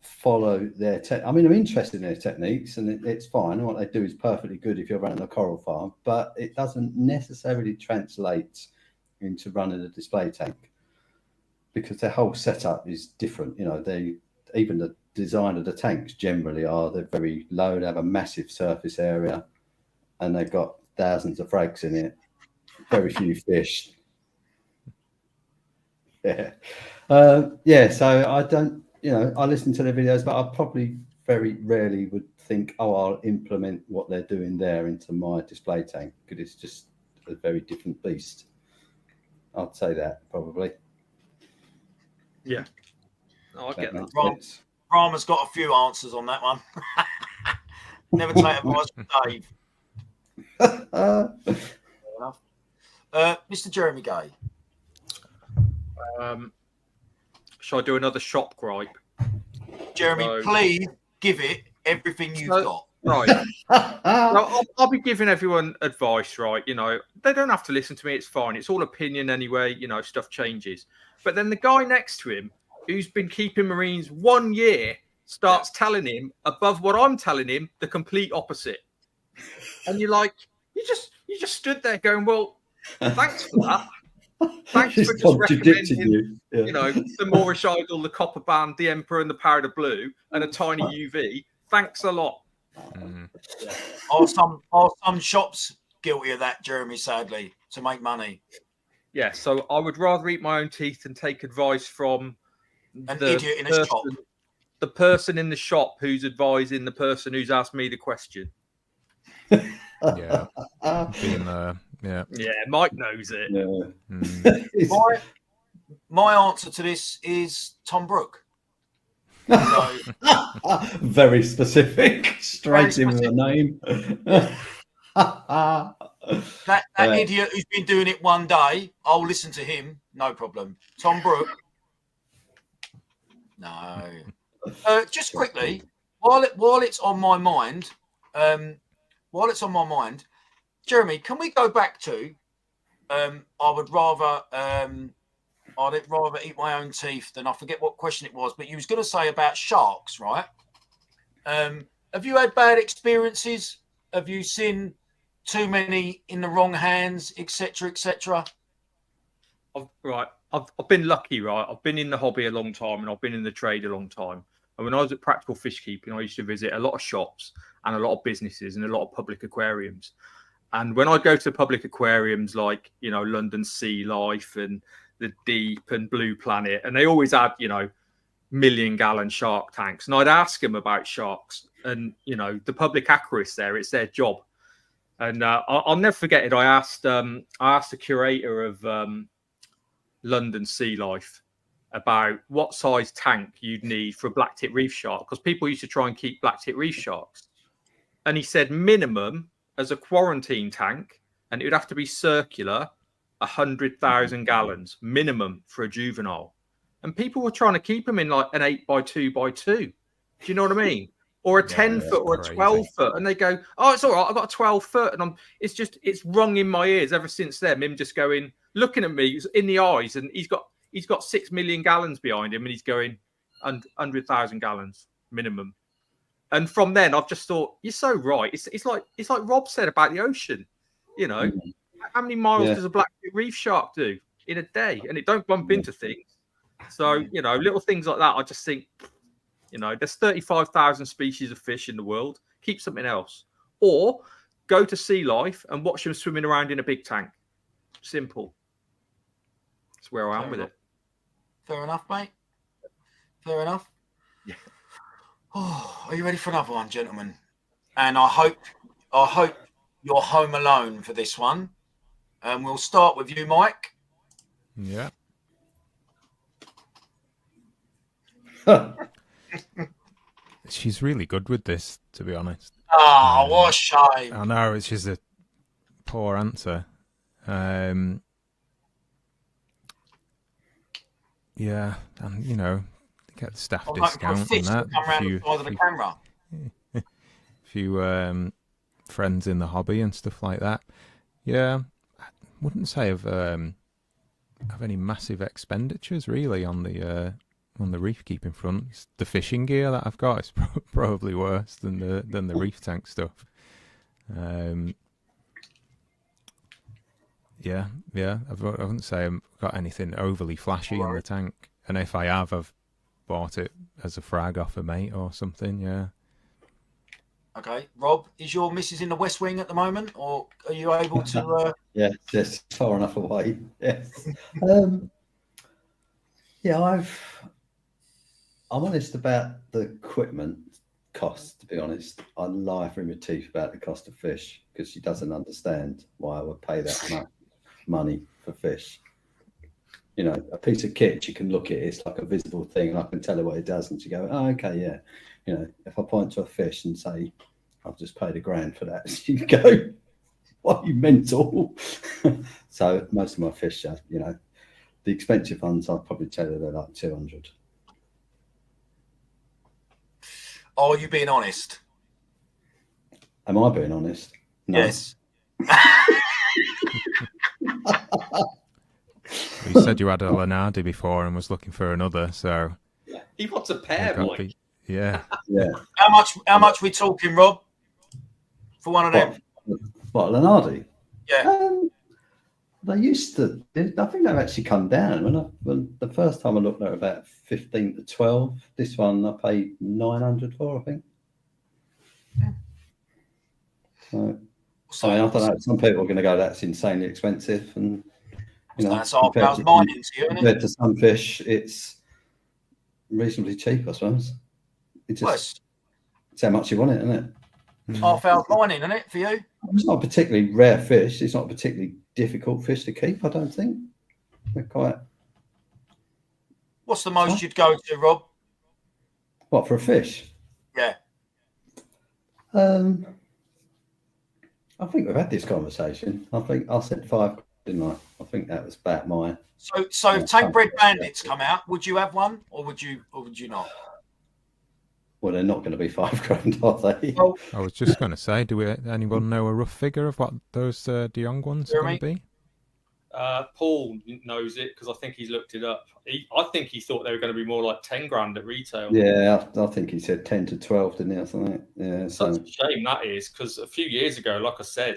follow their I mean, I'm interested in their techniques, and it's fine. And what they do is perfectly good if you're running a coral farm, but it doesn't necessarily translate into running a display tank because their whole setup is different. You know, even the design of the tanks generally they're very low. They have a massive surface area, and they've got thousands of frags in it. Very few fish. Yeah. So I don't, I listen to their videos, but I probably very rarely would think, I'll implement what they're doing there into my display tank, because it's just a very different beast. I'd say that probably. Yeah. No, I get that. Right. Rama's got a few answers on that one. Never take advice from Dave. Mr. Jeremy Gay. Shall I do another shop gripe? Jeremy, please give it everything you've got. Right. I'll be giving everyone advice, right? They don't have to listen to me. It's fine. It's all opinion anyway. Stuff changes. But then the guy next to him, who's been keeping Marines 1 year, starts telling him above what I'm telling him, the complete opposite. And you're like, you You just stood there going, well, thanks for that. Thanks Just for just contradicting recommending, you. Yeah. you know, the Moorish Idol, the Copper Band, the Emperor and the Powder Blue, and a tiny UV. Thanks a lot. Are some shops guilty of that, Jeremy, sadly, to make money? Yeah, so I would rather eat my own teeth than take advice from An idiot in a shop. the person in the shop who's advising the person who's asked me the question. Yeah. Being there. Yeah. Yeah, Mike knows it. Yeah. My answer to this is Tom Brook. So, Very specific. Straight Very in with a name. that idiot who's been doing it one day, I'll listen to him, no problem. Tom Brook, no. Just quickly, while it's on my mind, Jeremy, can we go back to? I'd rather eat my own teeth than I forget what question it was, but you was going to say about sharks, right? Have you had bad experiences? Have you seen too many in the wrong hands, etc., etc.? I've been lucky, right? I've been in the hobby a long time and I've been in the trade a long time. And when I was at Practical Fish Keeping, I used to visit a lot of shops and a lot of businesses and a lot of public aquariums. And when I go to public aquariums like, you know, London Sea Life and the Deep and Blue Planet, and they always had, you know, 1,000,000-gallon shark tanks. And I'd ask them about sharks. And, you know, the public aquarists there, it's their job. And I'll never forget it. I asked the curator of London Sea Life about what size tank you'd need for a black-tip reef shark, because people used to try and keep black-tip reef sharks. And he said minimum as a quarantine tank, and it would have to be circular, 100,000 gallons minimum for a juvenile. And people were trying to keep them in like an 8x2x2. Do you know what I mean? Or a 10-foot or a 12-foot. And they go, oh, it's all right, I've got a 12-foot. And it's rung in my ears ever since then. Him just going, looking at me in the eyes, and he's got 6 million gallons behind him, and he's going 100,000 gallons minimum. And from then, I've just thought, you're so right. It's like Rob said about the ocean. You know, how many miles does a black-tip reef shark do in a day? And it don't bump into things. So, you know, little things like that, I just think, you know, there's 35,000 species of fish in the world. Keep something else. Or go to Sea Life and watch them swimming around in a big tank. Simple. That's where I am with it. Fair enough, mate. Fair enough. Yeah. Oh, are you ready for another one, gentlemen? And I hope you're home alone for this one. And we'll start with you, Mike. Yeah. She's really good with this, to be honest. Oh, what a shame. I know, it's just a poor answer. Yeah, and you know, get the staff discount and that. A few friends in the hobby and stuff like that. Yeah, I wouldn't say I've any massive expenditures really on the reef keeping front. It's the fishing gear that I've got is probably worse than the reef tank stuff. Yeah. I wouldn't say I've got anything overly flashy in the tank, and if I have, I've bought it as a frag off a mate or something. Yeah. Okay, Rob, is your missus in the West Wing at the moment, or are you able to? Yeah, just far enough away. Yes. Yeah, I'm honest about the equipment cost, to be honest. I lie through my teeth about the cost of fish because she doesn't understand why I would pay that much money for fish. You know, a piece of kit, you can look at it, it's like a visible thing, and I can tell her what it does, and she go, oh, okay, yeah. You know, if I point to a fish and say, I've just paid $1,000 for that, she go, what, are you mental? So most of my fish, you know, the expensive ones, I'd probably tell her they're like 200. Are you being honest? Am I being honest? No. Yes. You said you had a Lenardi before and was looking for another, so he wants a pair, Mike. Yeah. How much we talking, Rob? For one of them? What, Lenardi? Yeah. They used to. I think they've actually come down. When the first time I looked, they were about 15 to 12. This one I paid 900 for, I think. So, So, I don't know. Some people are going to go, that's insanely expensive, and that's half hour's mining to you, isn't compared it? to some fish, it's reasonably cheap, I suppose. It's just it's how much you want it, isn't it? Half hour's mining, isn't it, for you? It's not a particularly rare fish. It's not a particularly difficult fish to keep, I don't think. They're quite. What's the most you'd go to, Rob? What, for a fish? Yeah. I think we've had this conversation. I think I said 5, didn't I? I think that was about mine. So if tank bred bandits come out, would you have one, or would you not? Well, they're not going to be £5,000, are they? Well, I was just going to say, do anyone know a rough figure of what those De Jong ones are going to be? Paul knows it because I think he's looked it up. I think he thought they were going to be more like 10 grand at retail. Yeah, I think he said 10 to 12, didn't he, or something? Yeah, Such a shame that is, because a few years ago, like I said,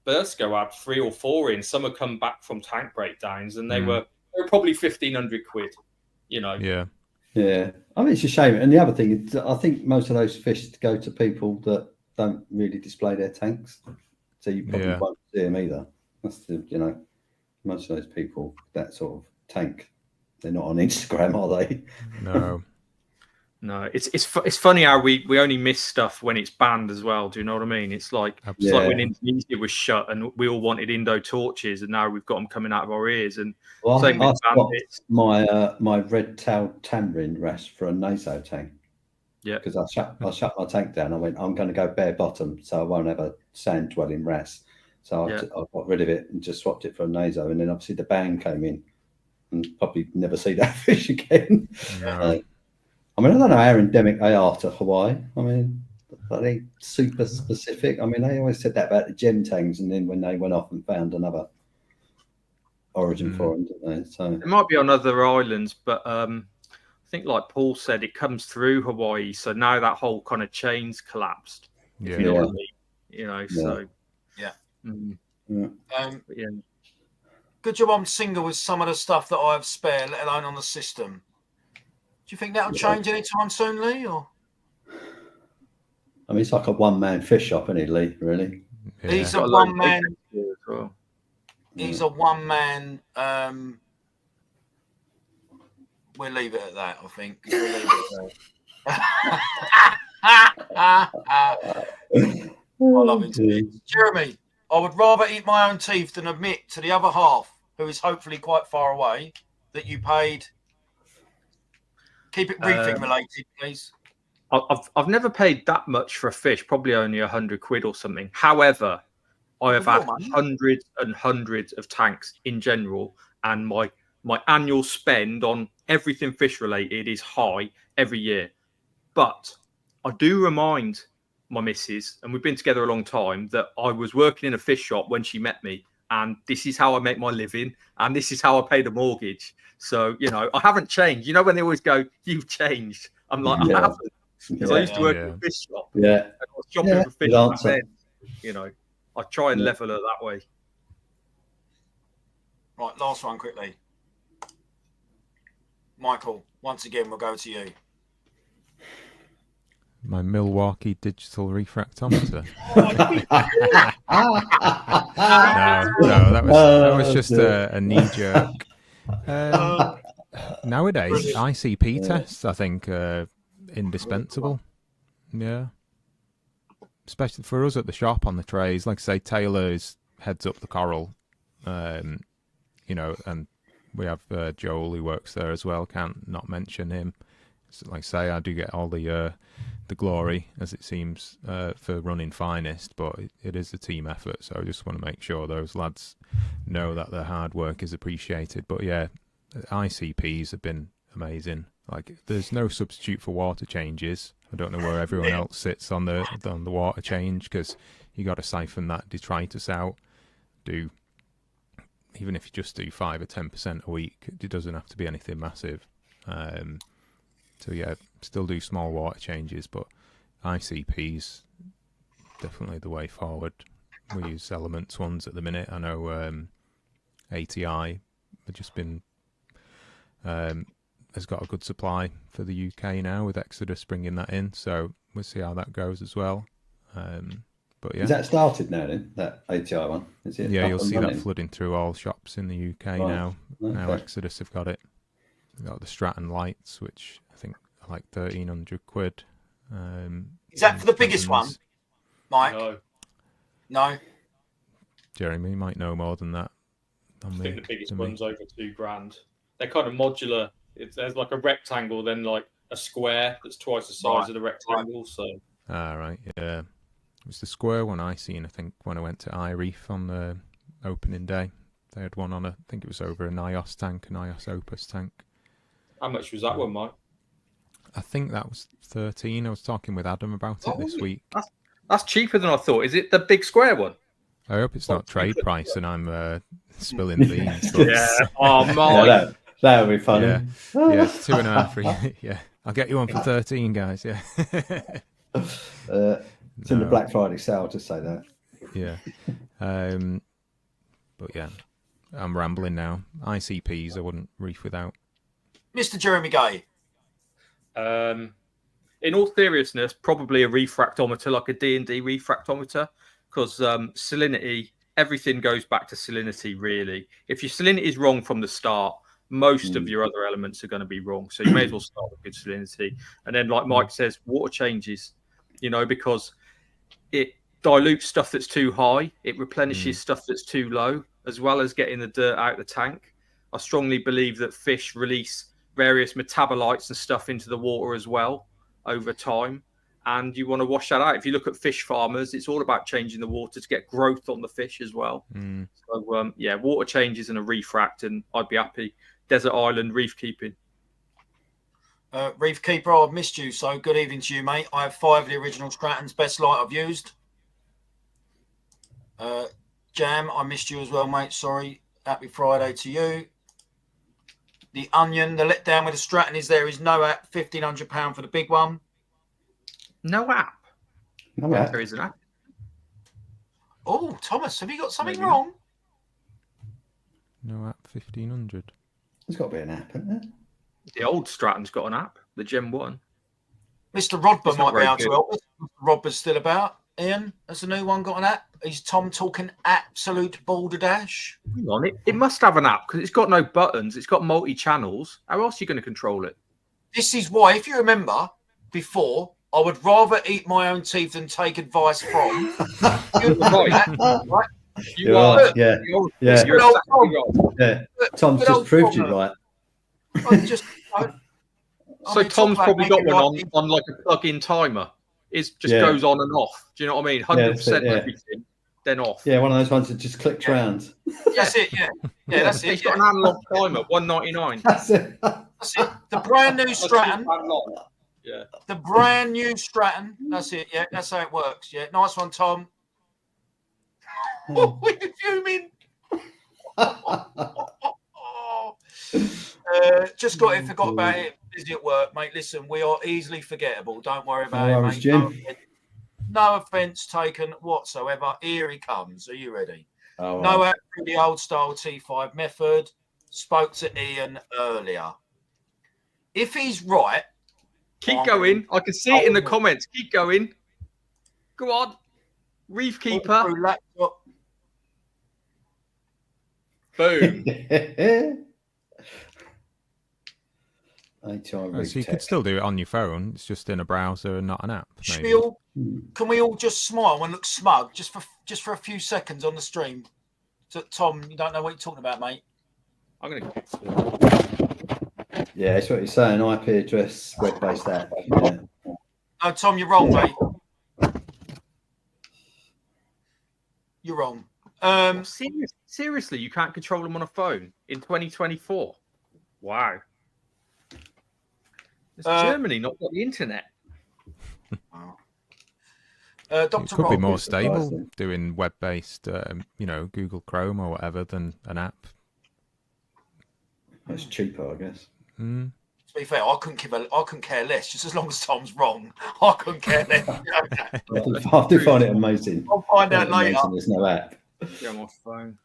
Bursco had 3 or 4 in. Some had come back from tank breakdowns, and they were probably 1,500 quid. Yeah. Yeah, I mean, it's a shame. And the other thing is, I think most of those fish go to people that don't really display their tanks, so you probably won't see them either. That's most of those people, that sort of tank, they're not on Instagram, are they? No, it's funny how we only miss stuff when it's banned as well. Do you know what I mean? It's like like when Indonesia was shut and we all wanted Indo torches, and now we've got them coming out of our ears. And same with bandits. My red-tailed tamarin wrasse for a naso tank. Yeah, because I shut my tank down. I went, I'm going to go bare bottom, so I won't have a sand dwelling wrasse. So I got rid of it and just swapped it for a naso, and then obviously the ban came in, and probably never see that fish again. No. I mean, I don't know how endemic they are to Hawaii. I mean, are they super specific? I mean, they always said that about the gem tangs, and then when they went off and found another origin for them, didn't they? So it might be on other islands, but I think, like Paul said, it comes through Hawaii. So now that whole kind of chain's collapsed. Yeah. You know what I mean? So good job I'm single with some of the stuff that I have spare, let alone on the system. Do you think that'll change anytime soon, Lee? Or I mean, it's like a one-man fish shop, isn't it, Lee? Really? Yeah. he's a one-man. He's a one-man. We'll leave it at that. I think we'll leave it at that. I love it. Jeremy, I would rather eat my own teeth than admit to the other half, who is hopefully quite far away, that you paid. Keep it reefing related, please. I've never paid that much for a fish, probably only 100 quid or something. However, I have had hundreds and hundreds of tanks in general, and my annual spend on everything fish related is high every year. But I do remind my missus, and we've been together a long time, that I was working in a fish shop when she met me, and this is how I make my living, and this is how I pay the mortgage. So, I haven't changed. When they always go, you've changed. I'm like, I haven't. Because I used to work in a fish shop. Yeah. And I was shopping for fish back then. I try and level it that way. Right, last one quickly. Michael, once again, we'll go to you. My Milwaukee digital refractometer. no, that was just a knee jerk. Nowadays, ICP tests, I think, are indispensable. Yeah. Especially for us at the shop on the trays. Like I say, Taylor's heads up the coral, and we have Joel who works there as well. Can't not mention him. So, like I say, I do get all the glory, as it seems, for running finest, but it is a team effort. So I just want to make sure those lads know that their hard work is appreciated. But yeah, ICPs have been amazing. Like, there's no substitute for water changes. I don't know where everyone else sits on the water change, because you got to siphon that detritus out. Even if you just do 5 or 10% a week, it doesn't have to be anything massive. So yeah, still do small water changes, but ICP's definitely the way forward. we use Elements ones at the minute. I know ATI have just been has got a good supply for the UK now with Exodus bringing that in, so we'll see how that goes as well. But yeah, is that started now then? That ATI one? Is it? Yeah, up you'll and see running? that flooding through all shops in the UK Right. now. Now Okay. Exodus have got it. They've got the Stratton lights, which I think are like 1,300 quid. Is that for the biggest one, dozens. Mike? No, No. Jeremy might know more than that. I think the biggest than me. one's over £2,000. They're kind of modular. There's like a rectangle, then like a square that's twice the size Right. of the rectangle. So Ah, right, yeah. It was the square one I seen, I think, when I went to iReef on the opening day. They had one on I think it was over a NIOS tank, a NIOS Opus tank. how much was that one, Mike? I think that was 13. I was talking with Adam about it this week. That's cheaper than I thought. Is it the big square one? I hope it's not trade price and I'm spilling the beans. But Oh, Yeah, Mike. that would be funny. yeah, yeah, it's 2.5 for you. Yeah, I'll get you one for 13, guys. Yeah. It's in the Black Friday sale, just say that. Yeah. But yeah, I'm rambling now. ICPs I wouldn't reef without. Mr. Jeremy Gay. In all seriousness, probably a refractometer, like a D&D refractometer, because salinity, everything goes back to salinity, really. If your salinity is wrong from the start, most of your other elements are going to be wrong. So you may as well start with good salinity. And then, like Mike says, water changes, because it dilutes stuff that's too high. It replenishes stuff that's too low, as well as getting the dirt out of the tank. I strongly believe that fish release various metabolites and stuff into the water as well over time. And you want to wash that out. If you look at fish farmers, it's all about changing the water to get growth on the fish as well. So, water changes and a refract, and I'd be happy. Desert island reef keeping. Reef Keeper, I've missed you, so good evening to you, mate. I have 5 of the original Strattons, best light I've used. Jam, I missed you as well, mate. Sorry. Happy Friday to you. The Onion, the letdown with the Stratton is there is no app, £1,500 for the big one. No app. No, that- There is an app. Oh, Thomas, have you got something Maybe. wrong? No app 1,500. There's got to be an app, isn't there? The old Stratton's got an app, the Gem 1. Mr. Rodber It's not might be very able to good. help us. Rodber's still about. Ian, has the new one got an app? Is Tom talking absolute balderdash? Hang on, it must have an app because it's got no buttons. It's got multi-channels. How else are you going to control it? This is why, if you remember, before, I would rather eat my own teeth than take advice from. Right. You You're are. right, yeah, yeah, You're Good old exactly Tom. right. yeah. Tom's Good just old proved Tom, you right. I just, I So mean, Tom's talk probably about got one making on like a plug-in timer. It just Yeah. goes on and off. Do you know what I mean? 100% yeah. everything, then off. Yeah, one of those ones that just clicks round. That's it, yeah. Yeah, that's it. He's got an analog timer, $1.99. That's it. That's it. The brand new Stratton. Yeah. The brand new Stratton. That's it. Yeah, that's how it works. Yeah, nice one, Tom. Oh, we're fuming. Just got it. Forgot about it. Busy at work, mate. Listen, we are easily forgettable. Don't worry about No it, worries, mate. Jim. No offence taken whatsoever. Here he comes. Are you ready? Oh, No app through the old style T5 method. Spoke to Ian earlier. If he's right, Keep going. I can see it in the comments. Keep going. Go on. Reef keeper. through laptop, Boom. So you could still do it on your phone. It's just in a browser and not an app. should Maybe. we all, can we all just smile and look smug just for a few seconds on the stream? So, Tom, you don't know what you're talking about, mate. I'm going to. Yeah, that's what you're saying. IP address, web-based app. Yeah. No, Tom, you're wrong, mate. You're wrong. Seriously, you can't control them on a phone in 2024. Wow. It's Germany, not got the internet. It Dr. could be Rob, more stable surprising. doing web-based, Google Chrome or whatever than an app. It's cheaper, I guess. Mm. it's be fair, I couldn't care less. Just as long as Tom's wrong, I couldn't care less. I do find it amazing. I'll find out later. There's no app. Yeah, my phone.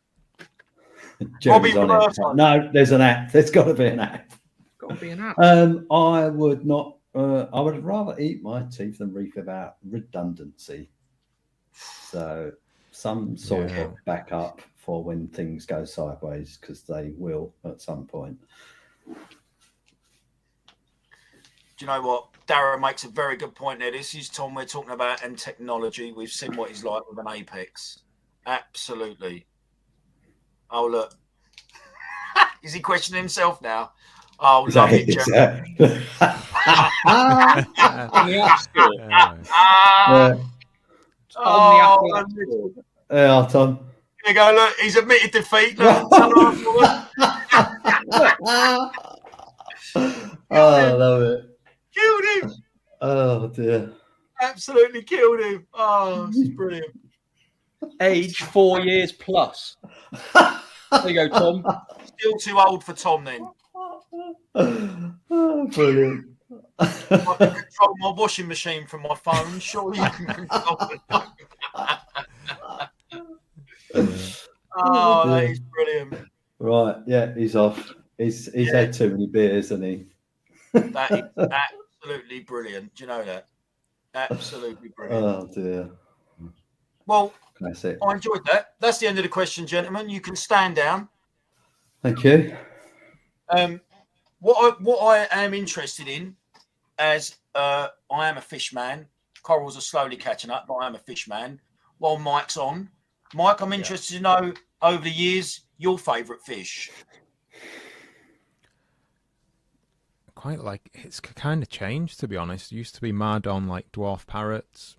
Jerry's on it. No, there's an app. There's got to be an app. Got to be an app. I would not. I would rather eat my teeth than reef about redundancy. So some sort of backup for when things go sideways, because they will at some point. Do you know what? Darren makes a very good point there. This is Tom we're talking about, and technology. We've seen what he's like with an Apex. Absolutely. Oh, look. Is he questioning himself now? Oh, lovely, Jeremy. On the App Store. Yeah, Tom. Here you go, look. He's admitted defeat. Look. I love it. Killed him. Oh, dear. Absolutely killed him. Oh, this is brilliant. Age 4 years plus. There you go, Tom. Still too old for Tom then. Oh, brilliant. I can control my washing machine from my phone. Surely you can control it. Oh, that is brilliant. Right, yeah, he's off. He's had too many beers, hasn't he? That is absolutely brilliant. Do you know that? Absolutely brilliant. Oh, dear. Well, that's it. I enjoyed that. That's the end of the question, gentlemen. You can stand down. Thank you. What I am interested in, as I am a fish man, corals are slowly catching up, but I am a fish man. While Mike's on, Mike, I'm interested to know over the years your favourite fish. Quite like it's kind of changed, to be honest. It used to be mad on like dwarf parrots,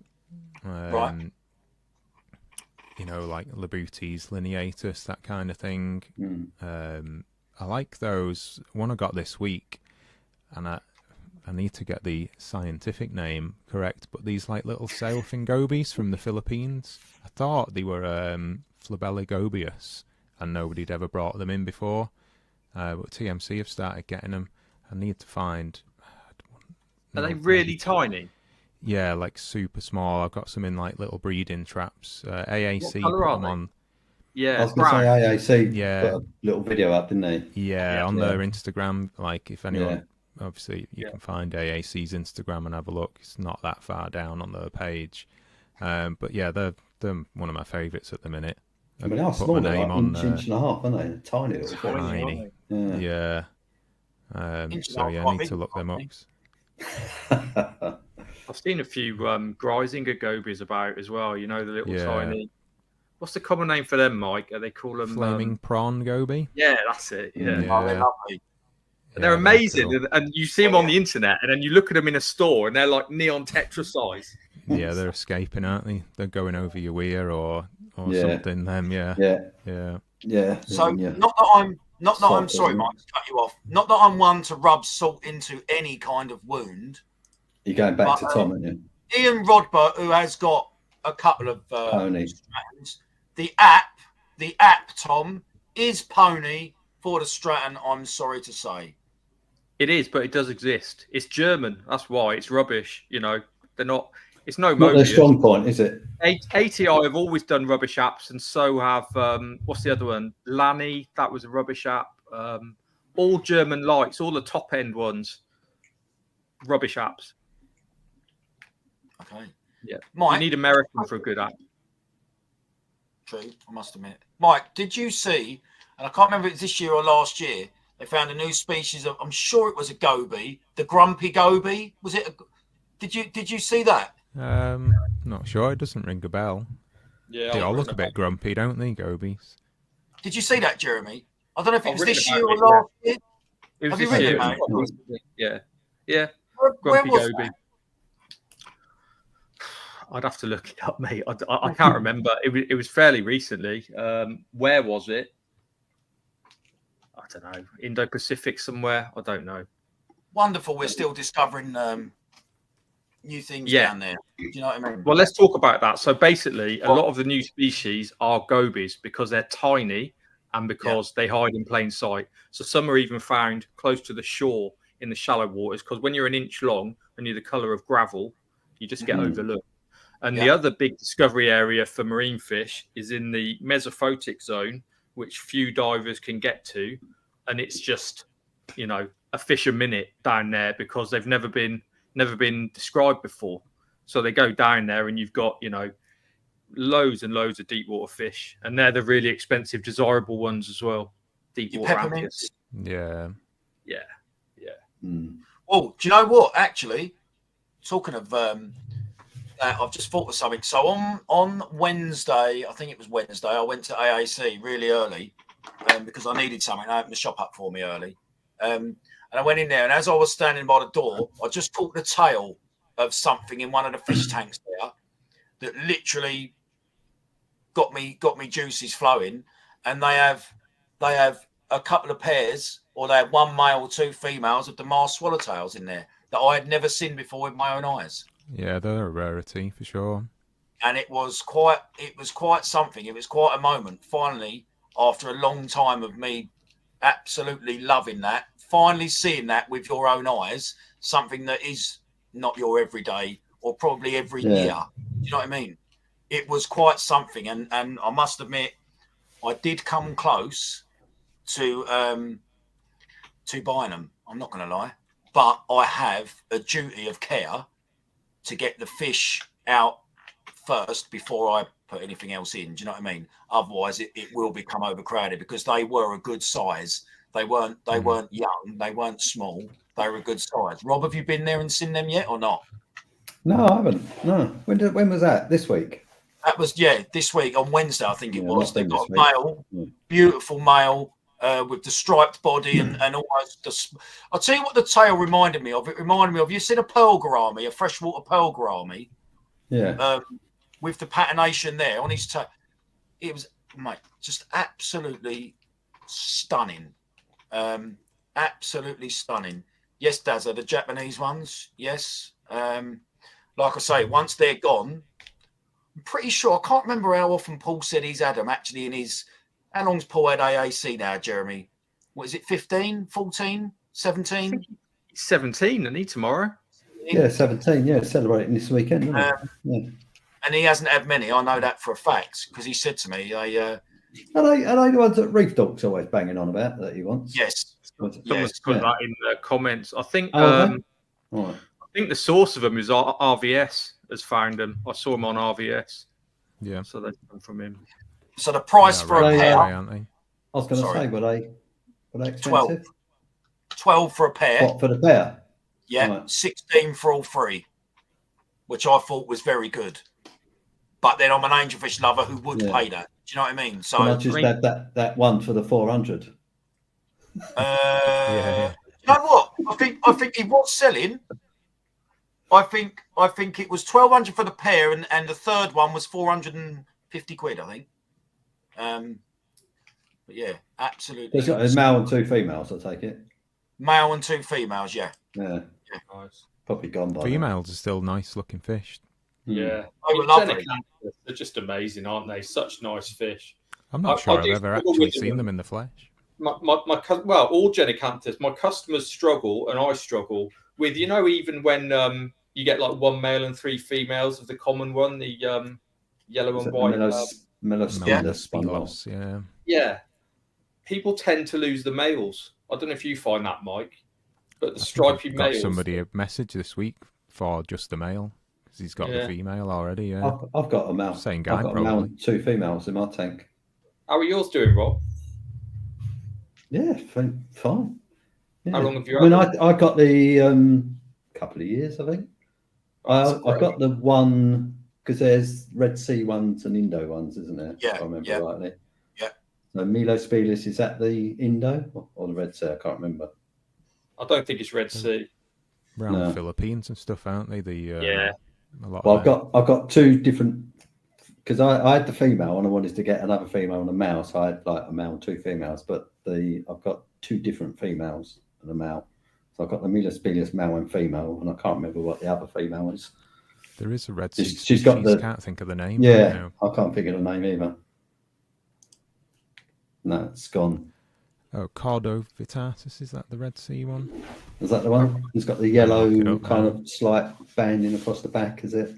right? You know, like Labutis, lineatus, that kind of thing. I like those. One I got this week, and I need to get the scientific name correct, but these like little sailfin gobies from the Philippines. I thought they were Flabella gobius, and nobody'd ever brought them in before. But TMC have started getting them. I need to find. Are they really tiny? Yeah, like super small. I've got some in like little breeding traps. AAC put them on. Yeah, I was going to say AAC. Yeah, put a little video up, didn't they? Yeah, on their Instagram. Like if anyone, obviously you can find AAC's Instagram and have a look. It's not that far down on their page. But yeah, they're one of my favourites at the minute. I mean, how small they're, like inch and a half, aren't they? Tiny little tiny. Yeah. So yeah, I need to look them up. I've seen a few Greisinger gobies about as well. You know, the little tiny. What's the common name for them, Mike? Are they call them flaming prawn goby? Yeah, that's it. Yeah, oh, they're lovely. They're amazing, cool. And you see them on the internet, and then you look at them in a store, and they're like neon Tetra size. Yeah, they're escaping, aren't they? They're going over your weir or something. Them, yeah. So not that I'm sorry, Mike, to cut you off. Not that I'm one to rub salt into any kind of wound. You're going back to Tom, aren't you? Ian Rodbert, who has got a couple of ponies. The app, Tom, is pony for the Stratton. I'm sorry to say. It is, but it does exist. It's German. That's why it's rubbish. You know, they're not. It's no not their strong point, is it? ATI have always done rubbish apps, and so have what's the other one? Lanny, that was a rubbish app. All German lights, all the top end ones, rubbish apps. Okay. Yeah, Mike, you need American for a good app. True, I must admit. Mike, did you see? And I can't remember if it's this year or last year. They found a new species of. I'm sure it was a goby, the grumpy goby. Was it? Did you see that? Not sure. It doesn't ring a bell. Yeah, they all look a bit grumpy, don't they, gobies? Did you see that, Jeremy? I don't know if it was this year or last year. It was this year. Yeah. Grumpy goby. That? I'd have to look it up, mate. I can't remember. It was fairly recently. Where was it? I don't know. Indo-Pacific somewhere. I don't know. Wonderful. We're still discovering new things down there. Do you know what I mean? Well, let's talk about that. So basically, a lot of the new species are gobies because they're tiny and because they hide in plain sight. So some are even found close to the shore in the shallow waters, because when you're an inch long and you're the colour of gravel, you just get overlooked. And the other big discovery area for marine fish is in the mesophotic zone, which few divers can get to, and it's just, you know, a fish a minute down there because they've never been described before. So they go down there, and you've got, you know, loads and loads of deep water fish, and they're the really expensive, desirable ones as well. Deep water amphibs. Yeah. Oh, do you know what? Actually, talking of I've just thought of something. So on Wednesday, I think it was Wednesday, I went to AAC really early because I needed something. I opened the shop up for me early. And I went in there, and as I was standing by the door, I just caught the tail of something in one of the fish tanks there that literally got me juices flowing. And they have a couple of pairs, or they have one male, two females of the masked swallowtails in there that I had never seen before with my own eyes. Yeah, they're a rarity for sure. And it was quite something. It was quite a moment. Finally, after a long time of me absolutely loving that, finally seeing that with your own eyes, something that is not your everyday or probably every year. Do you know what I mean? It was quite something. And I must admit, I did come close to buying them. I'm not going to lie. But I have a duty of care to get the fish out first before I put anything else in. Do you know what I mean? Otherwise, it will become overcrowded, because they were a good size. They weren't young. They weren't small. They were a good size. Rob, have you been there and seen them yet or not? No, I haven't. No. When was that? This week? That was, this week on Wednesday, I think it was. They've got a male, Yeah. beautiful male with the striped body and almost I'll tell you what the tail reminded me of. It reminded me of, you seen a pearl gourami, a freshwater pearl gourami? Yeah. With the patination there on his tail. It was, mate, just absolutely stunning. Absolutely stunning. Yes, Daz, are the Japanese ones. Yes. Like I say, once they're gone, I'm pretty sure, I can't remember how often Paul said he's had them actually in his, how long's Paul had AAC now, Jeremy? What is it, 15, 14, 17? He's 17, isn't he, tomorrow? Yeah, 17. Yeah, celebrating this weekend. Isn't it? Yeah. And he hasn't had many. I know that for a fact, because he said to me, Are they the ones that Reef Doc's always banging on about that he wants? yes. Someone's put that in the comments. I think Right. I think the source of them is RVS has found them. I saw them on RVS. Yeah. So they come from him. So the price for a right. pair, Aren't they? I was going to say, were they expensive? 12 for a pair. What, for the pair? Yeah, Right. 16 for all three, which I thought was very good. But then I'm an angelfish lover who would pay that. Do you know what I mean? So Can I just add that one for the 400? Yeah. You know what? I think he was selling. I think it was 1,200 for the pair, and the third one was 450 quid, I think. But yeah, absolutely. There's a male and two females, I take it. Male and two females, yeah. Yeah. Nice. Probably gone by now. Females are still nice looking fish. Yeah. They were lovely. They're just amazing, aren't they? Such nice fish. I'm not sure I've ever actually seen them in the flesh. All Genicanthus, my customers struggle and I struggle with, even when you get like one male and three females of the common one, the yellow and white. Melospilos, yeah. Yeah. People tend to lose the males. I don't know if you find that, Mike, but the stripy I've got males. somebody a message this week for just the male, because he's got the female already, yeah. I've got a male. Same guy, I've got probably. a male and two females in my tank. How are yours doing, Rob? Yeah, fine. Yeah. How long have you I mean, had I got the couple of years, I think. I got the one, because there's Red Sea ones and Indo ones, isn't there? Yeah, if I remember rightly. Yeah. So Melospilis, is that the Indo or the Red Sea? I can't remember. I don't think it's Red Sea. Around No. the Philippines and stuff, aren't they? Yeah. A lot Well, of I've got two different, because I had the female and I wanted to get another female and a male, so I had like a male and two females. But I've got two different females and a male. So I've got the Melospilis male and female, and I can't remember what the other female is. There is a Red Sea She's got species, the- can't think of the name. Yeah, right now. I can't think of the name either. No, it's gone. Oh, Cordovitatus, is that the Red Sea one? Is that the one? It's got the yellow kind of slight banding across the back, is it?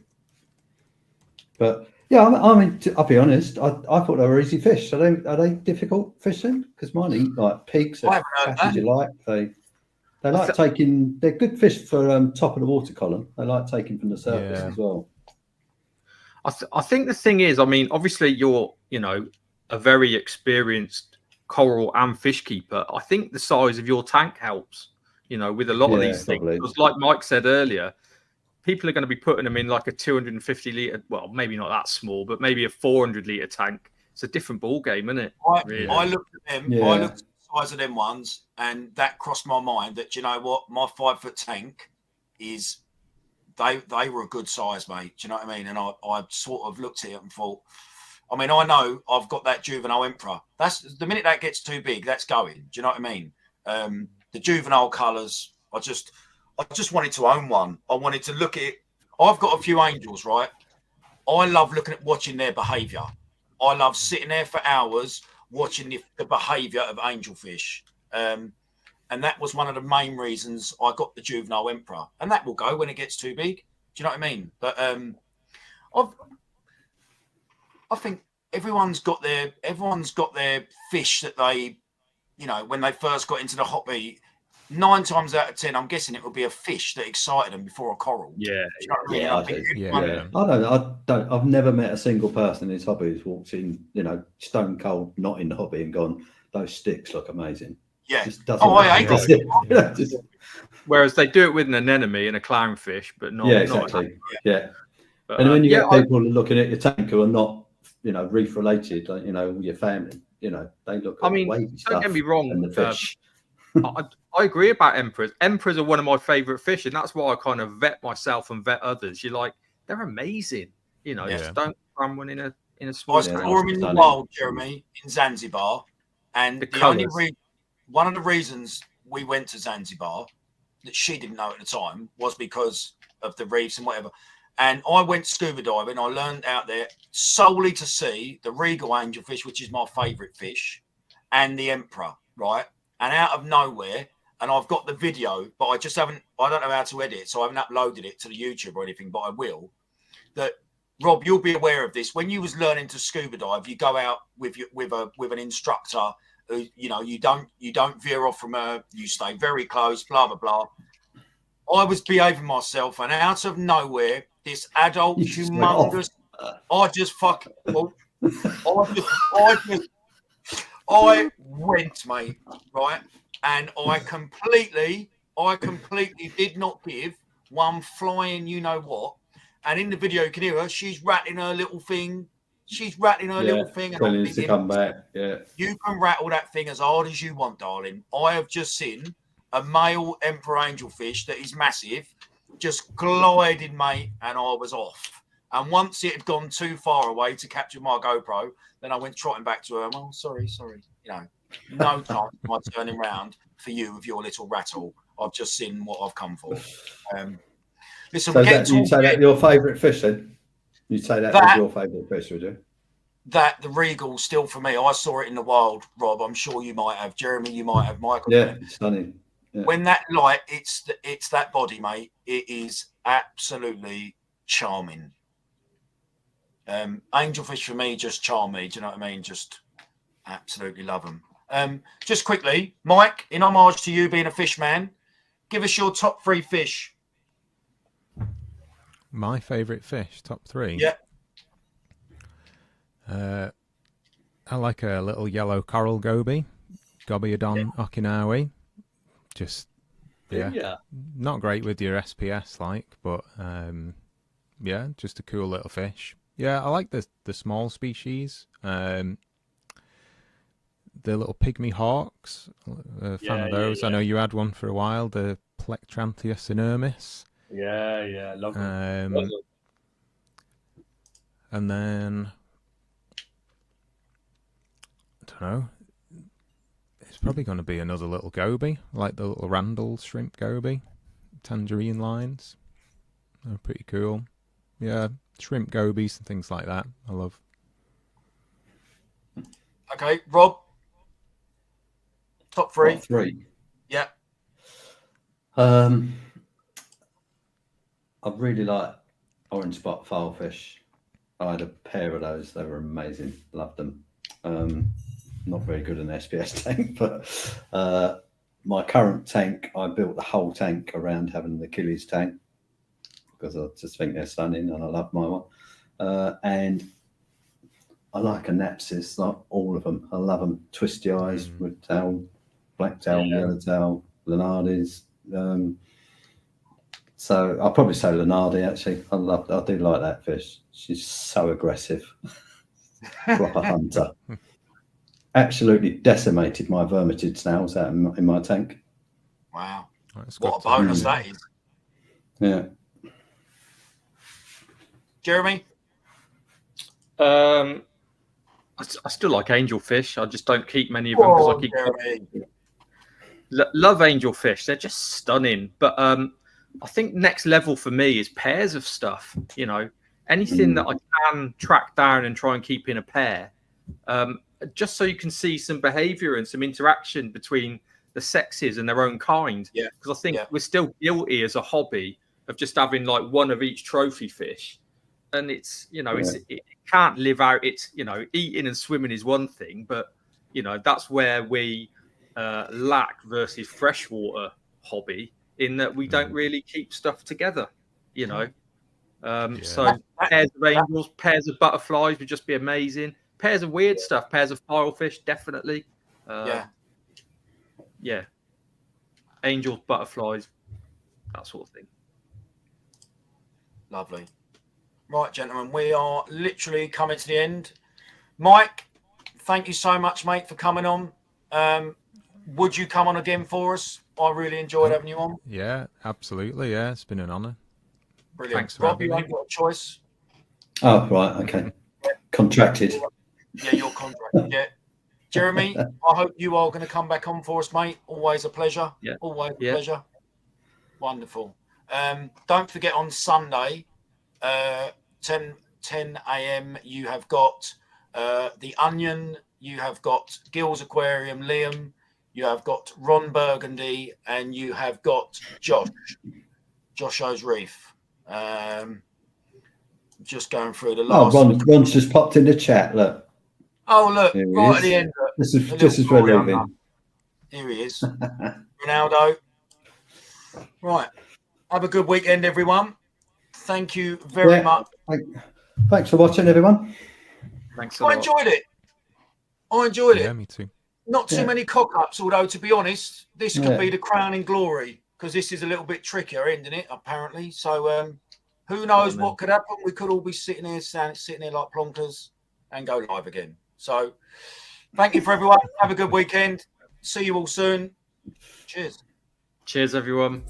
But yeah, I mean, I'll be honest. I thought they were easy fish. Are they difficult fishing? Because mine eat like pigs as fast as you like. They like taking. They're good fish for top of the water column. They like taking from the surface as well. I think the thing is, I mean, obviously you're, a very experienced coral and fish keeper. I think the size of your tank helps, with a lot of these things. Because like Mike said earlier, people are going to be putting them in like a 250 litre, well, maybe not that small, but maybe a 400 litre tank. It's a different ball game, isn't it? I looked at them. I looked at the size of them ones, and that crossed my mind that, you know what, my 5 foot tank is, they were a good size, mate. Do you know what I mean? And I sort of looked at it and thought, I mean, I know I've got that juvenile emperor. That's the minute that gets too big, that's going. Do you know what I mean? The juvenile colours, I just wanted to own one. I wanted to look at it. I've got a few angels, right? I love watching their behaviour. I love sitting there for hours watching the behaviour of angelfish. And that was one of the main reasons I got the juvenile emperor. And that will go when it gets too big. Do you know what I mean? But I think everyone's got their fish that they, when they first got into the hobby. 9 times out of 10, I'm guessing it would be a fish that excited them before a coral. Yeah, you know what I mean? I've never met a single person in this hobby who's walked in, stone cold, not in the hobby, and gone, those sticks look amazing. Yeah. I hate it. Whereas they do it with an anemone and a clownfish, but not. Yeah, exactly. But, and when you get people looking at your tank who are not, reef related, like, your family, they look at the wavy stuff. Don't get me wrong. And the fish. I agree about emperors. Emperors are one of my favourite fish, and that's why I kind of vet myself and vet others. You're like, they're amazing. Just don't cram one in a small. I saw them in the wild, Jeremy, in Zanzibar, and one of the reasons we went to Zanzibar that she didn't know at the time was because of the reefs and whatever. And I went scuba diving. I learned out there solely to see the regal angelfish, which is my favourite fish, and the emperor, right? And out of nowhere, and I've got the video, but I don't know how to edit, so I haven't uploaded it to the YouTube or anything, but I will. That, Rob, you'll be aware of this. When you was learning to scuba dive, you go out with an instructor who, you don't veer off from her, you stay very close, blah, blah, blah. I was behaving myself, and out of nowhere, this adult, humongous, I went, mate, right? And I completely did not give one flying what. And in the video, you can hear her. She's rattling her little thing. Little thing. And I'm to come back. Yeah. You can rattle that thing as hard as you want, darling. I have just seen a male emperor angelfish that is massive, just glided, mate, and I was off. And once it had gone too far away to capture my GoPro, then I went trotting back to her. Oh, sorry. No time am I turning round for you with your little rattle. I've just seen what I've come for. Listen, so you'd say that your favourite fish then? You'd say that was your favourite fish, would you? That, the regal, still for me. I saw it in the wild, Rob. I'm sure you might have. Jeremy, you might have. Michael. Yeah, it's stunning. Yeah. When that light, it's that body, mate. It is absolutely charming. Angelfish for me just charm me. Do you know what I mean? Just absolutely love them. Just quickly, Mike, in homage to you being a fish man, give us your top 3 fish. My favourite fish, top 3. Yeah. I like a little yellow coral goby, Gobiodon okinawi. Just not great with your SPS, but just a cool little fish. Yeah, I like the small species. The little pygmy hawks. Fan of those. I know you had one for a while. The Plectranthus inermis. Yeah, love them. And then I don't know. It's probably going to be another little goby, like the little Randall shrimp goby, tangerine lines. They're pretty cool. Yeah, shrimp gobies and things like that. I love. Okay, Rob. Top 3. Top 3. Yeah. I really like orange spot filefish. I had a pair of those. They were amazing. Loved them. Not very good in an SPS tank, but my current tank, I built the whole tank around having the Achilles tank because I just think they're stunning and I love my one. And I like Anapsis, like all of them. I love them. Twisty eyes, red tail, black tail, yellow tail, Lenardis. So I'll probably say Lenardi actually. I do like that fish. She's so aggressive. Proper hunter. Absolutely decimated my vermitid snails out in my tank. Wow. That's What a good to bonus know. that is. Yeah. Jeremy? I still like angelfish. I just don't keep many of them because I keep Jeremy. love angelfish. They're just stunning. But I think next level for me is pairs of stuff. You know, anything that I can track down and try and keep in a pair, just so you can see some behaviour and some interaction between the sexes and their own kind. Yeah. Because I think we're still guilty as a hobby of just having like one of each trophy fish, and it's, you know, it can't live out. It's, you know, eating and swimming is one thing, but you know, that's where we lack versus freshwater hobby, in that we don't really keep stuff together, you know. So pairs of angels, pairs of butterflies would just be amazing. Pairs of weird stuff, pairs of filefish, definitely. Yeah. Angels, butterflies, that sort of thing. Lovely. Right, gentlemen, we are literally coming to the end. Mike, thank you so much, mate, for coming on. Would you come on again for us? I really enjoyed having you on. Yeah, absolutely. Yeah, it's been an honour. Brilliant. Thanks for Rob, having you me. ain't got a choice. Oh, right. Okay. Contracted. Yeah, you're contracted. Yeah. Jeremy, I hope you are going to come back on for us, mate. Always a pleasure. Yeah. Always a pleasure. Wonderful. Don't forget on Sunday, 10 a.m. you have got The Onion, you have got Gill's Aquarium, Liam, you have got Ron Burgundy, and you have got Josh O's Reef. Just going through the last. Ron's just popped in the chat. Look. Oh, look, Here he right at is. the end. This is for leaving. Here he is. Ronaldo. Right. Have a good weekend, everyone. Thank you very much. Thanks for watching, everyone. Thanks a lot. I enjoyed it. Yeah, me too. Not too many cock-ups, although, to be honest, this could be the crowning glory, because this is a little bit trickier, isn't it, apparently? So who knows what could happen? We could all be sitting here like plonkers and go live again. So thank you for everyone. Have a good weekend. See you all soon. Cheers. Cheers, everyone.